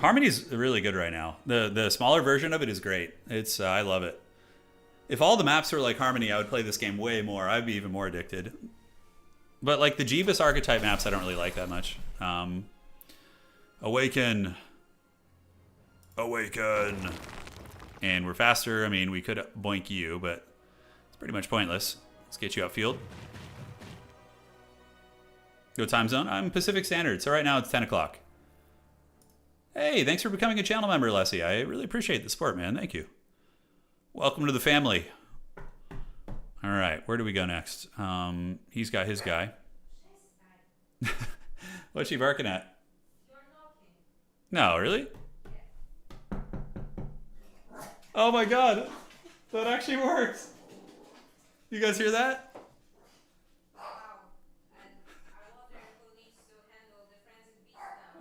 Harmony's really good right now. The smaller version of it is great. It's I love it. If all the maps were like Harmony, I would play this game way more. I'd be even more addicted. But like the Jeebus archetype maps, I don't really like that much. Awaken. Awaken. And we're faster. I mean, we could boink you, but it's pretty much pointless. Let's get you upfield. Go time zone. I'm Pacific Standard, so right now it's 10 o'clock. Hey, thanks for becoming a channel member, Leslie. I really appreciate the support, man. Thank you. Welcome to the family. All right, where do we go next? He's got his guy. What's she barking at? No, really? Oh my god, that actually works. You guys hear that?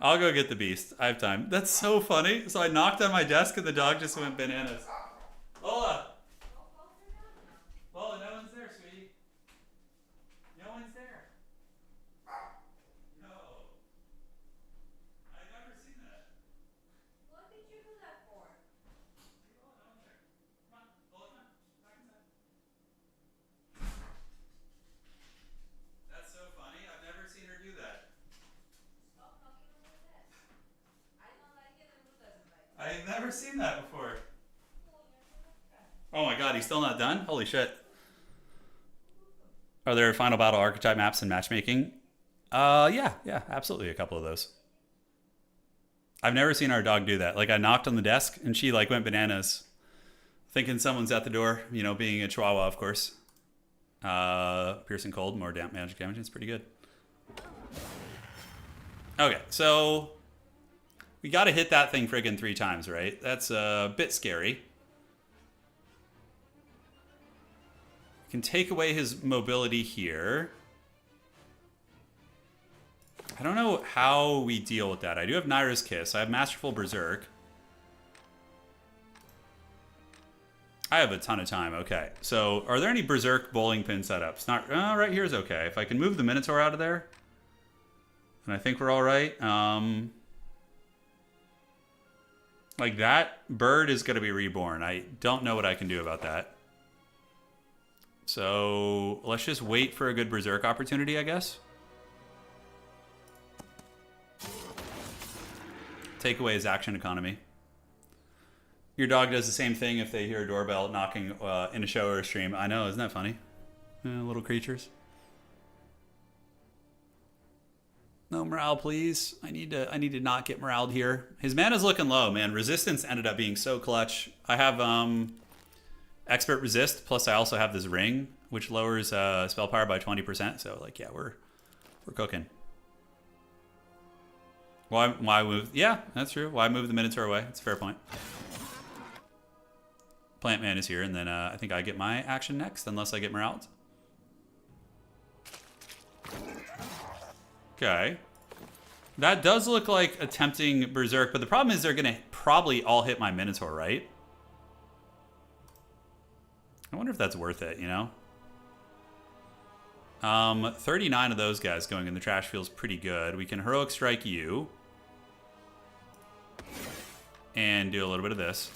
I'll go get the beast. I have time. That's so funny. So I knocked on my desk and the dog just went bananas. Lola! Lola, no one's there, sweetie. No one's there. No. I've never seen that. What did you do that for? Lola, no one's there. Come on, Lola, come on. Back inside. That's so funny. I've never seen her do that. Stop knocking on the desk. I don't like it and Lou doesn't like it. I've never seen that before. Oh my god, he's still not done? Holy shit. Are there final battle archetype maps and matchmaking? Yeah, absolutely a couple of those. I've never seen our dog do that. Like I knocked on the desk and she like went bananas. Thinking someone's at the door, you know, being a chihuahua, of course. Piercing cold, more damp magic damage, it's pretty good. Okay, so we gotta hit that thing friggin' 3 times, right? That's a bit scary. Can take away his mobility here. I don't know how we deal with that. I do have Naira's Kiss. I have Masterful Berserk. I have a ton of time. Okay. So are there any Berserk bowling pin setups? Not right here is okay. If I can move the Minotaur out of there. And I think we're all right. Like that bird is going to be reborn. I don't know what I can do about that. So let's just wait for a good Berserk opportunity, I guess. Take away his action economy. Your dog does the same thing if they hear a doorbell knocking in a show or a stream. I know, isn't that funny? Little creatures. No morale, please. I need to not get moraled here. His mana's looking low, man. Resistance ended up being so clutch. I have expert resist, plus I also have this ring, which lowers spell power by 20%. So like, yeah, we're cooking. Why move? Yeah, that's true. Why move the Minotaur away? That's a fair point. Plant Man is here, and then I think I get my action next, unless I get moraled. Okay. That does look like attempting Berserk, but the problem is they're going to probably all hit my Minotaur, right? I wonder if that's worth it, you know? 39 of those guys going in the trash feels pretty good. We can Heroic Strike you. And do a little bit of this.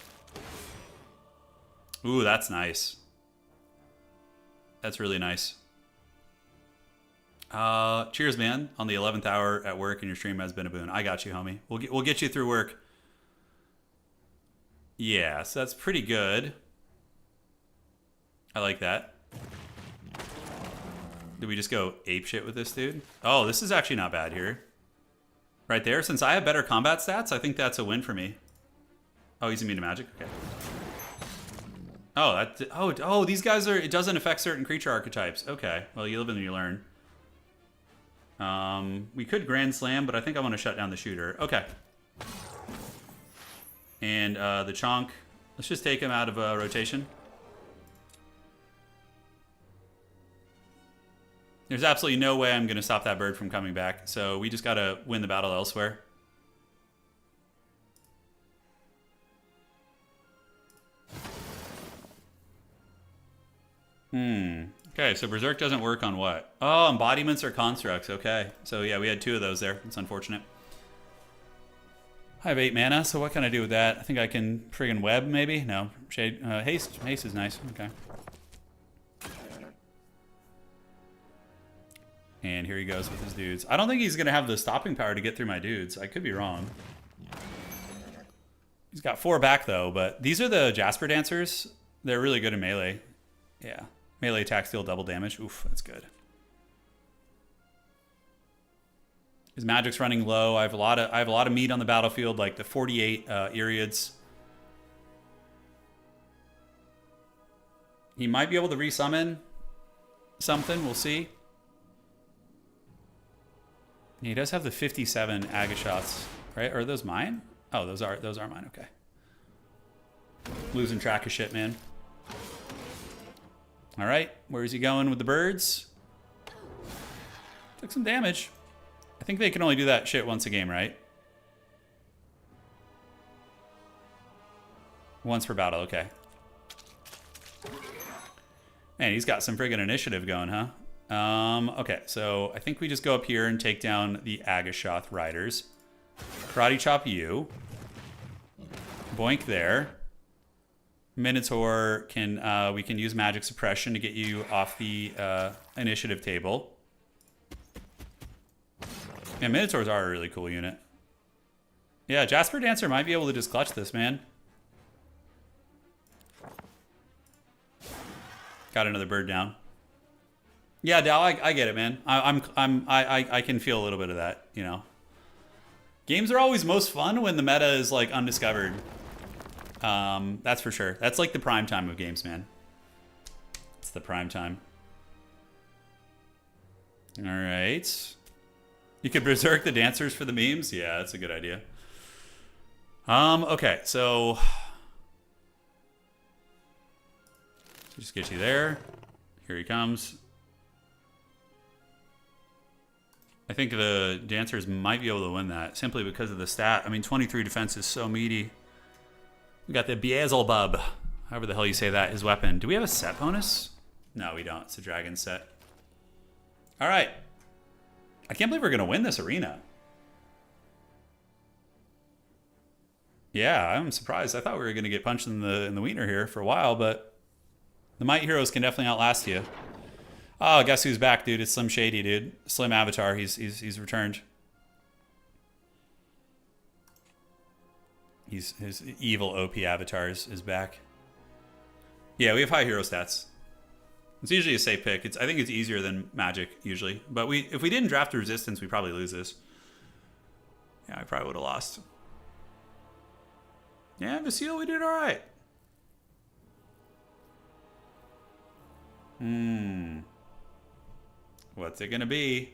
Ooh, that's nice. That's really nice. Cheers, man. On the 11th hour at work and your stream has been a boon. I got you, homie. We'll get you through work. Yeah, so that's pretty good. I like that. Did we just go ape shit with this dude? Oh, this is actually not bad here. Right there. Since I have better combat stats, I think that's a win for me. Oh, he's immune to magic? Okay. Oh, these guys are... It doesn't affect certain creature archetypes. Okay. Well, you live and you learn. We could Grand Slam, but I think I want to shut down the shooter. Okay. And the Chonk. Let's just take him out of rotation. There's absolutely no way I'm going to stop that bird from coming back. So we just got to win the battle elsewhere. Okay, so Berserk doesn't work on what? Oh, embodiments or constructs. Okay. So yeah, we had 2 of those there. It's unfortunate. I have 8 mana, so what can I do with that? I think I can friggin' web, maybe? No. Shade. Haste. Haste is nice. Okay. And here he goes with his dudes. I don't think he's going to have the stopping power to get through my dudes. I could be wrong. He's got 4 back, though, but these are the Jasper Dancers. They're really good in melee. Yeah. Melee attacks deal double damage. Oof, that's good. His magic's running low. I have a lot of meat on the battlefield, like the 48 Iriads. He might be able to resummon something. We'll see. He does have the 57 Agashots, right? Are those mine? Oh, those are mine. Okay. Losing track of shit, man. All right, where is he going with the birds? Took some damage. I think they can only do that shit once a game, right? Once per battle, okay. Man, he's got some friggin' initiative going, huh? Okay, so I think we just go up here and take down the Agashoth Riders. Karate Chop you. Boink there. Minotaur can, we can use Magic Suppression to get you off the initiative table. Yeah, Minotaurs are a really cool unit. Yeah, Jasper Dancer might be able to just clutch this, man. Got another bird down. Yeah, Dal, I get it, man. I can feel a little bit of that, you know. Games are always most fun when the meta is like undiscovered. That's for sure. That's like the prime time of games, man. It's the prime time. All right. You could berserk the dancers for the memes. Yeah, that's a good idea. Okay, so just get you there. Here he comes. I think the dancers might be able to win that simply because of the stat. I mean, 23 defense is so meaty. We got the Beelzebub, however the hell you say that, his weapon. Do we have a set bonus? No, we don't. It's a dragon set. All right. I can't believe we're going to win this arena. Yeah, I'm surprised. I thought we were going to get punched in the wiener here for a while, but the Might Heroes can definitely outlast you. Oh, guess who's back, dude? It's Slim Shady, dude. Slim Avatar. He's returned. His evil OP avatars is back. Yeah, we have high hero stats. It's usually a safe pick. I think it's easier than Magic usually. But if we didn't draft Resistance, we probably lose this. Yeah, I probably would have lost. Yeah, Vasile, we did all right. What's it gonna be?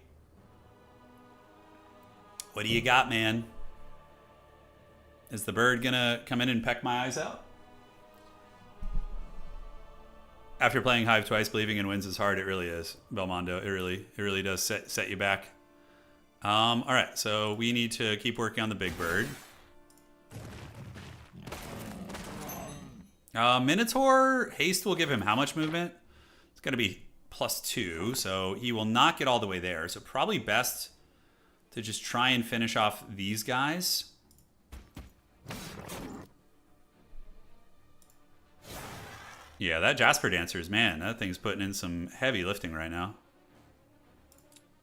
What do you got, man? Is the bird gonna come in and peck my eyes out? After playing Hive twice, believing in wins is hard. It really is, Belmondo. It really does set you back. All right, so we need to keep working on the big bird. Minotaur haste will give him how much movement? It's gonna be +2, so he will not get all the way there. So probably best to just try and finish off these guys. Yeah, that Jasper Dancers, man, that thing's putting in some heavy lifting right now.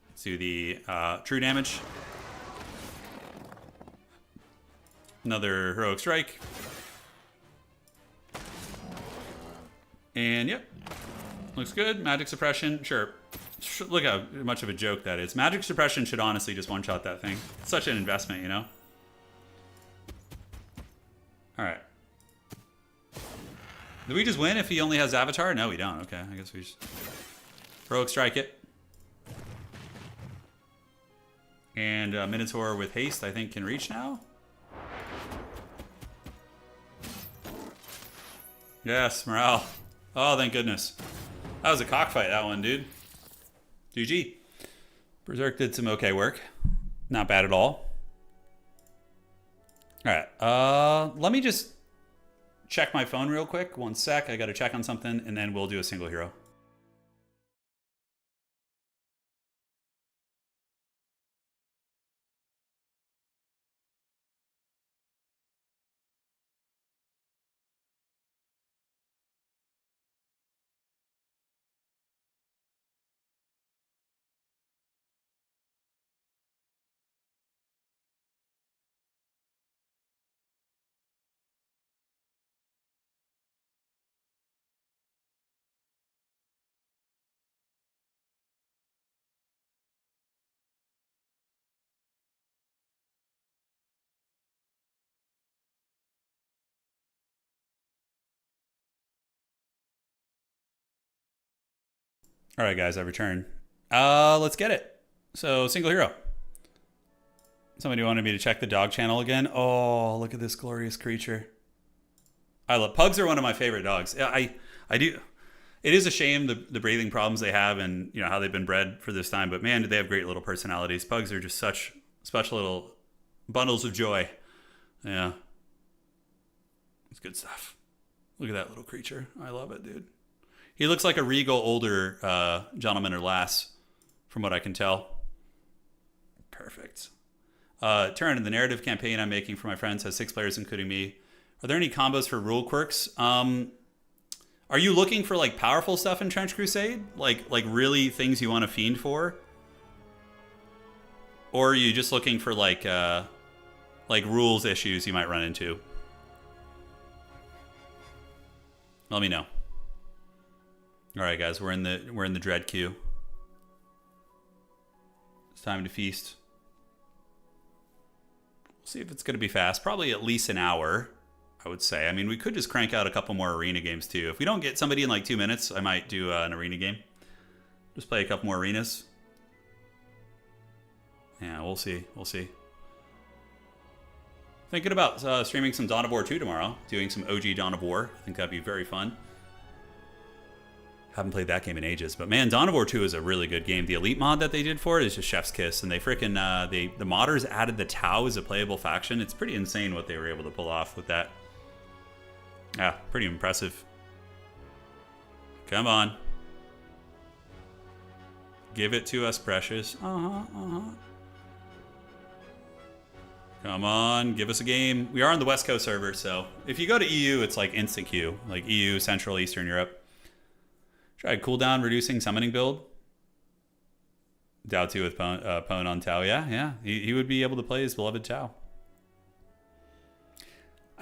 Let's do the true damage. Another heroic strike. And yep, looks good. Magic suppression, sure. Look how much of a joke that is. Magic suppression should honestly just one-shot that thing. It's such an investment, you know? All right. Do we just win if he only has Avatar? No, we don't. Okay, I guess we just heroic strike it. And Minotaur with haste, I think, can reach now. Yes, morale. Oh, thank goodness. That was a cockfight, that one, dude. GG. Berserk did some okay work. Not bad at all. All right. Let me just check my phone real quick. One sec. I got to check on something, and then we'll do a single hero. All right, guys, I return. Let's get it. So, single hero. Somebody wanted me to check the dog channel again. Oh, look at this glorious creature. I love pugs. Are one of my favorite dogs. I do. It is a shame the breathing problems they have, and you know how they've been bred for this time. But man, do they have great little personalities. Pugs are just such special little bundles of joy. Yeah, it's good stuff. Look at that little creature. I love it, dude. He looks like a regal older gentleman or lass, from what I can tell. Perfect. Turn, the narrative campaign I'm making for my friends has 6 players, including me. Are there any combos for rule quirks? Are you looking for like powerful stuff in Trench Crusade? Like really things you want to fiend for? Or are you just looking for like rules issues you might run into? Let me know. All right, guys, we're in the dread queue. It's time to feast. We'll see if it's going to be fast. Probably at least an hour, I would say. I mean, we could just crank out a couple more arena games too. If we don't get somebody in like 2 minutes, I might do an arena game. Just play a couple more arenas. Yeah, we'll see. We'll see. Thinking about streaming some Dawn of War 2 tomorrow. Doing some OG Dawn of War. I think that'd be very fun. Haven't played that game in ages, but man, Dawn of War 2 is a really good game. The Elite mod that they did for it is just chef's kiss, and they freaking the modders added the Tau as a playable faction. It's pretty insane what they were able to pull off with that. Yeah, pretty impressive. Come on, give it to us, precious. Come on, give us a game. We are on the West Coast server, so if you go to EU, it's like instant queue, like EU, Central, Eastern Europe. Try cooldown reducing summoning build. Tau 2 with Pwn on Tau. Yeah. He would be able to play his beloved Tau.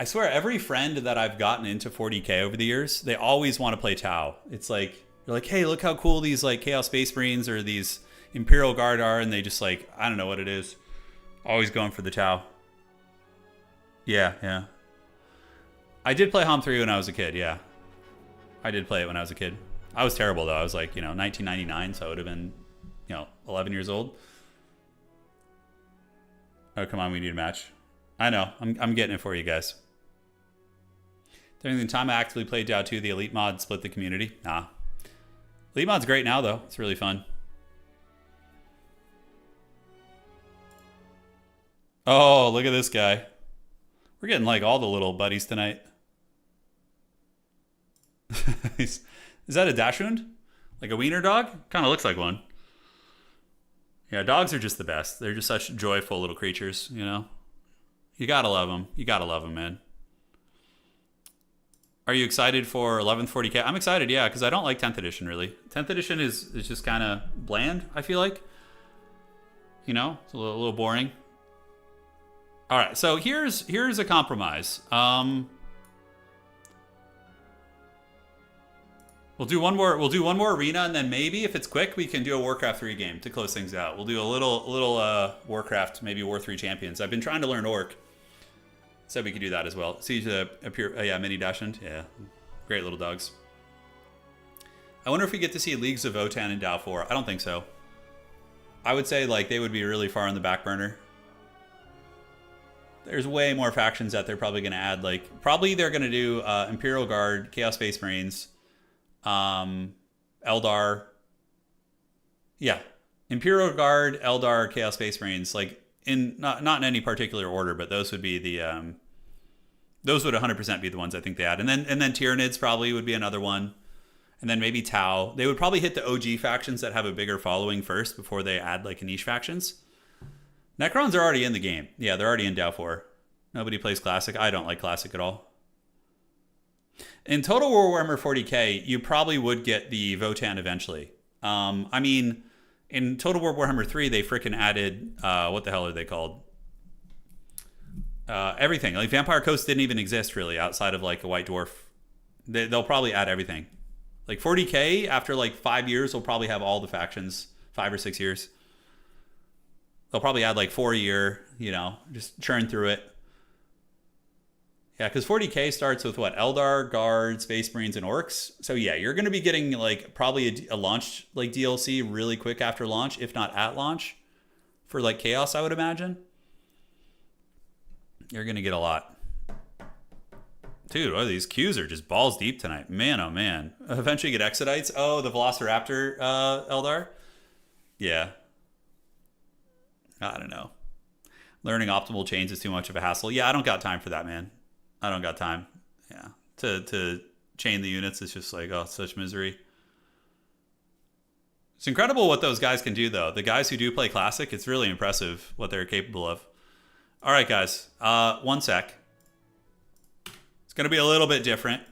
I swear, every friend that I've gotten into 40k over the years, they always want to play Tau. It's like, you're like, hey, look how cool these like Chaos Space Marines or these Imperial Guard are, and they just like, I don't know what it is. Always going for the Tau. Yeah, yeah. I did play HOM 3 when I was a kid, yeah. I did play it when I was a kid. I was terrible, though. I was like, 1999, so I would have been, 11 years old. Oh, come on, we need a match. I know. I'm getting it for you guys. During the time I actively played Tau 2, the Elite mod split the community. Nah. Elite mod's great now, though. It's really fun. Oh, look at this guy. We're getting like all the little buddies tonight. Is that a Dachshund? Like a wiener dog? Kind of looks like one. Yeah, dogs are just the best. They're just such joyful little creatures, You gotta love them. You gotta love them, man. Are you excited for 11th 40k? I'm excited, yeah, because I don't like 10th edition, really. 10th edition is just kind of bland, I feel like. It's a little boring. All right, so here's a compromise. We'll do one more arena, and then maybe if it's quick, we can do a Warcraft 3 game to close things out. We'll do a little Warcraft, maybe War 3 Champions. I've been trying to learn Orc. Said we could do that as well. See yeah, mini Dachshund. Yeah, great little dogs. I wonder if we get to see Leagues of Votann and Dao 4. I don't think so. I would say like they would be really far on the back burner. There's way more factions that they're probably going to add. Like probably they're going to do Imperial Guard, Chaos Space Marines, Eldar. Yeah, Imperial Guard, Eldar, Chaos Space Marines. Like in not in any particular order, but those would be the those would 100% be the ones I think they add. And then Tyranids probably would be another one. And then maybe Tau. They would probably hit the OG factions that have a bigger following first before they add like niche factions. Necrons are already in the game. Yeah, they're already in Dao 4. Nobody plays Classic. I don't like Classic at all. In Total War Warhammer 40k, you probably would get the Votann eventually. I mean, in Total War Warhammer 3, they freaking added, what the hell are they called? Everything. Like Vampire Coast didn't even exist really outside of like a White Dwarf. They'll probably add everything. Like 40k, after like 5 years, they'll probably have all the factions. 5 or 6 years. They'll probably add like 4 a year, just churn through it. Yeah, because 40k starts with what? Eldar, Guard, Space Marines, and Orcs. So yeah, you're going to be getting like probably a launch like DLC really quick after launch, if not at launch, for like Chaos, I would imagine. You're going to get a lot. Dude, oh, these queues are just balls deep tonight. Man, oh man. Eventually get Exodites. Oh, the Velociraptor Eldar. Yeah. I don't know. Learning optimal chains is too much of a hassle. Yeah, I don't got time for that, man. I don't got time. Yeah. To chain the units is just like, oh, such misery. It's incredible what those guys can do, though. The guys who do play Classic, it's really impressive what they're capable of. All right, guys. 1 sec. It's going to be a little bit different.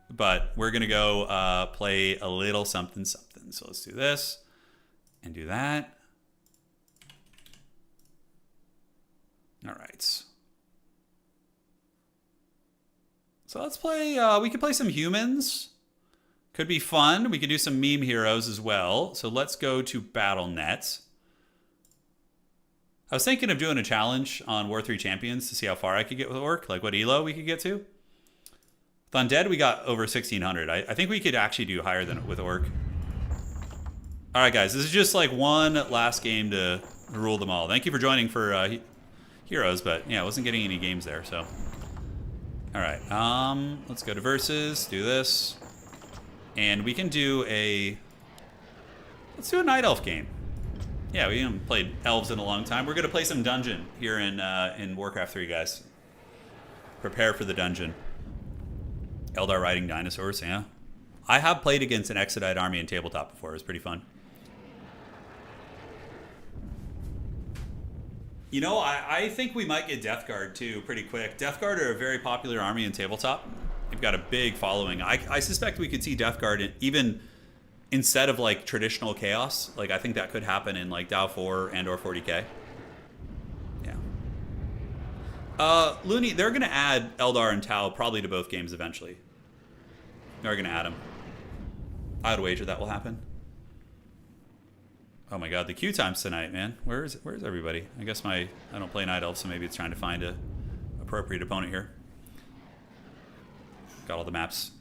But we're going to go play a little something. So let's do this and do that. All right. So let's play, we could play some humans. Could be fun. We could do some meme heroes as well. So let's go to BattleNet. I was thinking of doing a challenge on War 3 Champions to see how far I could get with Orc, like what elo we could get to. With Undead, we got over 1,600. I think we could actually do higher than with Orc. All right, guys, this is just like one last game to rule them all. Thank you for joining for Heroes, but yeah, I wasn't getting any games there, so. All right, let's go to Versus, do this. And we can do let's do a Night Elf game. Yeah, we haven't played Elves in a long time. We're gonna play some Dungeon here in Warcraft 3, guys. Prepare for the Dungeon. Eldar riding dinosaurs, yeah. I have played against an Exodite army in tabletop before. It was pretty fun. You know, I think we might get Death Guard too pretty quick. Death Guard are a very popular army in tabletop. They've got a big following. I suspect we could see Death Guard even instead of like traditional Chaos. Like I think that could happen in like Dao 4 and or 40k. Yeah. Looney, they're going to add Eldar and Tau probably to both games eventually. They're going to add them. I would wager that will happen. Oh my god, the queue times tonight, man. Where's everybody? I guess I don't play Night Elf, so maybe it's trying to find a appropriate opponent here. Got all the maps.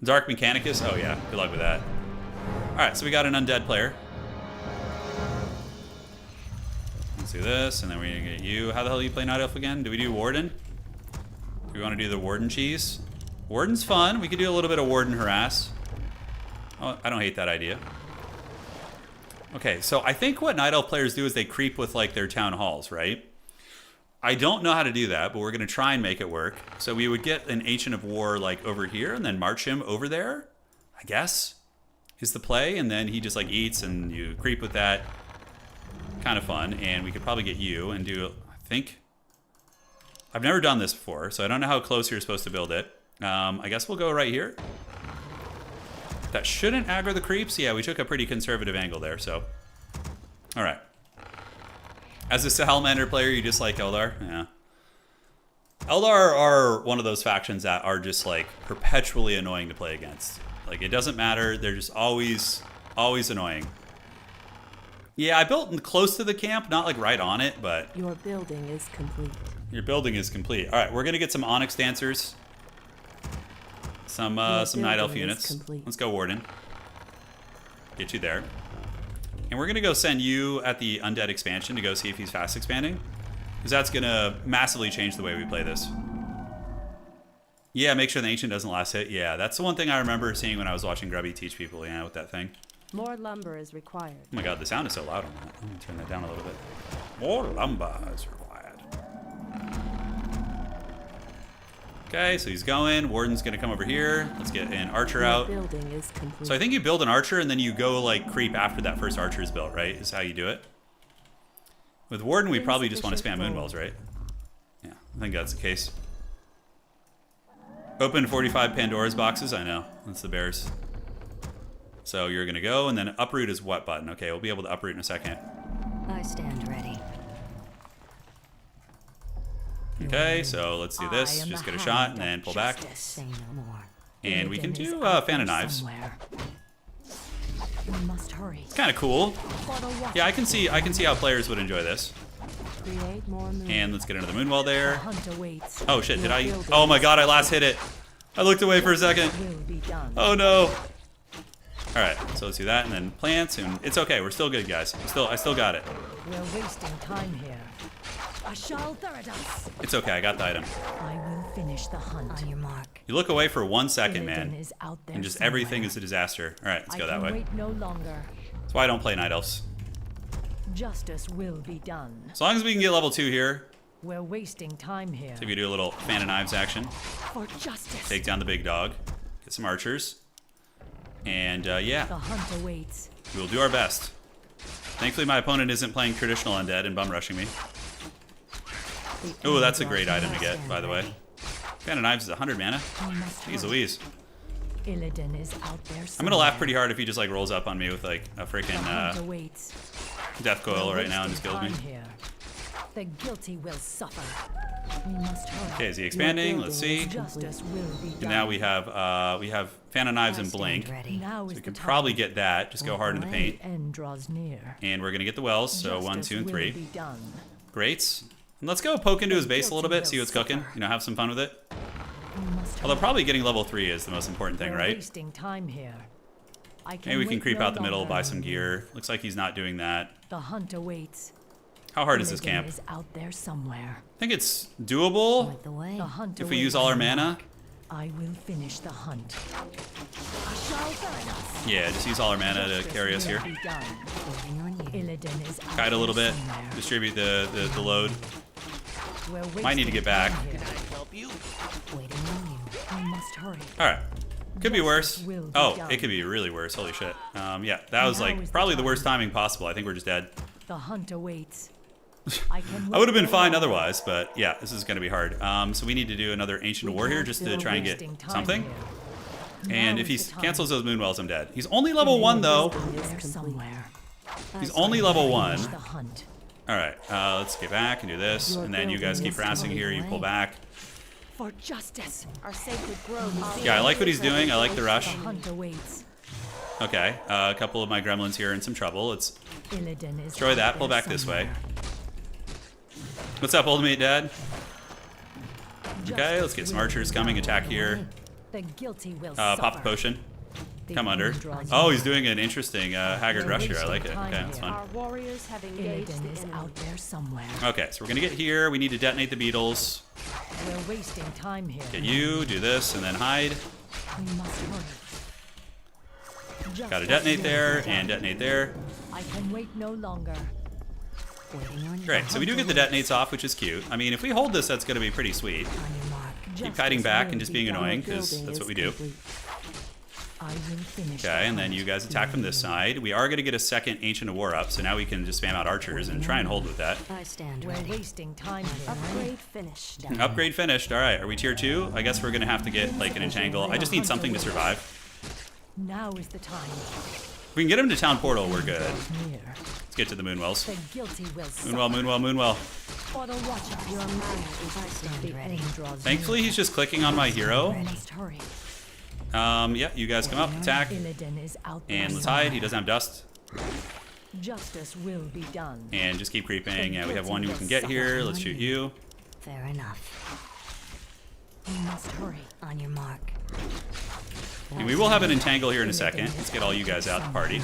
Dark Mechanicus? Oh yeah, good luck with that. Alright, so we got an undead player. Let's do this, and then we're gonna get you. How the hell do you play Night Elf again? Do we do Warden? Do we want to do the Warden cheese? Warden's fun. We could do a little bit of Warden harass. Oh, I don't hate that idea. Okay, so I think what Night Elf players do is they creep with like their town halls, right? I don't know how to do that, but we're gonna try and make it work. So we would get an Ancient of War like over here and then march him over there, I guess, is the play. And then he just like eats and you creep with that. Kind of fun. And we could probably get you and do, I think, I've never done this before, so I don't know how close you're supposed to build it. I guess we'll go right here. That shouldn't aggro the creeps. Yeah, we took a pretty conservative angle there, so. All right. As a Salamander player, you just like Eldar? Yeah. Eldar are one of those factions that are just like perpetually annoying to play against. Like it doesn't matter. They're just always annoying. Yeah, I built close to the camp, not like right on it, but. Your building is complete. Your building is complete. All right, we're gonna get some Onyx Dancers. Some Night Elf units. Let's go Warden. Get you there. And we're going to go send you at the Undead expansion to go see if he's fast expanding. Because that's going to massively change the way we play this. Yeah, make sure the Ancient doesn't last hit. Yeah, that's the one thing I remember seeing when I was watching Grubby teach people, with that thing. More lumber is required. Oh my god, the sound is so loud on that. I'm going to turn that down a little bit. More lumber is required. Okay, so he's going. Warden's gonna come over here. Let's get an archer out. Building is complete. So I think you build an archer and then you go like creep after that first archer is built, right? Is how you do it. With Warden, we probably just want to spam moonwells, right? Yeah, I think that's the case. Open 45 Pandora's boxes. I know, that's the bears. So you're gonna go, and then uproot is what button? Okay, we'll be able to uproot in a second. I stand ready. Okay, so let's do this. Just get a shot and then pull back. Say no more. And we can do Fan of Knives. We must hurry. Kind of cool. Yeah, I can see how players would enjoy this. Create more moon. And let's get another moonwell there. Hunter waits. Oh shit, did I? Oh my god, I last hit it. I looked away for a second. Will be done. Oh no. All right, so let's do that and then plants, and it's okay. We're still good, guys. I still got it. We're wasting time here. Ashal Theradas. It's okay. I got the item. I will finish the hunt. On your mark. You look away for 1 second, man, Olden is out there and just somewhere. everything is a disaster. All right, let's go that way. Wait no longer. That's why I don't play Night Elves. Justice will be done. As long as we can get level 2 here. We're wasting time here. So if you do a little Fan of Knives action, For justice. take down the big dog, get some archers, and yeah, The hunt awaits. we will do our best. Thankfully, my opponent isn't playing traditional undead and bum rushing me. Oh, that's a great item to get, by the way. Fan of Knives is 100 mana. Jeez Louise. Illidan is out there. I'm gonna laugh pretty hard if he just like rolls up on me with like a freaking awaits. death coil right now and just kills me. The guilty will suffer. We must hurry. Okay, is he expanding? Let's see. Justice will be done. And now we have Fan of Knives and Blink. Now So is we the can time. probably get that. Just go hard in the paint. The end draws near. And we're gonna get the wells. So 1, 2, and 3. Will be done. Great. And let's go poke into his base a little bit, see what's cooking. Have some fun with it. We must Although hurry. probably getting level 3 is the most important thing, We're right? wasting time here. Maybe we can wait creep no out the middle, longer. buy some gear. Looks like he's not doing that. The hunt awaits. How hard is this Illidan camp? is out there somewhere. I think it's doable Point the way. The hunt if we awaits. use all our mana. I will finish the hunt. Ashal Theradas. Yeah, just use all our mana to carry us here. Will be done. Waiting on you. Illidan is out Guide a little there bit. somewhere. Distribute the load. We're Might need to wasting get back. time here. Waiting on you. We must hurry. All right. Could be worse. Justice will be Oh, done. it could be really worse. Holy shit. Yeah, that was Now like is the probably the time. worst timing possible. I think we're just dead. The hunt awaits. I would have been fine otherwise, but yeah, this is going to be hard. So we need to do another Ancient War here just to try and get something. And if he cancels those Moonwells, I'm dead. He's only level 1 though. There somewhere. He's only level 1. The hunt. All right, let's get back and do this, and then you guys keep harassing here. You pull back. For justice. Our sacred grove is Yeah, I like what he's doing. I like the rush. The hunt awaits. Okay, a couple of my gremlins here in some trouble. Let's Illidan is destroy out that. Pull there back this way. somewhere. What's up, old mate, Dad? Okay, Justice let's get some will archers be coming. done. Attack here. The guilty will Pop the suffer. potion. The Come under. end draws Oh, near. he's doing an interesting Haggard We're rush here. I like it. wasting Okay, time that's here. fun. Our warriors have engaged Illidan the is enemy. out there somewhere. Okay, so we're gonna get here. We need to detonate the beetles. We're wasting time here. Get you, do this, and then hide. We must hurry. Gotta Justice detonate will there be and done. detonate there. I can wait no longer. Waiting on Great, so we do get the detonates off, which is cute. I mean, if we hold this, that's gonna be pretty sweet. On your mark. Keep hiding back and just being annoying, because Building that's is what we do. complete. I will finish. Okay, and then you guys attack from this side. We are gonna get a second Ancient of War up, so now we can just spam out archers and try and hold with that. I stand We're ready. wasting time here. Upgrade finished. Upgrade finished. All right, are we tier 2? I guess we're gonna have to get like an entangle. I just need something to survive. Now is the time. If we can get him to town portal, we're good. Near. Let's get to the Moonwells. The guilty will suffer. Moonwell, Moonwell, Moonwell. For the watcher. Your mana is I stand The ready. end draws Thankfully, he's just clicking on my hero. near. Must hurry. Yeah, you guys come up, attack, Illidan is out there and let's hide. He somewhere. doesn't have dust. Justice will be done. And just keep creeping. Yeah, we have one we can get here. Let's shoot you. Fair enough. We must hurry. On your mark. And we will have an entangle here in a second. Let's get all you guys out to party.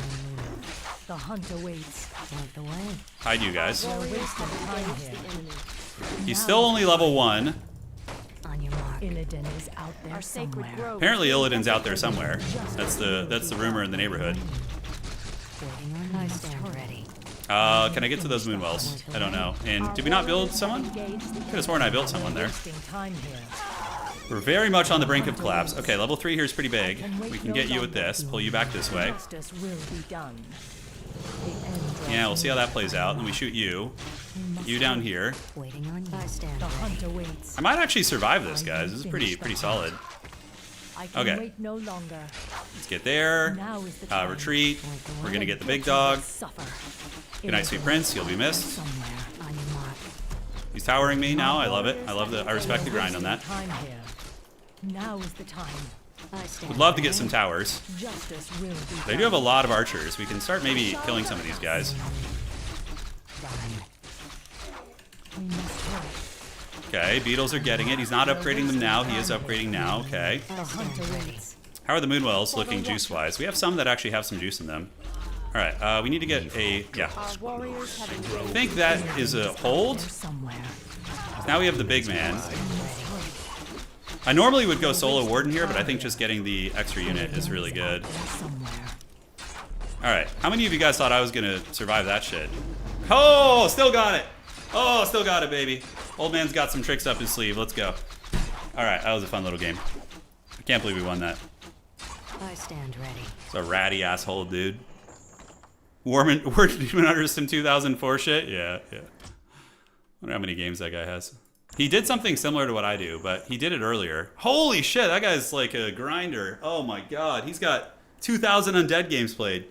The hunt awaits. Point the way. Hide you guys. We're wasting time engaged here. the enemy. He's still only level 1. On your mark. Illidan is out there Our sacred somewhere. grove. Apparently Illidan's out there somewhere. That's the rumor in the neighborhood. Waiting on I stand ready. Can I get to those Moonwells? I don't know. And did we not build someone? Could have sworn I built someone there. Wasting time here. We're very much on the brink of collapse. Okay, level 3 here is pretty big. We can get you with this. Pull you back this way. Justice will be done. The end draws Yeah, we'll see how near. that plays out. Then we shoot you. Get you down here. Waiting on you. I stand The ready. hunt awaits. I might actually survive this, guys. This is pretty solid. I can Okay. wait no longer. Let's get there. Now is the time. Retreat. We're gonna get the big dog. Suffer. Good night, sweet prince. You'll be missed. Somewhere. On your mark. He's towering me now. I love it. I respect the grind on that. Time here. Now is the time. I stand Would love to get ready. some towers. Justice will be They do have a lot of archers. We can start maybe killing some of these guys. We must hurry. Okay, beetles are getting it. He's not upgrading them now. He is upgrading now. Okay. The hunt awaits. How are the Moonwells looking juice-wise? We have some that actually have some juice in them. All right, we need to get a, yeah. Our warriors have I engaged. think that is a hold. There somewhere. Now we have the big man. I normally would go solo warden here, but I think just getting the extra unit is really good. There somewhere. All right, how many of you guys thought I was gonna survive that shit? Oh, still got it. Oh, still got it, baby. Old man's got some tricks up his sleeve. Let's go. All right, that was a fun little game. I can't believe we won that. I stand ready. It's a ratty asshole, dude. War Demon Hunter Sim 2004 shit? Yeah. I wonder how many games that guy has. He did something similar to what I do, but he did it earlier. Holy shit, that guy's like a grinder. Oh my god, he's got 2,000 undead games played.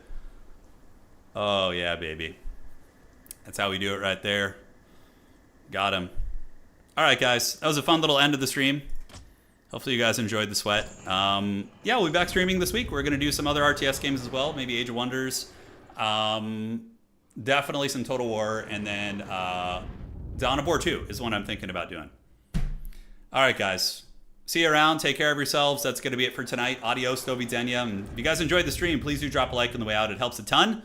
Oh yeah, baby. That's how we do it right there. Got him. All right, guys, that was a fun little end of the stream. Hopefully you guys enjoyed the sweat. Yeah, we'll be back streaming this week. We're going to do some other RTS games as well, maybe Age of Wonders. Definitely some Total War, and then Dawn of War 2 is one I'm thinking about doing. All right, guys. See you around. Take care of yourselves. That's going to be it for tonight. Adios, do widzenia. And if you guys enjoyed the stream, please do drop a like on the way out. It helps a ton.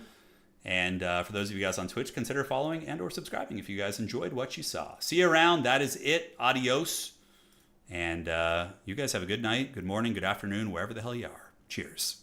And for those of you guys on Twitch, consider following and or subscribing if you guys enjoyed what you saw. See you around. That is it. Adios. And you guys have a good night, good morning, good afternoon, wherever the hell you are. Cheers.